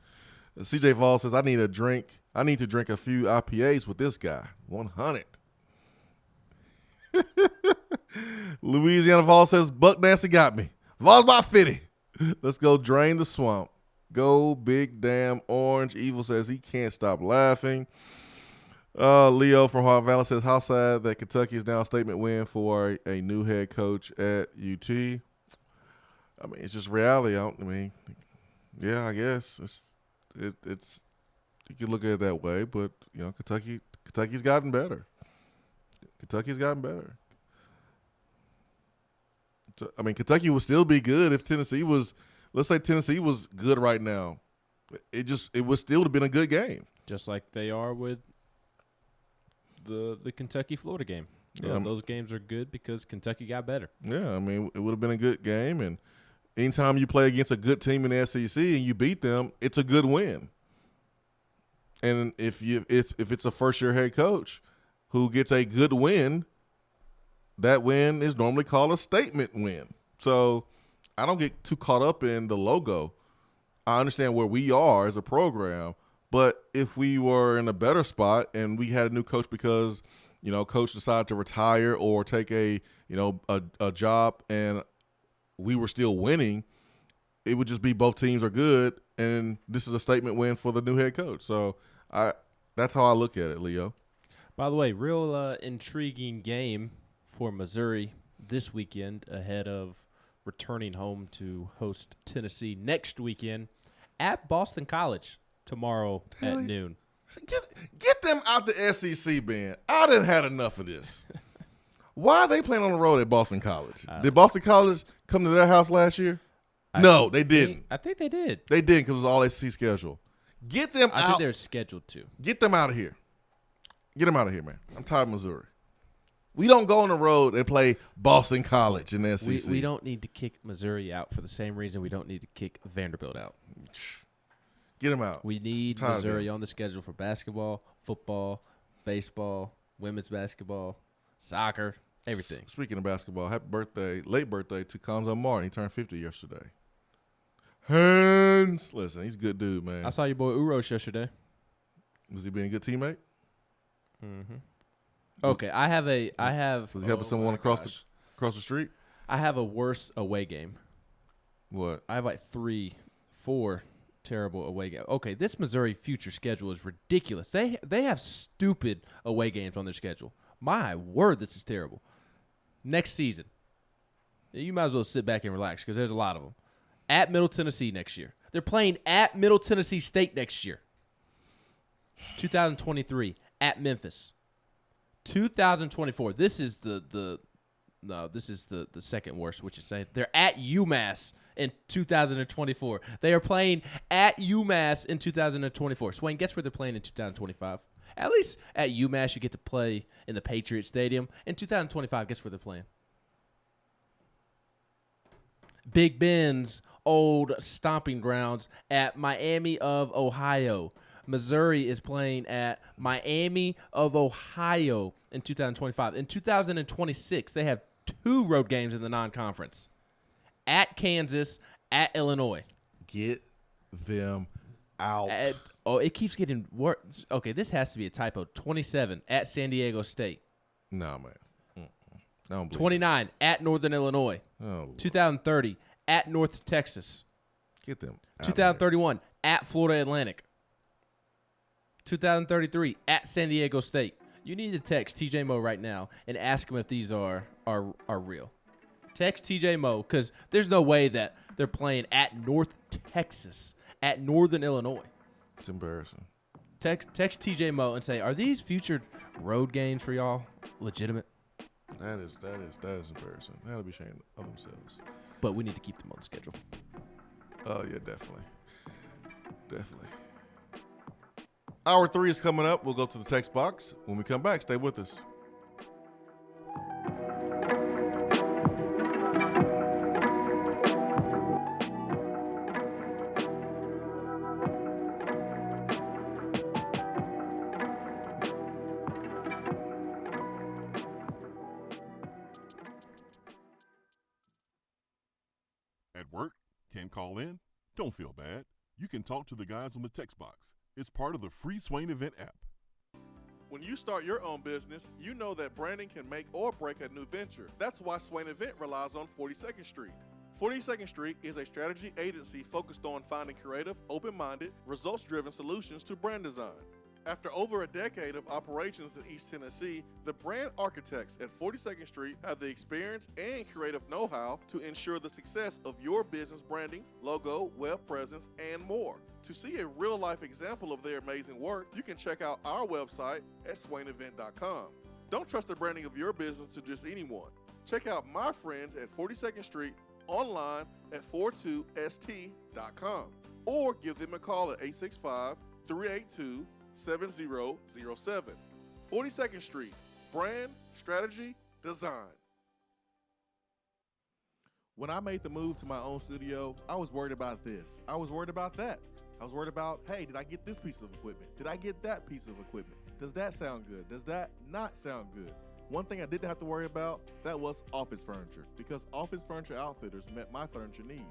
CJ Fall says, I need to drink a few IPAs with this guy. 100. Louisiana Fall says, Buck Nasty got me. Vols by 50. Let's go drain the swamp. Go big damn orange. Evil says he can't stop laughing. Leo from Hard Valley says, how sad that Kentucky is now a statement win for a new head coach at UT. I mean, it's just reality. Yeah, I guess it's you can look at it that way, but you know, Kentucky's gotten better. Kentucky's gotten better. I mean, Kentucky would still be good if Tennessee was. Let's say Tennessee was good right now. It would still have been a good game. Just like they are with the Kentucky-Florida game. Yeah, those games are good because Kentucky got better. Yeah, I mean, it would have been a good game, and anytime you play against a good team in the SEC and you beat them, it's a good win. And if it's a first-year head coach who gets a good win, that win is normally called a statement win. So I don't get too caught up in the logo. I understand where we are as a program, but if we were in a better spot and we had a new coach because, you know, coach decided to retire or take a job and we were still winning, it would just be both teams are good, and this is a statement win for the new head coach. So that's how I look at it, Leo. By the way, real intriguing game for Missouri this weekend ahead of returning home to host Tennessee next weekend at Boston College tomorrow at noon. Get them out the SEC, Ben. I done had enough of this. Why are they playing on the road at Boston College? Did Boston College come to their house last year? No, they didn't. I think they did. They did because it was all SEC schedule. Get them out. I think they're scheduled to. Get them out of here. Get them out of here, man. I'm tired of Missouri. We don't go on the road and play Boston College in the SEC. We don't need to kick Missouri out for the same reason we don't need to kick Vanderbilt out. Get them out. We need Missouri on the schedule for basketball, football, baseball, women's basketball, soccer, everything. Speaking of basketball, happy birthday, late birthday to Conzo Martin. He turned 50 yesterday. Hans. Listen, he's a good dude, man. I saw your boy Uros yesterday. Was he being a good teammate? Mm-hmm. Okay, I have. Was he helping someone across the street? I have a worse away game. What? I have like 3-4 terrible away games. Okay, this Missouri future schedule is ridiculous. They have stupid away games on their schedule. My word, this is terrible. Next season, you might as well sit back and relax because there's a lot of them. At Middle Tennessee next year. They're playing at Middle Tennessee State next year. 2023 at Memphis. 2024. This is the second worst, which is saying they're at UMass in 2024. They are playing at UMass in 2024. Swain, guess where they're playing in 2025? At least at UMass, you get to play in the Patriot Stadium. In 2025, guess where they're playing? Big Ben's old stomping grounds at Miami of Ohio. Missouri is playing at Miami of Ohio in 2025. In 2026, they have 2 road games in the non-conference. At Kansas, at Illinois. Get them out. It keeps getting worse. Okay, this has to be a typo. 27, at San Diego State. No, man. I don't believe 29, at Northern Illinois. Oh, 2030, at North Texas. Get them out. 2031, at Florida Atlantic. 2033, at San Diego State. You need to text TJ Moe right now and ask him if these are real. Text TJ Moe because there's no way that they're playing at North Texas, at Northern Illinois. It's embarrassing. Text TJ Moe and say, are these future road games for y'all legitimate? That is embarrassing. They ought to be ashamed of themselves. But we need to keep them on the schedule. Oh, yeah, definitely. Definitely. Hour 3 is coming up. We'll go to the text box. When we come back, stay with us. At work? Can't call in? Don't feel bad. You can talk to the guys on the text box. It's part of the free Swain Event app. When you start your own business, you know that branding can make or break a new venture. That's why Swain Event relies on 42nd Street. 42nd Street is a strategy agency focused on finding creative, open-minded, results-driven solutions to brand design. After over a decade of operations in East Tennessee, the brand architects at 42nd Street have the experience and creative know-how to ensure the success of your business branding, logo, web presence, and more. To see a real-life example of their amazing work, you can check out our website at swainevent.com. Don't trust the branding of your business to just anyone. Check out my friends at 42nd Street online at 42st.com or give them a call at 865-382-7007. 42nd Street, brand, strategy, design. When I made the move to my own studio, I was worried about this. I was worried about that. I was worried about, hey, did I get this piece of equipment? Did I get that piece of equipment? Does that sound good? Does that not sound good? One thing I didn't have to worry about, that was office furniture, because Office Furniture Outfitters met my furniture needs.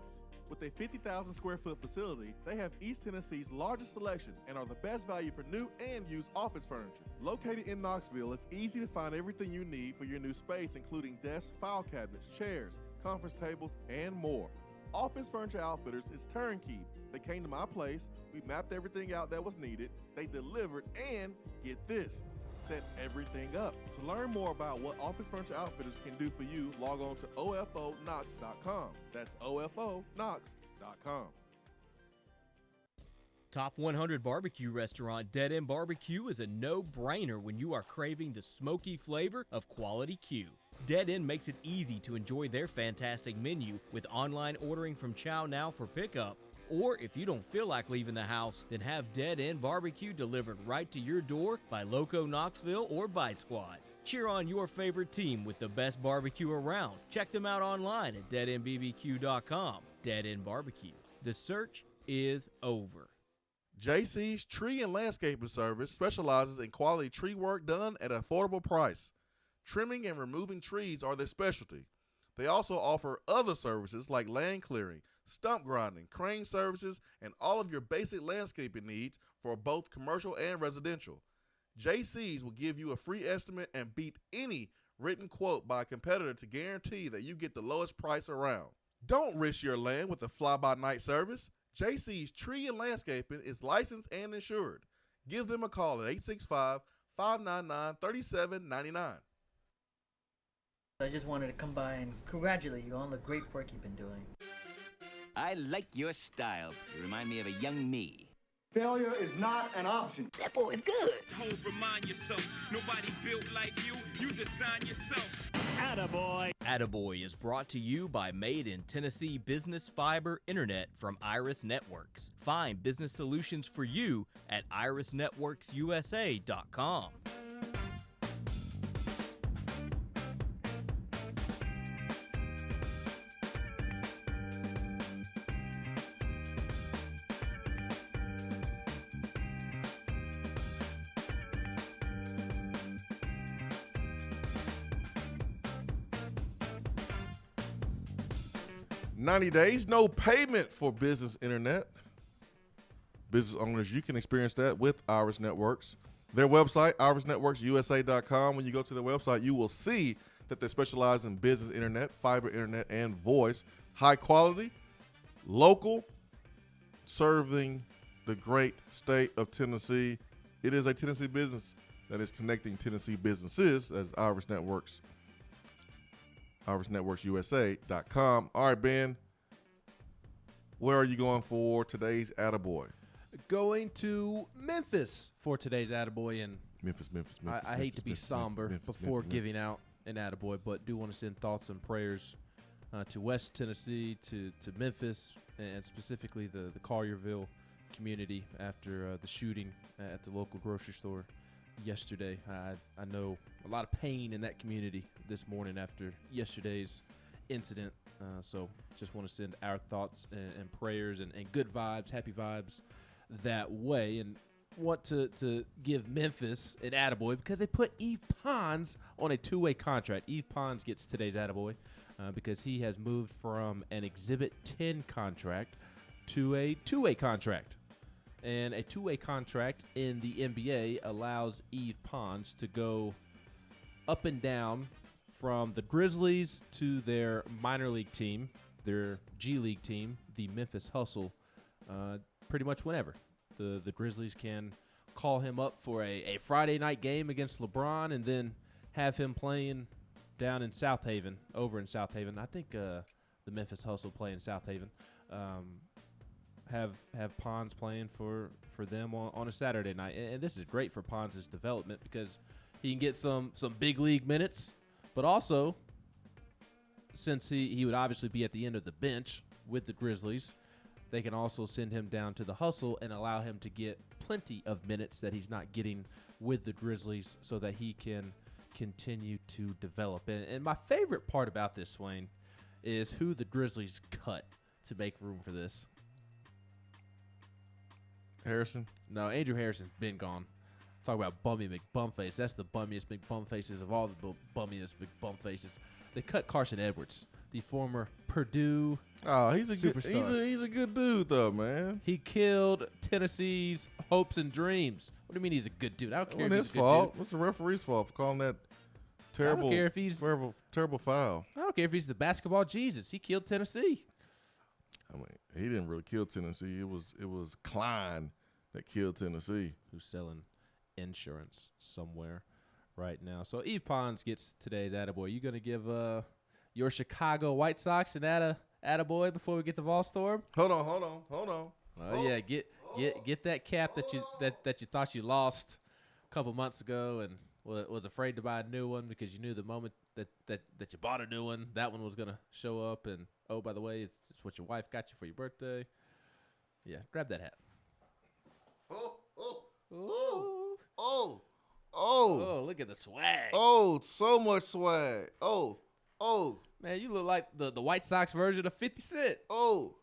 With a 50,000 square foot facility, they have East Tennessee's largest selection and are the best value for new and used office furniture. Located in Knoxville, it's easy to find everything you need for your new space, including desks, file cabinets, chairs, conference tables, and more. Office Furniture Outfitters is turnkey. They came to my place, we mapped everything out that was needed, they delivered, and get this, set everything up. To learn more about what Office Furniture Outfitters can do for you, log on to ofonox.com. That's ofonox.com. Top 100 barbecue restaurant Dead End Barbecue is a no-brainer when you are craving the smoky flavor of quality Q. Dead End makes it easy to enjoy their fantastic menu with online ordering from Chow Now for pickup. Or if you don't feel like leaving the house, then have Dead End Barbecue delivered right to your door by Loco Knoxville or Bite Squad. Cheer on your favorite team with the best barbecue around. Check them out online at deadendbbq.com. Dead End Barbecue. The search is over. JC's Tree and Landscaping Service specializes in quality tree work done at an affordable price. Trimming and removing trees are their specialty. They also offer other services like land clearing, stump grinding, crane services, and all of your basic landscaping needs for both commercial and residential. JC's will give you a free estimate and beat any written quote by a competitor to guarantee that you get the lowest price around. Don't risk your land with a fly-by-night service. JC's Tree and Landscaping is licensed and insured. Give them a call at 865-599-3799. I just wanted to come by and congratulate you on the great work you've been doing. I like your style. You remind me of a young me. Failure is not an option. That boy is good. Always remind yourself, nobody built like you. You design yourself. Attaboy. Attaboy is brought to you by Made in Tennessee Business Fiber Internet from Iris Networks. Find business solutions for you at irisnetworksusa.com. $90 days, no payment for business internet. Business owners, you can experience that with Iris Networks. Their website, irisnetworksusa.com. When you go to their website, you will see that they specialize in business internet, fiber internet, and voice. High quality, local, serving the great state of Tennessee. It is a Tennessee business that is connecting Tennessee businesses as Iris Networks. irisnetworksusa.com. All right, Ben, where are you going for today's Attaboy? Going to Memphis for today's Attaboy. And Memphis. I hate to be somber before giving out an Attaboy, but do want to send thoughts and prayers to West Tennessee, to Memphis, and specifically the Collierville community after the shooting at the local grocery store yesterday. I know a lot of pain in that community this morning after yesterday's incident. So just want to send our thoughts and prayers and good vibes, happy vibes that way. And want to give Memphis an attaboy because they put Yves Pons on a two-way contract. Yves Pons gets today's attaboy because he has moved from an Exhibit 10 contract to a two-way contract. And a two-way contract in the NBA allows Yves Pons to go up and down from the Grizzlies to their minor league team, their G League team, the Memphis Hustle, pretty much whenever. The Grizzlies can call him up for a Friday night game against LeBron and then have him playing down in South Haven, over in South Haven. I think the Memphis Hustle play in South Haven. Have Pons playing for them on a Saturday night. And this is great for Pons' development because he can get some big league minutes, but also since he would obviously be at the end of the bench with the Grizzlies, they can also send him down to the Hustle and allow him to get plenty of minutes that he's not getting with the Grizzlies so that he can continue to develop. And my favorite part about this, Swain, is who the Grizzlies cut to make room for this. Harrison? No, Andrew Harrison's been gone. Talk about Bummy McBumface. That's the bummiest McBumfaces of all the bummiest McBumfaces. They cut Carson Edwards, the former Purdue he's a superstar. Good, he's a good dude though, man. He killed Tennessee's hopes and dreams. What do you mean he's a good dude? I don't care. It wasn't his fault. What's the referee's fault for calling that terrible? I don't care if he's terrible foul. I don't care if he's the basketball Jesus. He killed Tennessee. I mean, he didn't really kill Tennessee. It was Klein that killed Tennessee. Who's selling insurance somewhere right now. So Yves Pons gets today's attaboy. You gonna give your Chicago White Sox an attaboy before we get to Volstorm? Hold on. Oh yeah, get that cap that you thought you lost a couple months ago and was afraid to buy a new one because you knew the moment that you bought a new one, that one was gonna show up. And oh, by the way, it's what your wife got you for your birthday. Yeah, grab that hat. Oh, look at the swag. Oh, so much swag. Oh. Man, you look like the White Sox version of 50 Cent. Oh.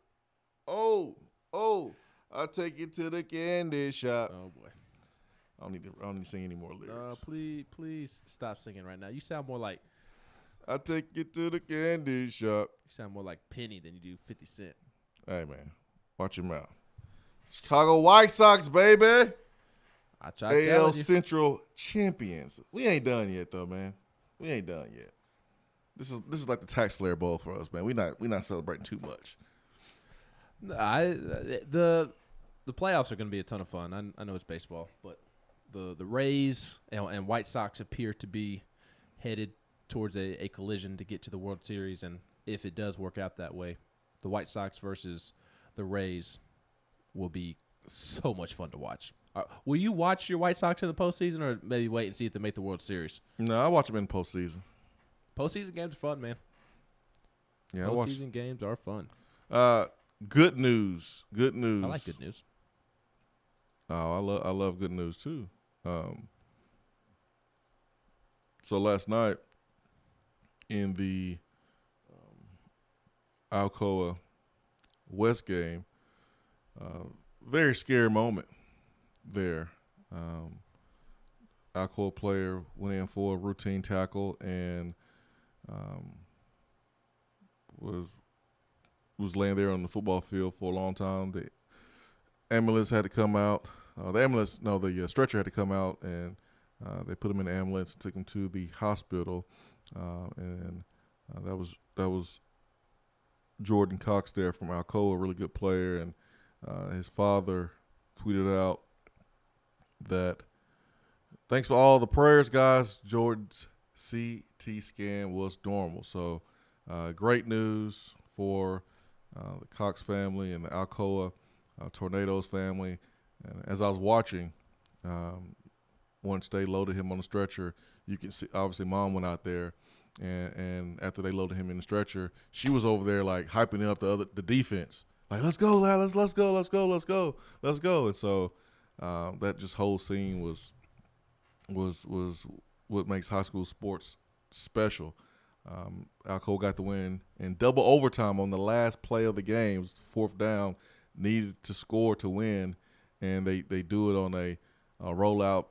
I'll take you to the candy shop. Oh, boy. I don't need to sing any more lyrics. Please stop singing right now. You sound more like... I'll take you to the candy shop. You sound more like Penny than you do 50 Cent. Hey, man. Watch your mouth. Chicago White Sox, baby. I tried telling you. AL Central champions. We ain't done yet, though, man. We ain't done yet. This is like the Tax Slayer Bowl for us, man. We not celebrating too much. The playoffs are going to be a ton of fun. I know it's baseball, but the Rays and White Sox appear to be headed towards a collision to get to the World Series, and if it does work out that way, the White Sox versus the Rays will be so much fun to watch. Will you watch your White Sox in the postseason, or maybe wait and see if they make the World Series? No, I watch them in postseason. Postseason games are fun, man. Yeah, postseason games are fun. Good news. Good news. I like good news. Oh, I love good news too. So last night in the Alcoa West game, very scary moment there. Alcoa player went in for a routine tackle and was laying there on the football field for a long time. The ambulance had to come out. The stretcher had to come out, and they put him in the ambulance and took him to the hospital. And that was Jordan Cox there from Alcoa, a really good player, and his father tweeted out that thanks for all the prayers, guys. Jordan's CT scan was normal. So great news for the Cox family and the Alcoa Tornadoes family. And as I was watching, once they loaded him on the stretcher, you can see obviously Mom went out there, and after they loaded him in the stretcher, she was over there like hyping up the defense. like, let's go, lad, let's go. And so that just whole scene was what makes high school sports special. Alcoa got the win in double overtime on the last play of the game. It was 4th down, needed to score to win, and they do it on a rollout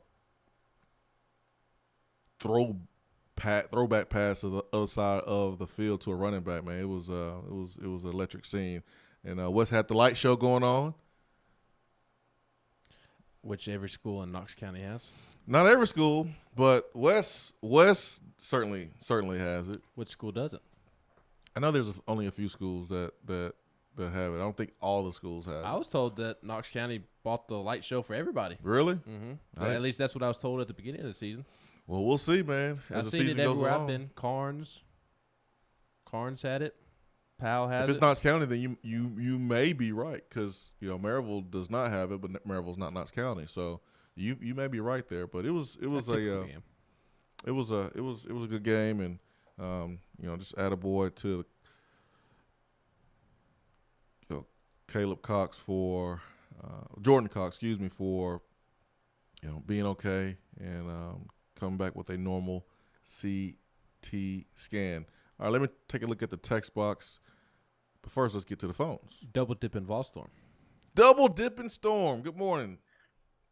throwback pass to the other side of the field to a running back. Man, it was an electric scene. And Wes had the light show going on, which every school in Knox County has. Not every school, but Wes certainly has it. Which school doesn't? I know there's only a few schools that have it. I don't think all the schools have it. I was told that Knox County bought the light show for everybody. Really? Mm-hmm. At least that's what I was told at the beginning of the season. Well, we'll see, man. As I've the seen season it goes everywhere along. I've been. Carnes had it. Powell has it. If it's Knox County, then you may be right, because Maryville does not have it, but Maryville's not Knox County, so you may be right there. But it was a good game, and just attaboy to Caleb Cox for Jordan Cox, for being okay and coming back with a normal CT scan. All right, let me take a look at the text box. But first, let's get to the phones. Double dipping Volstorm. Double dipping Storm. Good morning.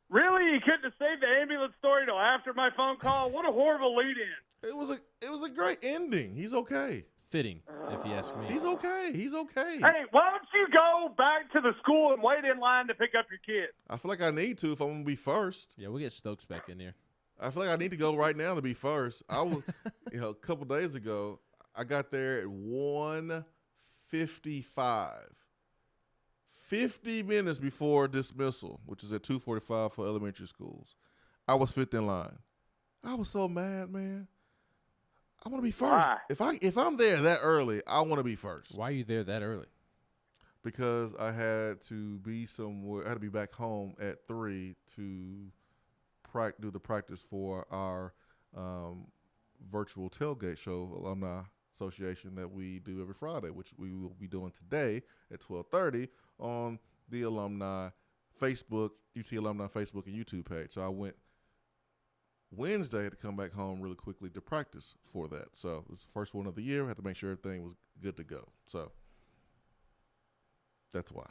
Really? You couldn't have saved the ambulance story till after my phone call? What a horrible lead-in. It was a great ending. He's okay. Fitting, if you ask me. He's okay. Hey, why don't you go back to the school and wait in line to pick up your kid? I feel like I need to if I'm going to be first. Yeah, we'll get Stokes back in here. I feel like I need to go right now to be first. I was, a couple days ago, I got there at 1:55. 50 minutes before dismissal, which is at 2:45 for elementary schools. I was fifth in line. I was so mad, man. I want to be first. Why? If I'm there that early, I want to be first. Why are you there that early? Because I had to be somewhere. I had to be back home at 3 to do the practice for our virtual tailgate show, Alumni Association, that we do every Friday, which we will be doing today at 12:30 on the alumni Facebook, UT Alumni Facebook and YouTube page. So I went Wednesday to come back home really quickly to practice for that. So it was the first one of the year. I had to make sure everything was good to go. So that's why.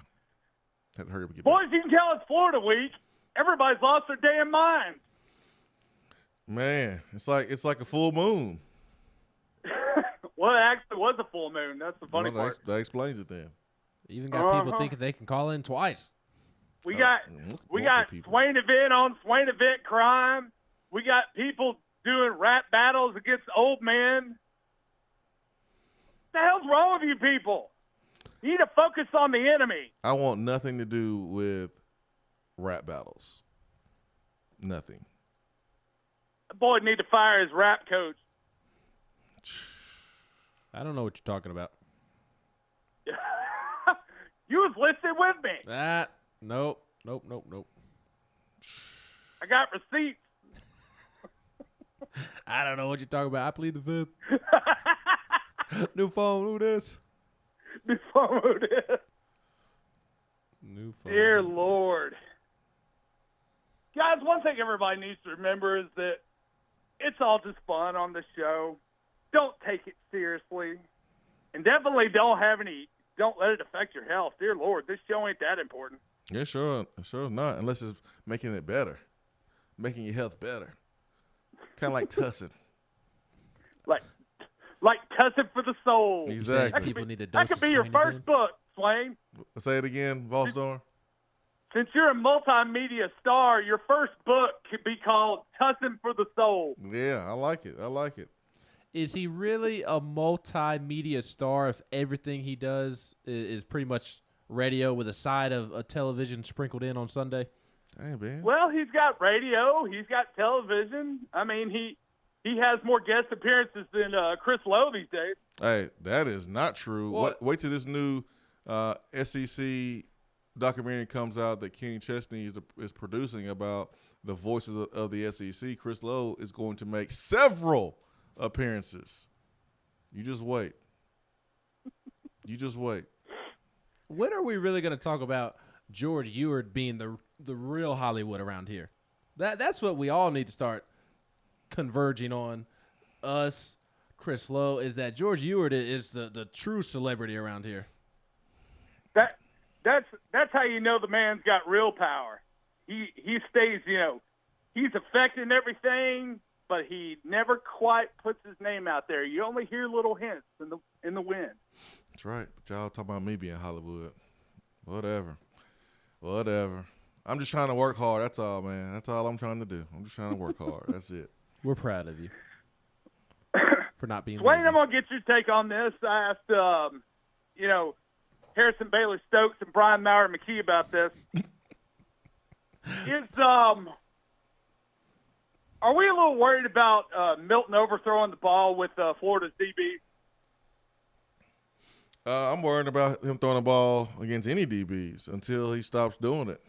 Had to hurry up and get Boys, you can tell it's Florida week. Everybody's lost their damn mind. Man, it's like a full moon. Well, it actually was a full moon. That's the funny part. That explains it then. You even got people thinking they can call in twice. We got Swain Event on Swain Event crime. We got people doing rap battles against old men. What the hell's wrong with you people? You need to focus on the enemy. I want nothing to do with rap battles. Nothing. That boy need to fire his rap coach. I don't know what you're talking about. You was listening with me. Nope. I got receipts. I don't know what you're talking about. I plead the fifth. New phone, who this? New phone, who this? New phone. Dear Lord. Guys, one thing everybody needs to remember is that it's all just fun on the show. Don't take it seriously. And definitely don't let it affect your health. Dear Lord, this show ain't that important. Yeah, sure not. Unless it's making it better. Making your health better. Kind of like tussing. Like tussing for the soul. Exactly. That could be your first book, Swain. Say it again, Volstorm. Since you're a multimedia star, your first book could be called Tussing for the Soul. Yeah, I like it. Is he really a multimedia star if everything he does is pretty much radio with a side of a television sprinkled in on Sunday? Hey, man. Well, he's got radio. He's got television. I mean, he has more guest appearances than Chris Lowe these days. Hey, that is not true. Wait till this new SEC documentary comes out that Kenny Chesney is producing about the voices of the SEC. Chris Lowe is going to make several appearances. You just wait. When are we really going to talk about George Ewart being the real Hollywood around here? That's what we all need to start converging on. Us, Chris Lowe, is that George Ewart is the true celebrity around here. That's how you know the man's got real power. He stays, he's affecting everything, but he never quite puts his name out there. You only hear little hints in the wind. That's right. But y'all talking about me being Hollywood. Whatever. I'm just trying to work hard. That's all, man. That's all I'm trying to do. I'm just trying to work hard. That's it. We're proud of you for not being Swain, lazy. I'm going to get your take on this. I asked, Harrison Bailey Stokes and Brian Maurer McKee about this. Are we a little worried about Milton overthrowing the ball with Florida's DB? I'm worried about him throwing the ball against any DBs until he stops doing it.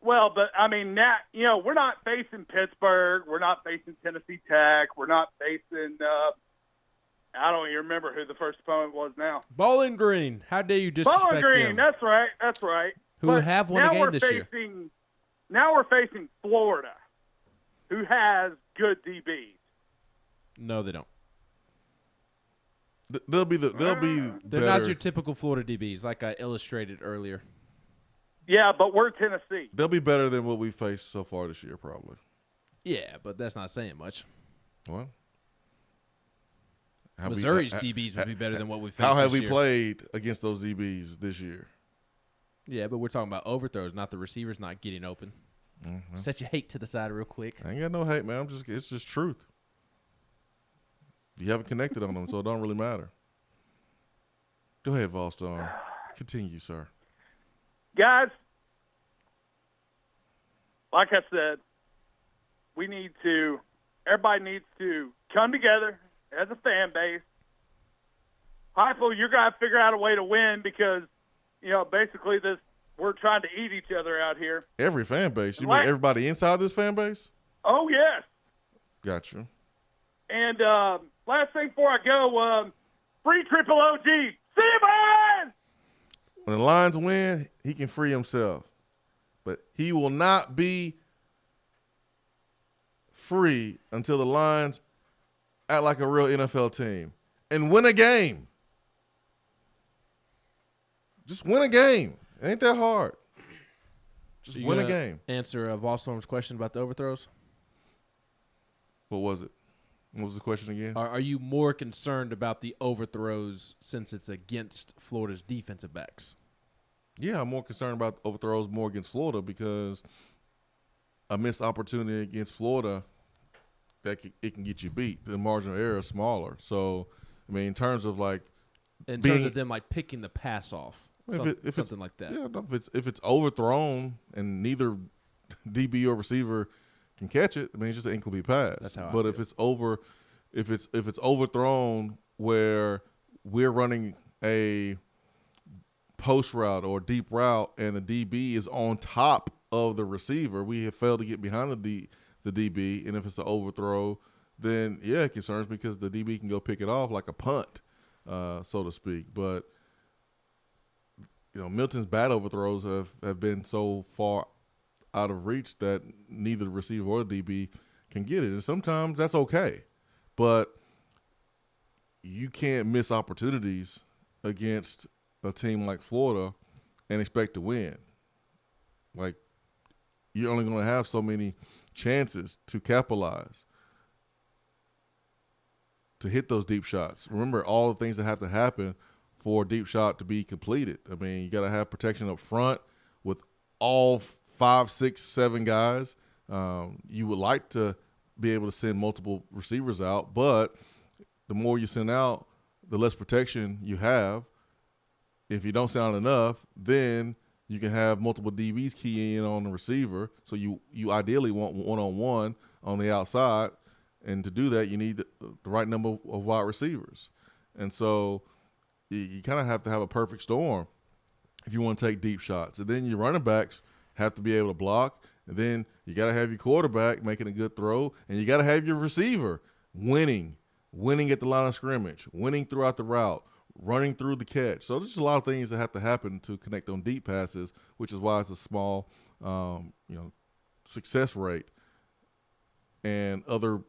Well, but, now, we're not facing Pittsburgh. We're not facing Tennessee Tech. We're not facing I don't even remember who the first opponent was now. Bowling Green. How dare you disrespect Bowling Green, them? that's right. Who But have won a game this year. Now we're facing Florida, who has good DBs. No, they don't. They'll be They're better. not your typical Florida DBs, like I illustrated earlier. Yeah, but we're Tennessee. They'll be better than what we faced so far this year, probably. Yeah, but that's not saying much. Well, Missouri's DBs would be better than what we faced this year. How have we played against those DBs this year? Yeah, but we're talking about overthrows, not the receivers not getting open. Mm-hmm. Set your hate to the side real quick. I ain't got no hate, man. It's just truth. You haven't connected on them, so it don't really matter. Go ahead, Volstorm. Continue, sir. Guys, like I said, everybody needs to come together as a fan base. Heifel, you're going to figure out a way to win because, basically we're trying to eat each other out here. Every fan base? You mean everybody inside this fan base? Oh, yes. Gotcha. And last thing before I go, free Triple OG. See you, man! When the Lions win, he can free himself. But he will not be free until the Lions act like a real NFL team and win a game. Just win a game. It ain't that hard. Just win a game. Answer Volstorm's question about the overthrows? What was it? What was the question again? Are you more concerned about the overthrows since it's against Florida's defensive backs? Yeah, I'm more concerned about overthrows more against Florida because a missed opportunity against Florida, it can get you beat. The margin of error is smaller. So, in terms of terms of them picking the pass off, something like that. Yeah, if it's overthrown and neither DB or receiver can catch it, it's just an incomplete pass. That's how I But feel. if it's overthrown where we're running a post route or deep route and the DB is on top of the receiver, we have failed to get behind the DB. And if it's an overthrow, then it concerns me because the DB can go pick it off like a punt, so to speak. But Milton's bad overthrows have been so far out of reach that neither the receiver or the DB can get it. And sometimes that's okay. But you can't miss opportunities against a team like Florida and expect to win. You're only going to have so many chances to capitalize, to hit those deep shots. Remember all the things that have to happen for a deep shot to be completed. You got to have protection up front with all 5, 6, 7 guys. You would like to be able to send multiple receivers out, but the more you send out, the less protection you have. If you don't send out enough, then you can have multiple DBs key in on the receiver. So you ideally want one-on-one on the outside, and to do that, you need the right number of wide receivers. And so you kind of have to have a perfect storm if you want to take deep shots. And then your running backs have to be able to block, and then you got to have your quarterback making a good throw, and you got to have your receiver winning at the line of scrimmage, winning throughout the route, running through the catch. So there's a lot of things that have to happen to connect on deep passes, which is why it's a small, success rate. And other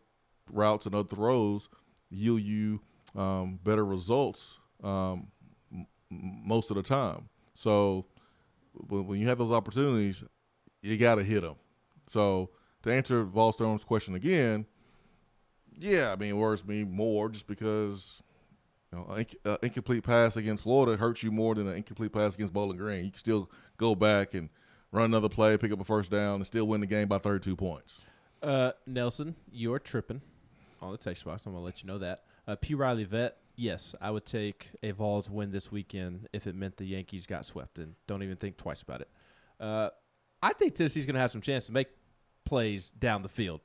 routes and other throws yield you better results most of the time. So when you have those opportunities, you got to hit them. So to answer Volstorm's question again, yeah, I mean, it worries me more just because an incomplete pass against Florida hurts you more than an incomplete pass against Bowling Green. You can still go back and run another play, pick up a first down, and still win the game by 32 points. Nelson, you're tripping on the text box. I'm going to let you know that. P. Riley Vet, yes, I would take a Vols win this weekend if it meant the Yankees got swept, and don't even think twice about it. I think Tennessee's going to have some chance to make plays down the field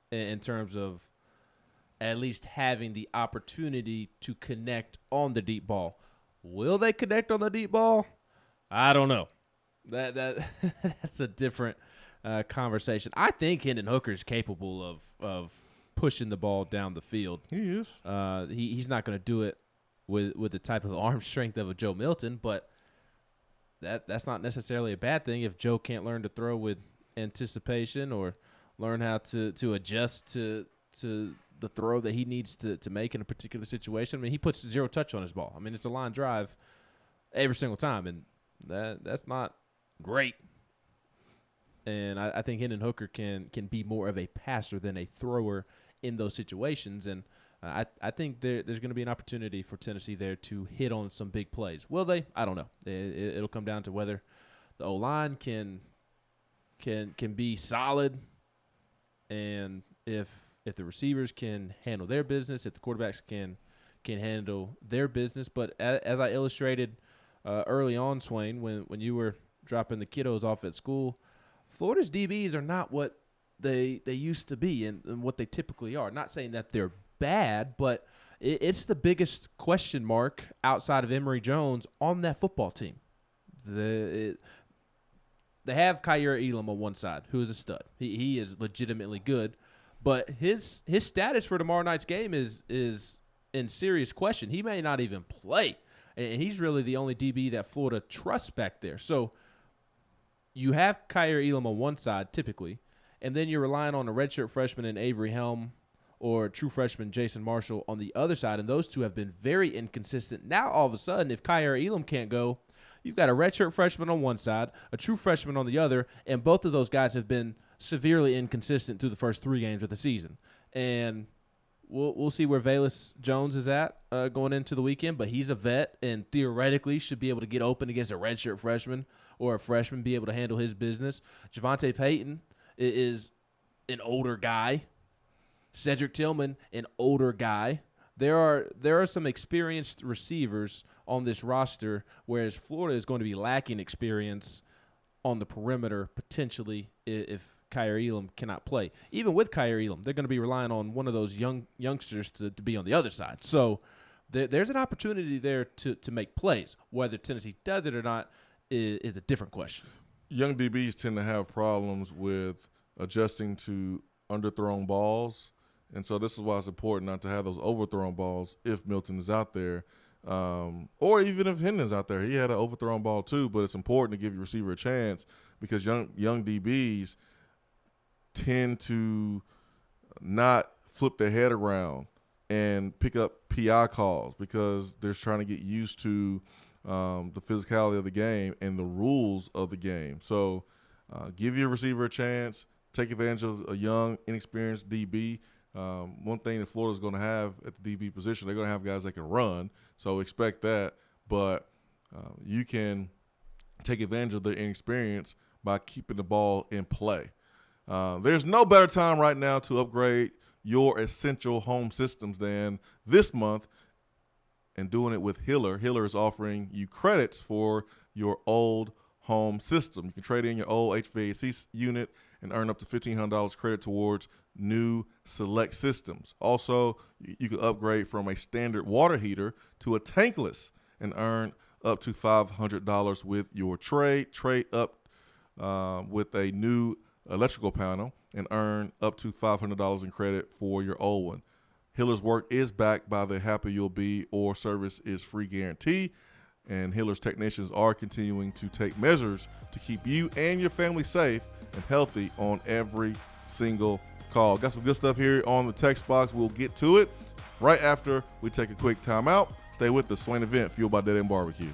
in terms of at least having the opportunity to connect on the deep ball. Will they connect on the deep ball? I don't know. That's a different conversation. I think Hendon Hooker's capable of pushing the ball down the field. He is. He's not going to do it with the type of arm strength of a Joe Milton, but that's not necessarily a bad thing if Joe can't learn to throw with anticipation or learn how to adjust to the throw that he needs to make in a particular situation. I mean, he puts zero touch on his ball. I mean, it's a line drive every single time, and that's not great. And I think Hendon Hooker can be more of a passer than a thrower in those situations. And I think there's going to be an opportunity for Tennessee there to hit on some big plays. Will they? I don't know. It'll come down to whether the O-line can be solid, and if the receivers can handle their business, if the quarterbacks can handle their business. But as I illustrated early on, Swain, when you were dropping the kiddos off at school, Florida's DBs are not what they used to be and what they typically are. Not saying that they're bad, but it's the biggest question mark outside of Emory Jones on that football team. They have Kyer Elam on one side, who is a stud. He is legitimately good, but his status for tomorrow night's game is in serious question. He may not even play, and he's really the only DB that Florida trusts back there. So you have Kyer Elam on one side typically, and then you're relying on a redshirt freshman in Avery Helm or true freshman Jason Marshall on the other side, and those two have been very inconsistent. Now all of a sudden, if Kyer Elam can't go, you've got a redshirt freshman on one side, a true freshman on the other, and both of those guys have been severely inconsistent through the first 3 games of the season. And we'll see where Velus Jones is at going into the weekend, but he's a vet and theoretically should be able to get open against a redshirt freshman or a freshman, be able to handle his business. Javonte Payton is an older guy. Cedric Tillman, an older guy. There are some experienced receivers on this roster, whereas Florida is going to be lacking experience on the perimeter potentially if Kyer Elam cannot play. Even with Kyer Elam, they're going to be relying on one of those youngsters to be on the other side. So there's an opportunity there to make plays. Whether Tennessee does it or not is a different question. Young DBs tend to have problems with adjusting to underthrown balls. And so this is why it's important not to have those overthrown balls if Milton is out there, or even if Hendon's out there. He had an overthrown ball too, but it's important to give your receiver a chance because young DBs tend to not flip their head around and pick up PI calls because they're trying to get used to the physicality of the game and the rules of the game. So give your receiver a chance, take advantage of a young, inexperienced DB. One thing that Florida's going to have at the DB position, they're going to have guys that can run, so expect that. But you can take advantage of their inexperience by keeping the ball in play. There's no better time right now to upgrade your essential home systems than this month and doing it with Hiller. Hiller is offering you credits for your old home system. You can trade in your old HVAC unit and earn up to $1,500 credit towards new select systems. Also, you can upgrade from a standard water heater to a tankless and earn up to $500 with your trade. Trade up with a new electrical panel and earn up to $500 in credit for your old one. Hiller's work is backed by the Happy You'll Be or service is free guarantee, and Hiller's technicians are continuing to take measures to keep you and your family safe and healthy on every single call. Got some good stuff here on the text box. We'll get to it right after we take a quick timeout. Stay with the Swain Event, fueled by Dead End Barbecue.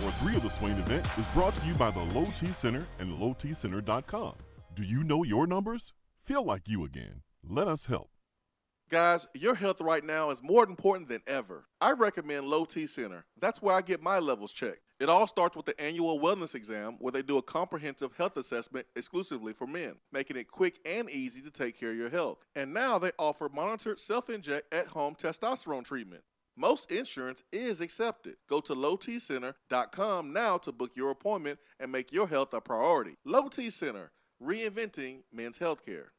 Hour 3 of the Swain Event is brought to you by the Low T Center and lowtcenter.com. Do you know your numbers? Feel like you again. Let us help. Guys, your health right now is more important than ever. I recommend Low T Center. That's where I get my levels checked. It all starts with the annual wellness exam where they do a comprehensive health assessment exclusively for men, making it quick and easy to take care of your health. And now they offer monitored self-inject at-home testosterone treatment. Most insurance is accepted. Go to lowtcenter.com now to book your appointment and make your health a priority. Low T Center, reinventing men's healthcare.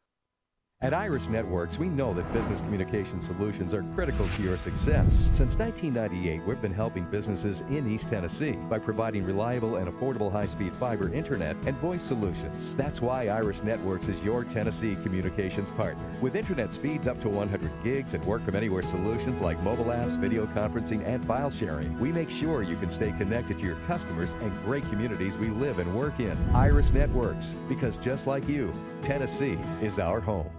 At Iris Networks, we know that business communication solutions are critical to your success. Since 1998, we've been helping businesses in East Tennessee by providing reliable and affordable high-speed fiber internet and voice solutions. That's why Iris Networks is your Tennessee communications partner. With internet speeds up to 100 gigs and work-from-anywhere solutions like mobile apps, video conferencing, and file sharing, we make sure you can stay connected to your customers and great communities we live and work in. Iris Networks, because just like you, Tennessee is our home.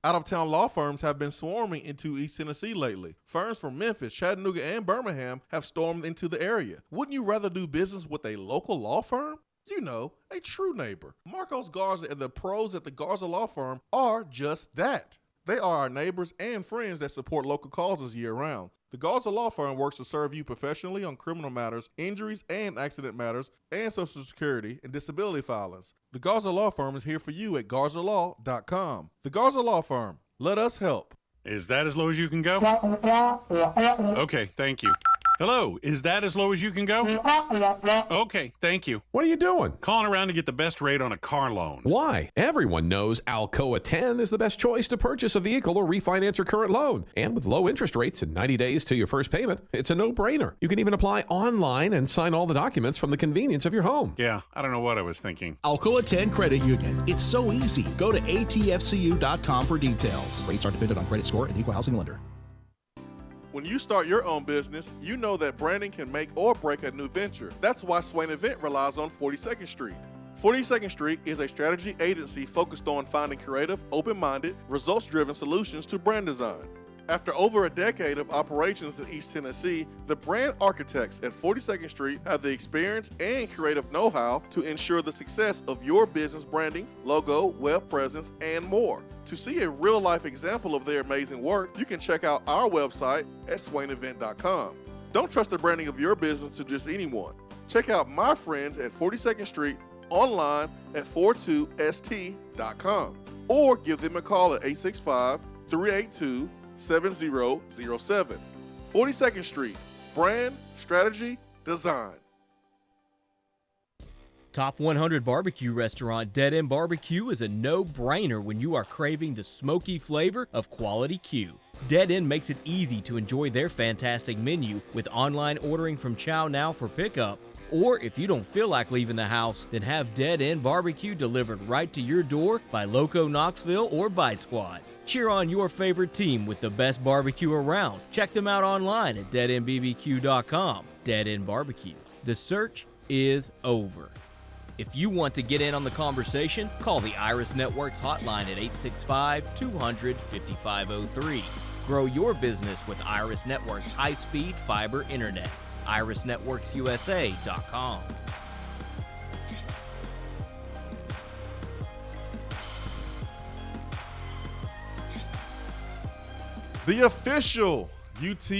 Out-of-town law firms have been swarming into East Tennessee lately. Firms from Memphis, Chattanooga, and Birmingham have stormed into the area. Wouldn't you rather do business with a local law firm? You know, a true neighbor. Marcos Garza and the pros at the Garza Law Firm are just that. They are our neighbors and friends that support local causes year-round. The Garza Law Firm works to serve you professionally on criminal matters, injuries and accident matters, and Social Security and disability filings. The Garza Law Firm is here for you at garzalaw.com. The Garza Law Firm. Let us help. Is that as low as you can go? Okay, thank you. Hello, is that as low as you can go? Okay, thank you. What are you doing? Calling around to get the best rate on a car loan. Why? Everyone knows Alcoa 10 is the best choice to purchase a vehicle or refinance your current loan. And with low interest rates and 90 days to your first payment, it's a no-brainer. You can even apply online and sign all the documents from the convenience of your home. Yeah, I don't know what I was thinking. Alcoa 10 Credit Union. It's so easy. Go to atfcu.com for details. Rates are dependent on credit score and equal housing lender. When you start your own business, you know that branding can make or break a new venture. That's why Swain Event relies on 42nd Street. 42nd Street is a strategy agency focused on finding creative, open-minded, results-driven solutions to brand design. After over a decade of operations in East Tennessee, the brand architects at 42nd Street have the experience and creative know-how to ensure the success of your business branding, logo, web presence, and more. To see a real-life example of their amazing work, you can check out our website at swainevent.com. Don't trust the branding of your business to just anyone. Check out my friends at 42nd Street online at 42st.com or give them a call at 865-382-7007. 42nd Street, brand, strategy, design. Top 100 barbecue restaurant Dead End Barbecue is a no-brainer when you are craving the smoky flavor of quality Q. Dead End makes it easy to enjoy their fantastic menu with online ordering from Chow Now for pickup. Or if you don't feel like leaving the house, then have Dead End Barbecue delivered right to your door by Loco Knoxville or Bite Squad. Cheer on your favorite team with the best barbecue around. Check them out online at deadendbbq.com. Dead End Barbecue. The search is over. If you want to get in on the conversation, call the Iris Networks hotline at 865-200-5503. Grow your business with Iris Networks high-speed fiber internet. irisnetworksusa.com. The official UT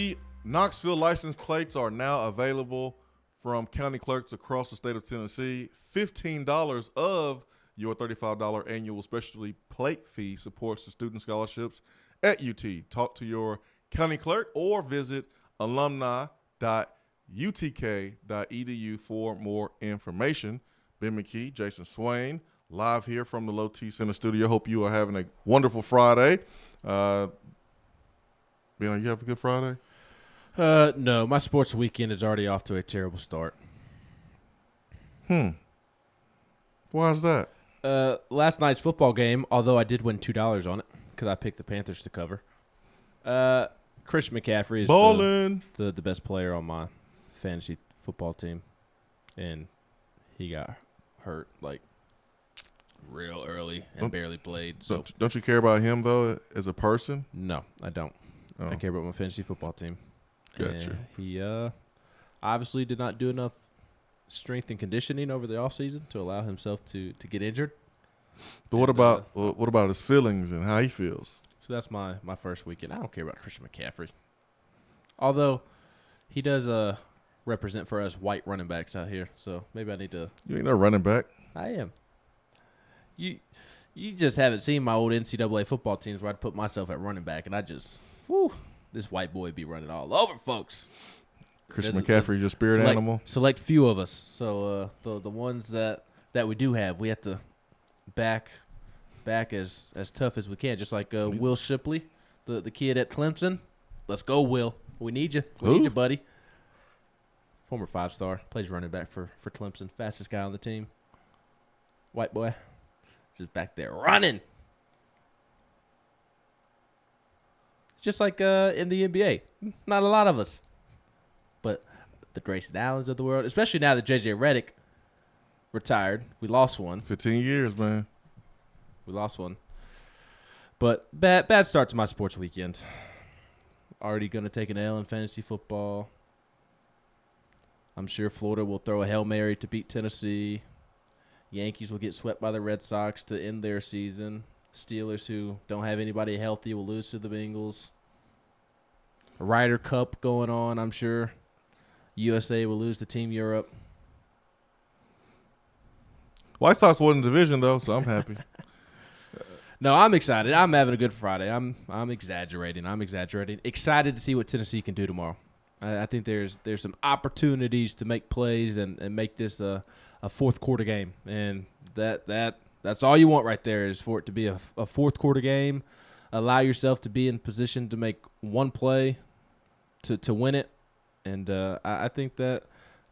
Knoxville license plates are now available from county clerks across the state of Tennessee. $15 of your $35 annual specialty plate fee supports the student scholarships at UT. Talk to your county clerk or visit alumni.utk.edu for more information. Ben McKee, Jason Swain, live here from the Low T Center studio. Hope you are having a wonderful Friday. Ben, you have a good Friday? No, my sports weekend is already off to a terrible start. Why is that? Last night's football game, although I did win $2 on it because I picked the Panthers to cover. Christian McCaffrey is the best player on my fantasy football team, and he got hurt like real early and barely played. So don't you care about him though as a person? No, I don't. Oh. I care about my fantasy football team. Gotcha. And he obviously did not do enough strength and conditioning over the offseason to allow himself to get injured. But what about his feelings and how he feels? So that's my first weekend. I don't care about Christian McCaffrey. Although he does represent for us white running backs out here. So maybe I need to. You ain't no running back. I am. You just haven't seen my old NCAA football teams where I'd put myself at running back, and I just, this white boy be running all over folks. Christian McCaffrey, your spirit animal? Select few of us. So the ones that we do have, we have to back as tough as we can. Just like Will Shipley, the kid at Clemson. Let's go, Will. We need you. We need you, buddy. Former 5-star. Plays running back for Clemson. Fastest guy on the team. White boy. Just back there running. It's just like in the NBA. Not a lot of us. But the Grayson Allens of the world, especially now that J.J. Redick retired. We lost one. 15 years, man. We lost one. But bad start to my sports weekend. Already going to take an L in fantasy football. I'm sure Florida will throw a Hail Mary to beat Tennessee. Yankees will get swept by the Red Sox to end their season. Steelers, who don't have anybody healthy, will lose to the Bengals. A Ryder Cup going on, I'm sure. USA will lose to Team Europe. White Sox won the division, though, so I'm happy. No, I'm excited. I'm having a good Friday. I'm exaggerating. Excited to see what Tennessee can do tomorrow. I think there's some opportunities to make plays and make this a fourth quarter game, and that's all you want right there is for it to be a fourth quarter game. Allow yourself to be in position to make one play to win it, and I think that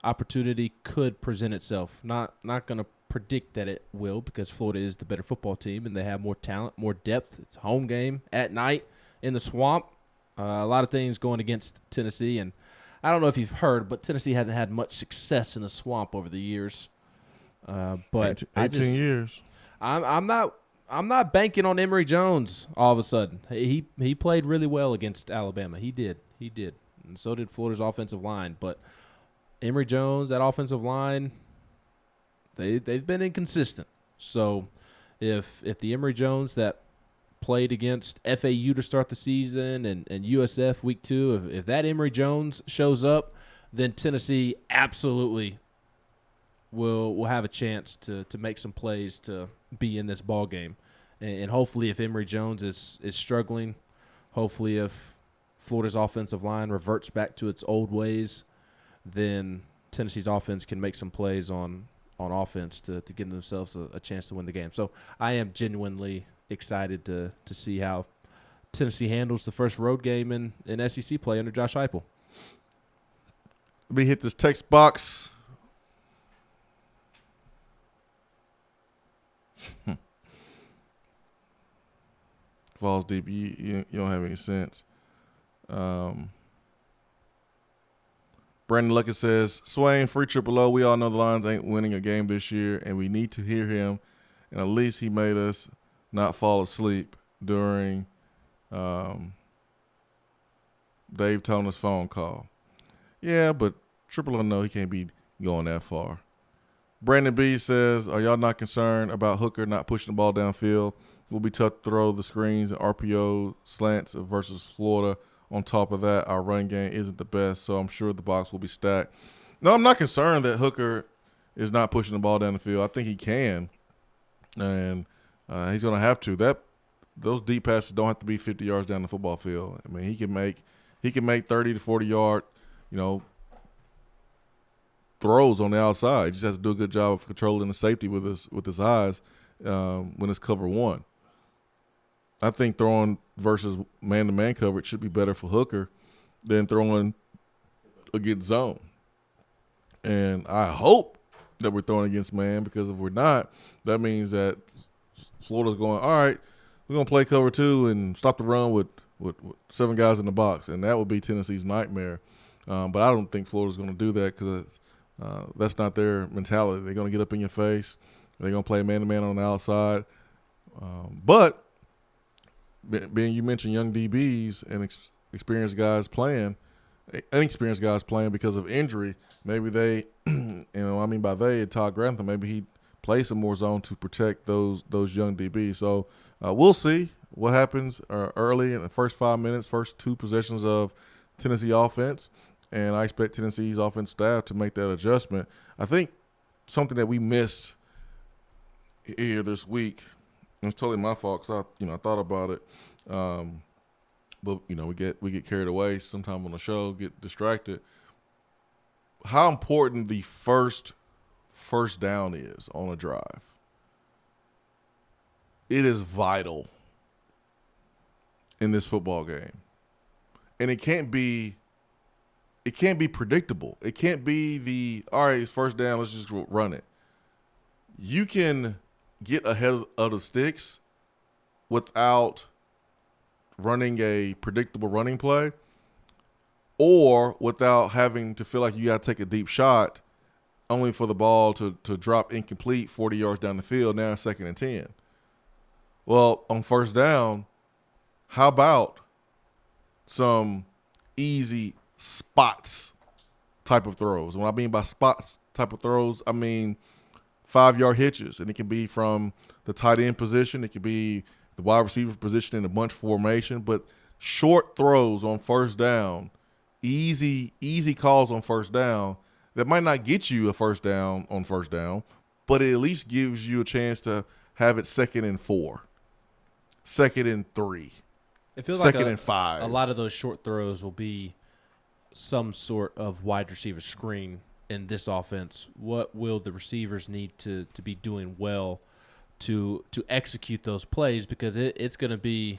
opportunity could present itself. Not going to predict that it will because Florida is the better football team and they have more talent, more depth. It's a home game at night in the swamp. A lot of things going against Tennessee, and I don't know if you've heard, but Tennessee hasn't had much success in the swamp over the years. But 18 years. I'm not banking on Emory Jones all of a sudden. He played really well against Alabama. He did, and so did Florida's offensive line. But Emory Jones, that offensive line, they've been inconsistent. So if the Emory Jones that played against FAU to start the season and USF week 2, if that Emory Jones shows up, then Tennessee absolutely will have a chance to make some plays to be in this ball game. And hopefully if Emory Jones is struggling, hopefully if Florida's offensive line reverts back to its old ways, then Tennessee's offense can make some plays on offense to give themselves a chance to win the game. So I am genuinely excited to see how Tennessee handles the first road game in SEC play under Josh Heupel. Let me hit this text box. Falls deep. You don't have any sense. Brandon Luckett says, Swain, free triple O. We all know the Lions ain't winning a game this year, and we need to hear him. And at least he made us not fall asleep during Dave Toner's phone call. Yeah, but triple O know he can't be going that far. Brandon B says, are y'all not concerned about Hooker not pushing the ball downfield? It will be tough to throw the screens and RPO slants versus Florida. On top of that, our run game isn't the best, so I'm sure the box will be stacked. No, I'm not concerned that Hooker is not pushing the ball down the field. I think he can, and he's going to have to. Those deep passes don't have to be 50 yards down the football field. I mean, he can make 30 to 40 yard, throws on the outside. He just has to do a good job of controlling the safety with his eyes when it's cover one. I think throwing versus man-to-man coverage should be better for Hooker than throwing against zone. And I hope that we're throwing against man, because if we're not, that means that Florida's going, all right, we're going to play cover 2 and stop the run with 7 guys in the box. And that would be Tennessee's nightmare. But I don't think Florida's going to do that, because that's not their mentality. They're going to get up in your face. They're going to play man-to-man on the outside. But being you mentioned young DBs and experienced guys playing, inexperienced guys playing because of injury, maybe they, I mean by they, Todd Grantham, maybe he plays some more zone to protect those young DBs. So we'll see what happens early in the first 5 minutes, first 2 possessions of Tennessee offense, and I expect Tennessee's offense staff to make that adjustment. I think something that we missed here this week, and it's totally my fault because I thought about it, but we get carried away sometime on the show, get distracted. How important the first down is on a drive. It is vital in this football game. And it can't be predictable. It can't be all right, it's first down, let's just run it. You can get ahead of the sticks without running a predictable running play, or without having to feel like you got to take a deep shot only for the ball to drop incomplete 40 yards down the field, now 2nd and 10. Well, on first down, how about some easy spots type of throws? When I mean by spots type of throws, I mean 5-yard hitches, and it can be from the tight end position, it could be the wide receiver position in a bunch formation, but short throws on first down, easy calls on first down that might not get you a first down on first down, but it at least gives you a chance to have it 2nd and 4, 2nd and 3, it feels 2nd like and 5. A lot of those short throws will be some sort of wide receiver screen in this offense. What will the receivers need to be doing well to execute those plays? Because it's going to be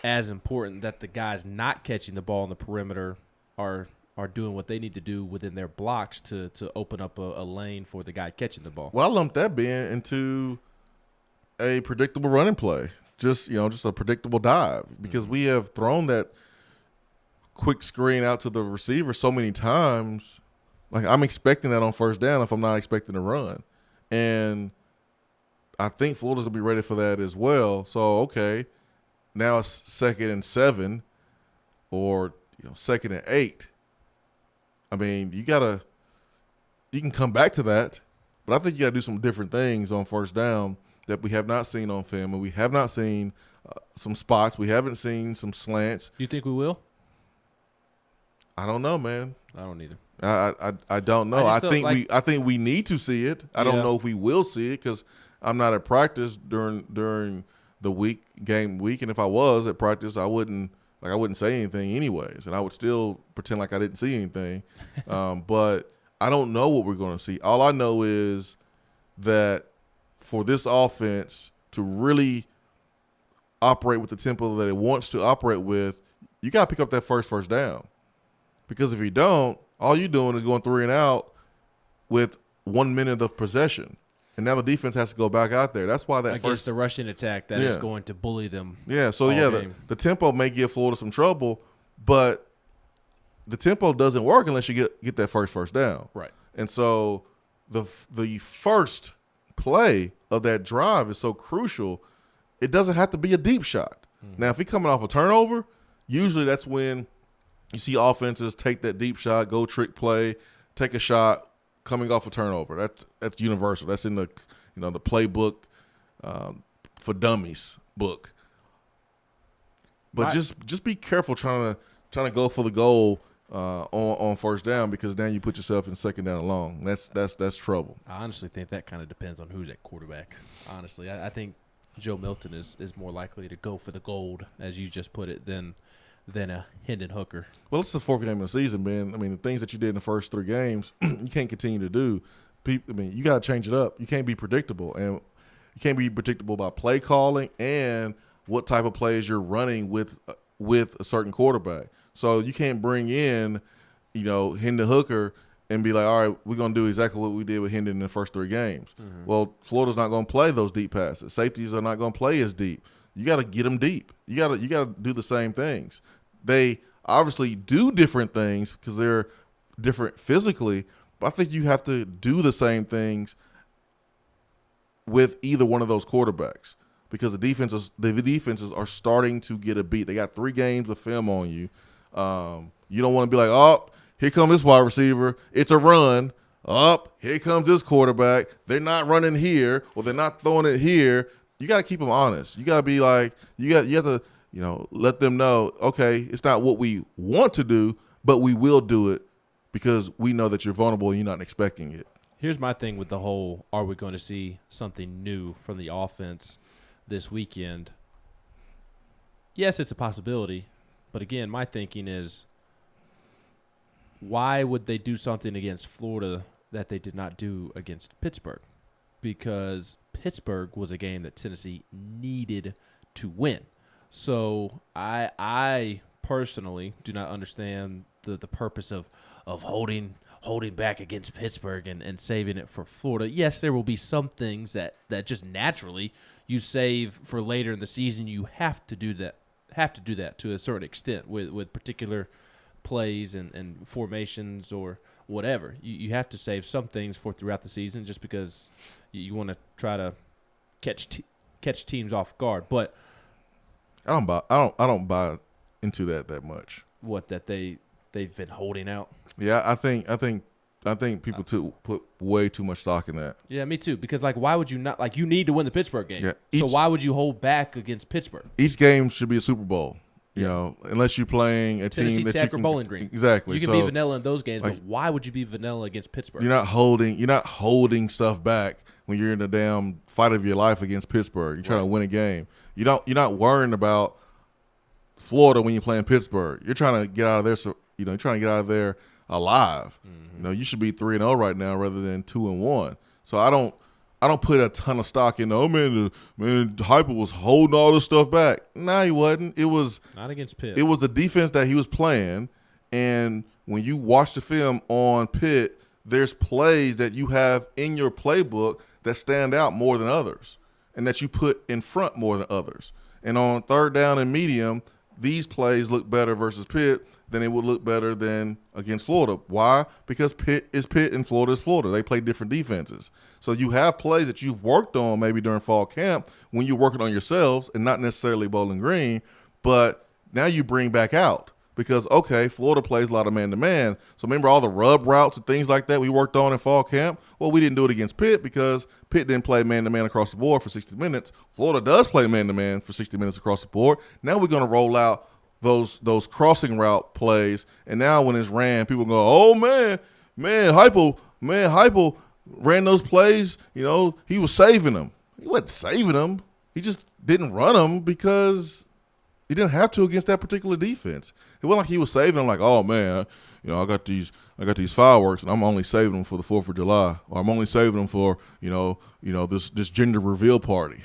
as important that the guys not catching the ball on the perimeter are doing what they need to do within their blocks to open up a lane for the guy catching the ball. Well, I lumped that being into a predictable running play, just a predictable dive, because we have thrown that quick screen out to the receiver so many times. Like, I'm expecting that on first down if I'm not expecting to run. And I think Florida's going to be ready for that as well. So, okay, now it's 2nd and 7 or 2nd and 8. I mean, you can come back to that, but I think you got to do some different things on first down that we have not seen on film, and we have not seen some spots. We haven't seen some slants. Do you think we will? I don't know, man. I don't either. I don't know. I think we need to see it. I don't know if we will see it because I'm not at practice during the game week, and if I was at practice, I wouldn't say anything anyways, and I would still pretend like I didn't see anything. But I don't know what we're going to see. All I know is that for this offense to really operate with the tempo that it wants to operate with, you got to pick up that first down. Because if you don't, all you're doing is going 3 and out with 1 minute of possession. And now the defense has to go back out there. That's why that against the rushing attack that is going to bully them. Yeah, so the tempo may give Florida some trouble, but the tempo doesn't work unless you get that first down. Right. And so the first play of that drive is so crucial. It doesn't have to be a deep shot. Now, if he's coming off a turnover, usually that's when you see offenses take that deep shot, go trick play, take a shot coming off a turnover. That's universal. That's in the the playbook for dummies book. But just be careful trying to go for the goal on first down, because then you put yourself in 2nd down and long. That's trouble. I honestly think that kind of depends on who's at quarterback. Honestly, I think Joe Milton is more likely to go for the gold, as you just put it, than a Hendon Hooker. Well, it's the 4th game of the season, man. I mean, the things that you did in the first 3 games, you can't continue to do. I mean, you got to change it up. You can't be predictable, and you can't be predictable by play calling and what type of plays you're running with a certain quarterback. So you can't bring in Hendon Hooker and be like, all right, we're going to do exactly what we did with Hendon in the first 3 games. Mm-hmm. Well, Florida's not going to play those deep passes. Safeties are not going to play as deep. You got to get them deep. You got to do the same things. They obviously do different things because they're different physically, but I think you have to do the same things with either one of those quarterbacks because the defenses are starting to get a beat. They got 3 games of film on you. You don't want to be like, oh, here comes this wide receiver. It's a run. Up, here comes this quarterback. They're not running here, or they're not throwing it here. You got to keep them honest. You got to be like, you have to, let them know, okay, it's not what we want to do, but we will do it because we know that you're vulnerable and you're not expecting it. Here's my thing with the whole, are we going to see something new from the offense this weekend? Yes, it's a possibility. But again, my thinking is, why would they do something against Florida that they did not do against Pittsburgh? Because Pittsburgh was a game that Tennessee needed to win. So I personally do not understand the purpose of holding back against Pittsburgh and saving it for Florida. Yes, there will be some things that just naturally you save for later in the season. You have to do that to a certain extent with particular plays and formations or whatever. You have to save some things for throughout the season just because you want to try to catch teams off guard. But I don't buy into that much. What, that they've been holding out? Yeah, I think people put way too much stock in that. Yeah, me too. Because why would you not? You need to win the Pittsburgh game. Yeah, so why would you hold back against Pittsburgh? Each game should be a Super Bowl. Unless you're playing a Tennessee team that Tech you can, or Bowling Green. Exactly. You can be vanilla in those games, but why would you be vanilla against Pittsburgh? You're not holding stuff back when you're in the damn fight of your life against Pittsburgh. You're trying to win a game. You're not worrying about Florida when you're playing Pittsburgh. You're trying to get out of there. So you're trying to get out of there alive. Mm-hmm. You should be 3-0 right now rather than 2-1. So I don't put a ton of stock in. Oh man, Hyper was holding all this stuff back. Nah, he wasn't. It was not against Pitt. It was the defense that he was playing. And when you watch the film on Pitt, there's plays that you have in your playbook that stand out more than others, and that you put in front more than others. And on 3rd down and medium, these plays look better versus Pitt than it would look better than against Florida. Why? Because Pitt is Pitt and Florida is Florida. They play different defenses. So you have plays that you've worked on maybe during fall camp when you're working on yourselves and not necessarily Bowling Green, but now you bring back out because, okay, Florida plays a lot of man-to-man. So remember all the rub routes and things like that we worked on in fall camp? Well, we didn't do it against Pitt because Pitt didn't play man-to-man across the board for 60 minutes. Florida does play man-to-man for 60 minutes across the board. Now we're going to roll out those crossing route plays, and now when it's ran, people go, oh man, Hypo ran those plays. He was saving them. He wasn't saving them. He just didn't run them because he didn't have to against that particular defense. It wasn't like he was saving them. Like, oh man, I got these fireworks, and I'm only saving them for the 4th of July, or I'm only saving them for this gender reveal party.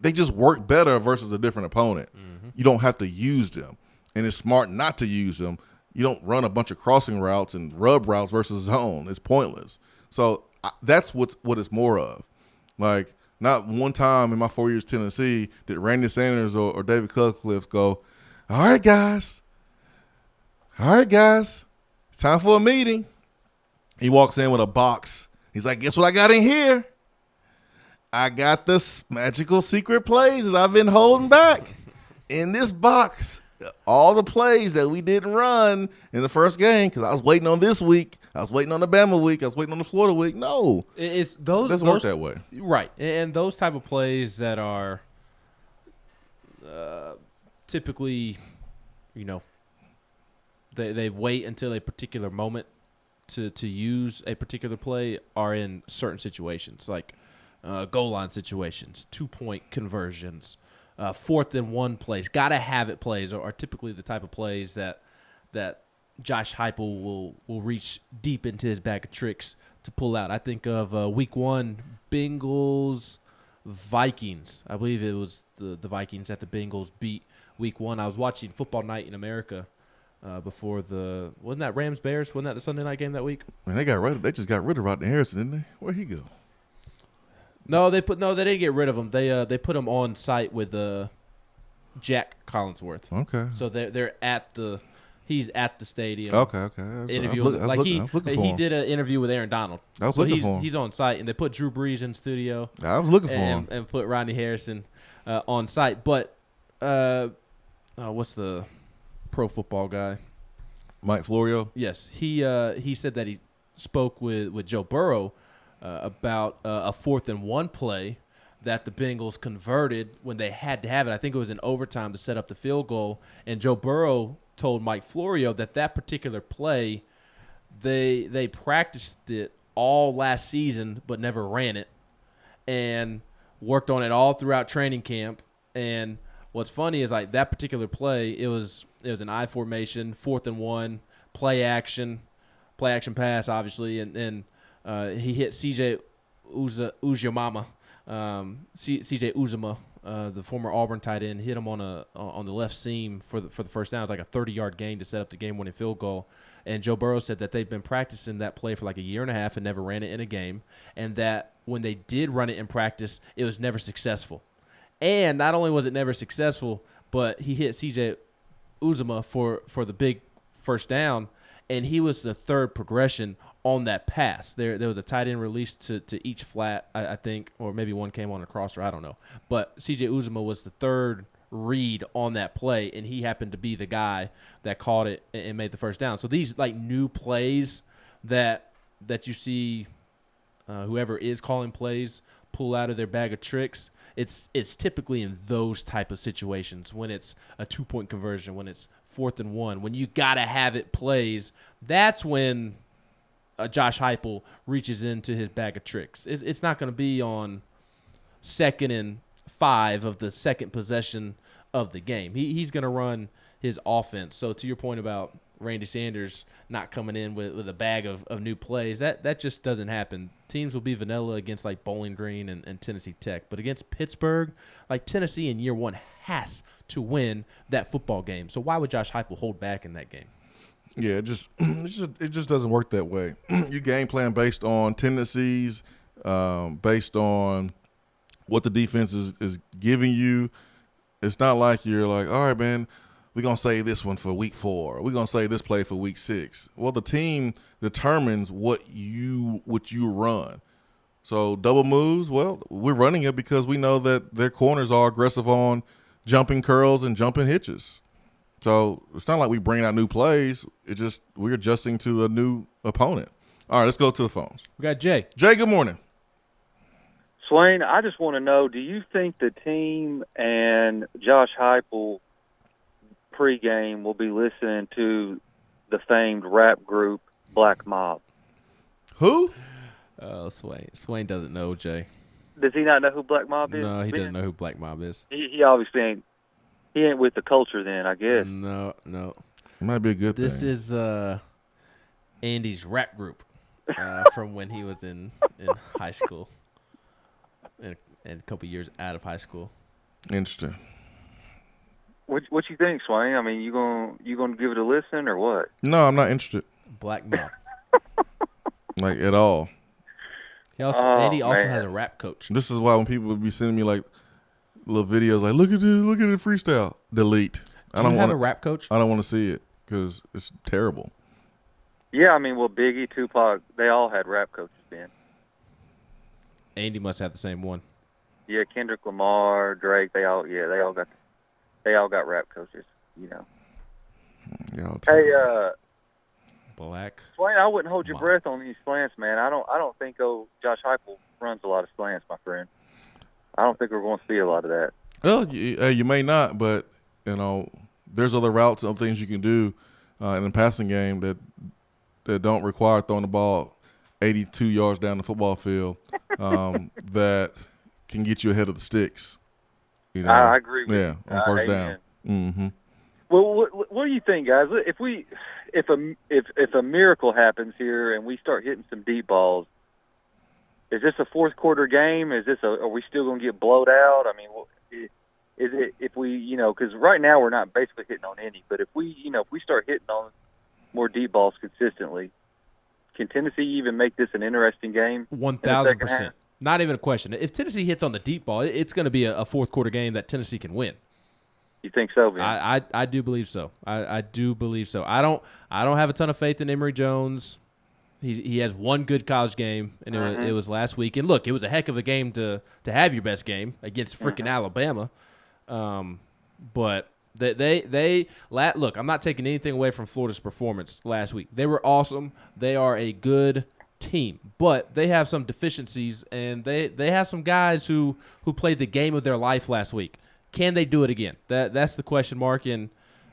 They just work better versus a different opponent. Mm-hmm. You don't have to use them, and it's smart not to use them. You don't run a bunch of crossing routes and rub routes versus zone. It's pointless. So that's what it's more of. Like, not one time in my 4 years in Tennessee did Randy Sanders or David Cutcliffe go, all right, guys, it's time for a meeting. He walks in with a box. He's like, guess what I got in here? I got the magical secret plays that I've been holding back in this box. All the plays that we didn't run in the first game because I was waiting on this week. I was waiting on the Bama week. I was waiting on the Florida week. No, it doesn't work that way. Right, and those type of plays that are typically, they wait until a particular moment to use a particular play are in certain situations, like goal line situations, 2-point conversions, 4th and 1 plays, gotta have it plays are typically the type of plays that Josh Heupel will reach deep into his bag of tricks to pull out. I think of Week 1 Bengals Vikings. I believe it was the Vikings that the Bengals beat Week 1. I was watching Football Night in America before wasn't that Rams Bears? Wasn't that the Sunday night game that week? Man, they just got rid of Rodney Harrison, didn't they? Where'd he go? No, they didn't get rid of him. They put him on site with Jack Collinsworth. Okay. So he's at the stadium. Okay. He did an interview with Aaron Donald. I was looking for him. He's on site, and they put Drew Brees in studio. I was looking for him and put Rodney Harrison on site. But what's the pro football guy? Mike Florio. Yes, he said that he spoke with Joe Burrow about a 4th and 1 play that the Bengals converted when they had to have it. I think it was in overtime to set up the field goal. And Joe Burrow told Mike Florio that particular play, they practiced it all last season but never ran it and worked on it all throughout training camp. And what's funny is like that particular play, it was an I formation, 4th and 1, play action pass, obviously, and he hit C.J. Uzomah. C.J. Uzomah, the former Auburn tight end, hit him on the left seam for the first down. It was like a 30-yard gain to set up the game-winning field goal. And Joe Burrow said that they've been practicing that play for like a year and a half and never ran it in a game, and that when they did run it in practice, it was never successful. And not only was it never successful, but he hit C.J. Uzomah for the big first down, and he was the third progression on that pass. There was a tight end released to each flat, I think, or maybe one came on a crosser, I don't know. But C.J. Uzomah was the third read on that play, and he happened to be the guy that caught it and made the first down. So these like new plays that you see whoever is calling plays pull out of their bag of tricks, it's typically in those type of situations when it's a 2-point conversion, when it's 4th and 1, when you got to have it plays, that's when Josh Heupel reaches into his bag of tricks. It's not going to be on 2nd and 5 of the second possession of the game. He's going to run his offense. So to your point about Randy Sanders not coming in with a bag of new plays, that just doesn't happen. Teams will be vanilla against like Bowling Green and Tennessee Tech. But against Pittsburgh, like Tennessee in year 1 has to win that football game. So why would Josh Heupel hold back in that game? Yeah, it just doesn't work that way. You game plan based on tendencies, based on what the defense is giving you. It's not like you're like, all right, man, we're going to save this one for week 4. We're going to save this play for week 6. Well, the team determines what you run. So double moves, well, we're running it because we know that their corners are aggressive on jumping curls and jumping hitches. So it's not like we bring out new plays. It's just we're adjusting to a new opponent. All right, let's go to the phones. We got Jay. Jay, good morning. Swain, I just want to know, do you think the team and Josh Heupel pregame will be listening to the famed rap group Black Mob? Who? Oh, Swain doesn't know, Jay. Does he not know who Black Mob is? No, he doesn't know who Black Mob is. He obviously ain't. He ain't with the culture then, I guess. No. It might be a good thing. This is Andy's rap group from when he was in high school and a couple years out of high school. Interesting. What you think, Swain? I mean, you gonna give it a listen or what? No, I'm not interested. Black Mob. Like at all. Andy also has a rap coach. This is why when people would be sending me like little videos like, look at the freestyle. Delete. Do you have a rap coach? I don't want to see it because it's terrible. Yeah, I mean, well, Biggie, Tupac, they all had rap coaches then. Andy must have the same one. Yeah, Kendrick Lamar, Drake, they all got rap coaches, you know. Yeah, hey, Black. Swain, I wouldn't hold your breath on these slants, man. I don't think Josh Heupel runs a lot of slants, my friend. I don't think we're going to see a lot of that. Well, you may not, but you know, there's other routes and other things you can do in the passing game that don't require throwing the ball 82 yards down the football field that can get you ahead of the sticks. You know? I agree with you. On first amen. down. Mm-hmm. Well, what do you think, guys? If a miracle happens here and we start hitting some deep balls, is this a fourth quarter game? Are we still going to get blowed out? I mean, Is it if we, because right now we're not basically hitting on any, but if we start hitting on more deep balls consistently, can Tennessee even make this an interesting game? 1,000%. Not even a question. If Tennessee hits on the deep ball, it's going to be a fourth quarter game that Tennessee can win. You think so, man? I do believe so. I do believe so. I don't have a ton of faith in Emory Jones. He has one good college game, and it was last week. And look, it was a heck of a game to have your best game against freaking Alabama. But look, I'm not taking anything away from Florida's performance last week. They were awesome. They are a good team, but they have some deficiencies, and they have some guys who played the game of their life last week. Can they do it again? That's the question mark. And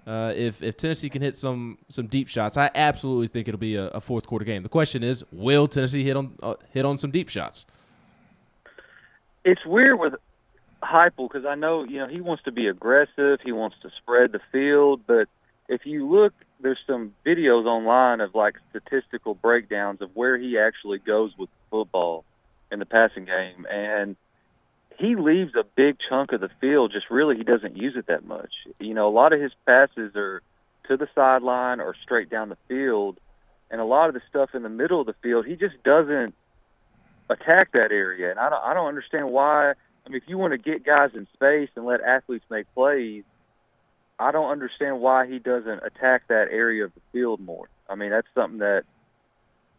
if Tennessee can hit some deep shots, I absolutely think it'll be a fourth quarter game. The question is, will Tennessee hit on some deep shots? It's weird with Heupel because I know he wants to be aggressive. He wants to spread the field, but if you look, there's some videos online of like statistical breakdowns of where he actually goes with football in the passing game, and he leaves a big chunk of the field. Just really, he doesn't use it that much. A lot of his passes are to the sideline or straight down the field, and a lot of the stuff in the middle of the field, he just doesn't attack that area. And I don't understand why. I mean, if you want to get guys in space and let athletes make plays, I don't understand why he doesn't attack that area of the field more. I mean, that's something that,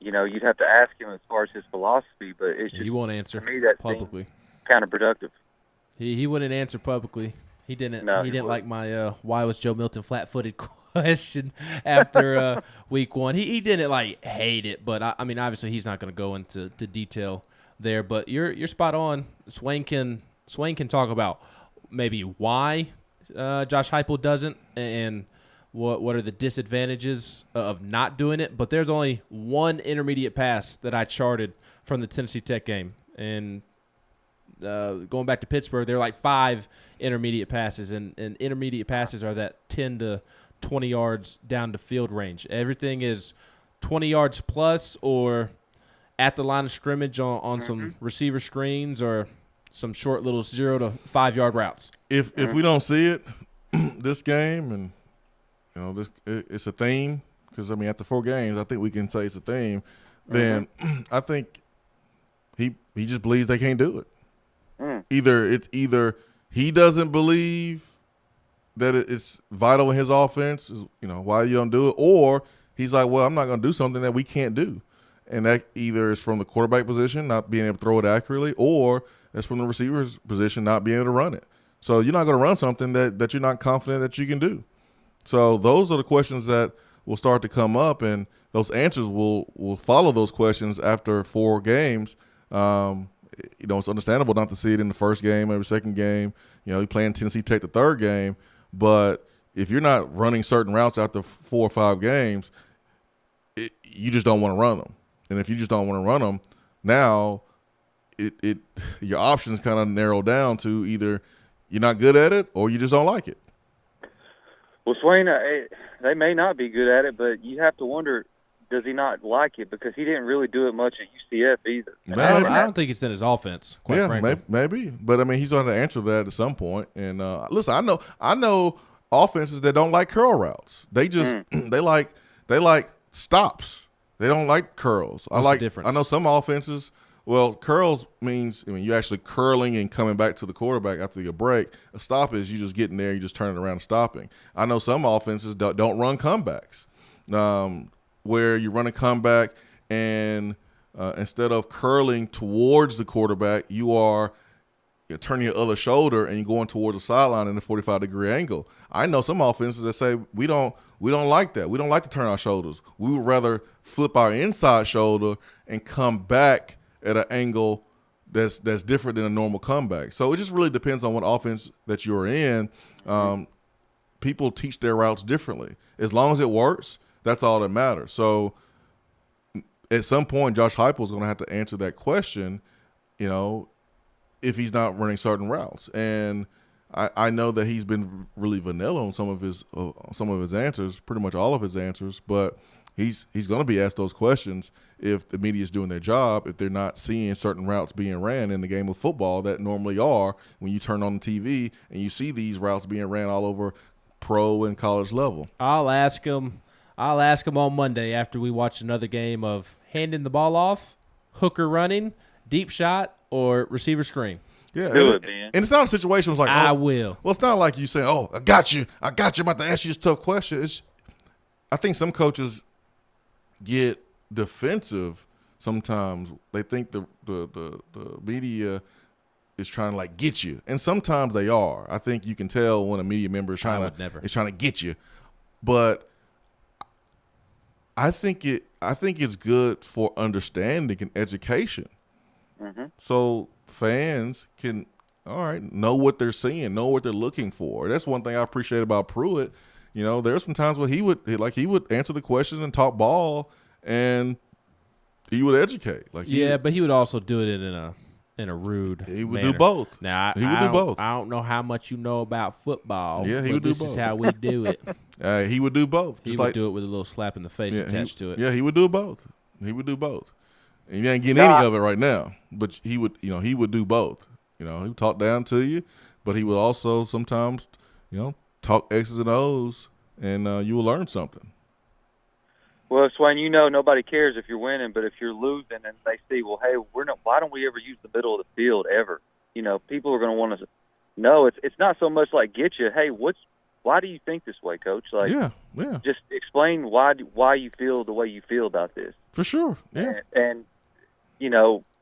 you'd have to ask him as far as his philosophy, but it's just, he won't answer to me, that publicly. Counterproductive. He wouldn't answer publicly. He didn't. No, he didn't like my why was Joe Milton flat-footed question after week one. He didn't hate it, but I mean, obviously he's not going to go into detail there. But you're spot on. Swain can talk about maybe why Josh Heupel doesn't, and what are the disadvantages of not doing it. But there's only one intermediate pass that I charted from the Tennessee Tech game, and going back to Pittsburgh, there are like 5 intermediate passes, and intermediate passes are that 10 to 20 yards down the field range. Everything is 20 yards plus or at the line of scrimmage on some receiver screens or some short little 0 to 5 yard routes. If we don't see it this game, and it's a theme, because I mean after 4 games, I think we can say it's a theme. Then I think he just believes they can't do it. Either he doesn't believe that it's vital in his offense, is why you don't do it, or he's like, well, I'm not going to do something that we can't do, and that either is from the quarterback position not being able to throw it accurately, or it's from the receiver's position not being able to run it. So you're not going to run something that you're not confident that you can do. So those are the questions that will start to come up, and those answers will follow those questions after 4 games. It's understandable not to see it in the first game, maybe second game. You're playing Tennessee Tech the third game. But if you're not running certain routes after 4 or 5 games, you just don't want to run them. And if you just don't want to run them, now your options kind of narrow down to either you're not good at it or you just don't like it. Well, Swain, they may not be good at it, but you have to wonder, does he not like it? Because he didn't really do it much at UCF either. I don't think it's in his offense, quite frankly. Maybe. But, I mean, he's going to answer that at some point. And, listen, I know offenses that don't like curl routes. They just they like stops. They don't like curls. What's the difference? I know some offenses, well, curls means, you're actually curling and coming back to the quarterback after your break. A stop is you just getting there, you just turning around and stopping. I know some offenses don't run comebacks. Where you run a comeback and instead of curling towards the quarterback, you're turning your other shoulder and you're going towards the sideline in a 45-degree angle. I know some offenses that say we don't like that. We don't like to turn our shoulders. We would rather flip our inside shoulder and come back at an angle that's different than a normal comeback. So it just really depends on what offense that you're in. People teach their routes differently. As long as it works, that's all that matters. So at some point, Josh Heupel is going to have to answer that question, if he's not running certain routes. And I know that he's been really vanilla on some of his answers, pretty much all of his answers. But he's going to be asked those questions if the media is doing their job, if they're not seeing certain routes being ran in the game of football that normally are when you turn on the TV and you see these routes being ran all over pro and college level. I'll ask him on Monday after we watch another game of handing the ball off, hooker running, deep shot, or receiver screen. Yeah, man. And it's not a situation where it's like, I will. Well, it's not like you saying, "Oh, I got you. I'm about to ask you this tough question." I think some coaches get defensive sometimes. They think the media is trying to like get you, and sometimes they are. I think you can tell when a media member is trying to get you, but I think it's good for understanding and education. Mm-hmm. So fans can, know what they're seeing, know what they're looking for. That's one thing I appreciate about Pruitt. You know, there's some times where he would answer the questions and talk ball, and he would educate. But he would also do it in a rude. He would manner. do both. Now he would do both. I don't know how much you know about football. Yeah, he would do this both. This is how we do it. He would do both. He would do it with a little slap in the face attached to it. Yeah, he would do both. He would do both. And you ain't getting any of it right now, but he would do both. He would talk down to you, but he would also sometimes, talk X's and O's, and you will learn something. Well, Swain, nobody cares if you're winning, but if you're losing and they see, well, hey, why don't we ever use the middle of the field ever? People are going to want to know. It's not so much like get you. Hey, why do you think this way, Coach? Like, yeah. Just explain why you feel the way you feel about this. For sure. Yeah. And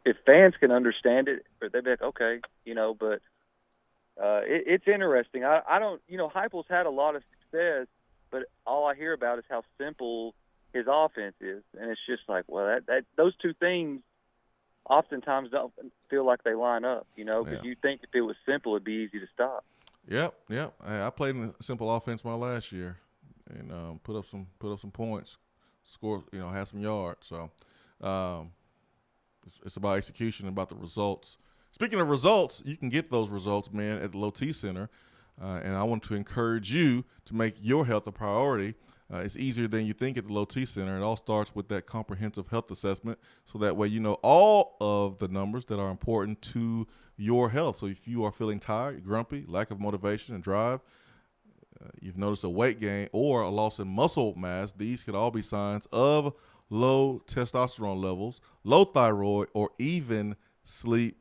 if fans can understand it, they'd be like, okay, but it's interesting. I don't, Heupel's had a lot of success, but all I hear about is how simple his offense is, and it's just like, well, that those two things oftentimes don't feel like they line up, because you think if it was simple, it'd be easy to stop. Yep. I played in a simple offense my last year, and put up some points, score, had some yards. So it's about execution, about the results. Speaking of results, you can get those results, man, at the Low T Center, and I want to encourage you to make your health a priority. It's easier than you think at the Low T Center. It all starts with that comprehensive health assessment, so that way you know all of the numbers that are important to your health. So if you are feeling tired, grumpy, lack of motivation and drive, you've noticed a weight gain or a loss in muscle mass, these could all be signs of low testosterone levels, low thyroid, or even sleep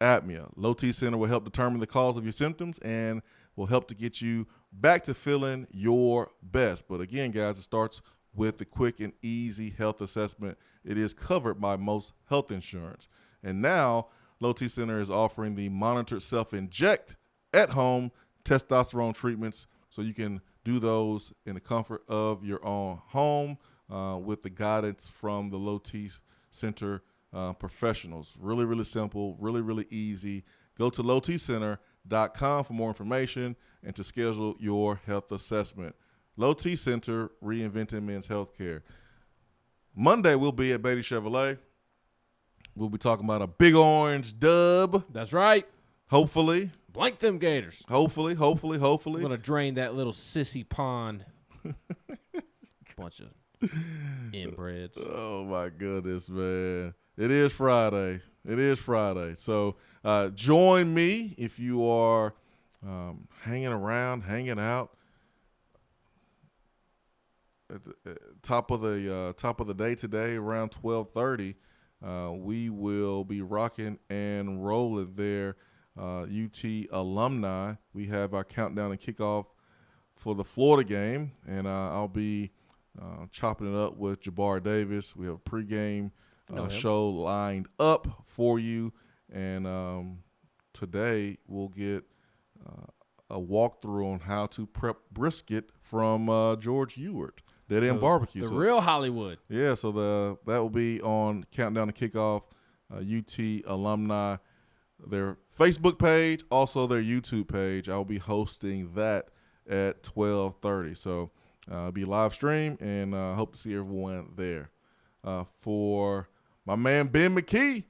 apnea. Low T Center will help determine the cause of your symptoms and will help to get you back to feeling your best. But again, guys, it starts with the quick and easy health assessment. It is covered by most health insurance. And now, Low T Center is offering the monitored self-inject at-home testosterone treatments, so you can do those in the comfort of your own home with the guidance from the Low T Center professionals. Really, really simple, really, really easy. Go to lowtcenter.com for more information and to schedule your health assessment. Low T Center, reinventing men's healthcare. Monday, we'll be at Beatty Chevrolet. We'll be talking about a big orange dub. That's right. Hopefully. Blank them Gators. Hopefully. I'm going to drain that little sissy pond. Bunch of inbreds. Oh, my goodness, man. It is Friday. So join me if you are hanging around, hanging out at the top of the day today around 12:30. We will be rocking and rolling there. UT alumni. We have our countdown and kickoff for the Florida game, and I'll be chopping it up with Jabbar Davis. We have a pregame show lined up for you, and today we'll get a walkthrough on how to prep brisket from George Ewart, Dead End Barbecue. The real Hollywood. Yeah, so that will be on Countdown to Kickoff, UT alumni, their Facebook page, also their YouTube page. I'll be hosting that at 12:30. So it'll be live stream, and hope to see everyone there. For my man Ben McKee,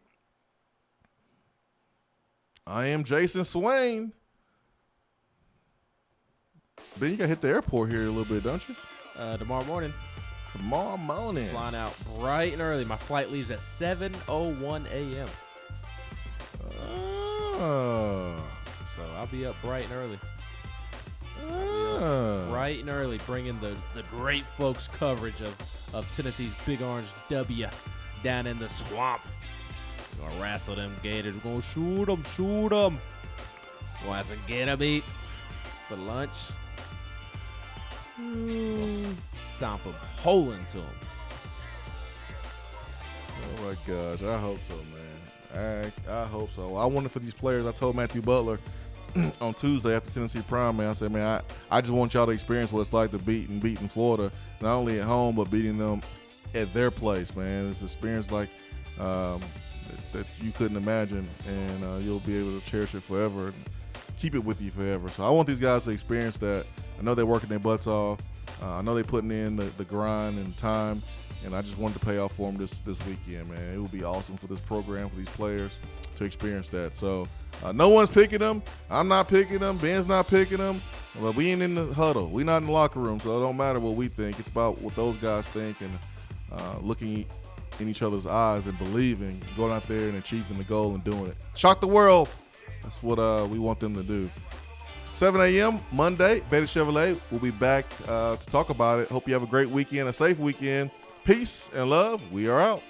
I am Jason Swain. Ben, you got to hit the airport here a little bit, don't you? Tomorrow morning. Tomorrow morning. Flying out bright and early. My flight leaves at 7:01 a.m. Oh. So I'll be up bright and early. Bright and early, bringing the great folks coverage of Tennessee's Big Orange W down in the swamp. We're gonna wrestle them Gators. We're gonna shoot them. We're gonna have some gator meat for lunch. We'll stomp a hole into them. Oh my gosh, I hope so, man. I hope so. I wanted for these players. I told Matthew Butler on Tuesday after Tennessee Prime, man, I said, man, I just want y'all to experience what it's like to beating Florida, not only at home but beating them at their place, man. It's an experience like that you couldn't imagine, and you'll be able to cherish it forever and keep it with you forever. So I want these guys to experience that. I know they're working their butts off. I know they're putting in the grind and time, and I just wanted to pay off for them this weekend, man. It would be awesome for this program, for these players to experience that. So no one's picking them. I'm not picking them. Ben's not picking them. But we ain't in the huddle. We not in the locker room, so it don't matter what we think. It's about what those guys think and looking in each other's eyes and believing, going out there and achieving the goal and doing it. Shock the world. That's what we want them to do. 7 a.m. Monday, Beta Chevrolet. We'll be back to talk about it. Hope you have a great weekend, a safe weekend. Peace and love. We are out.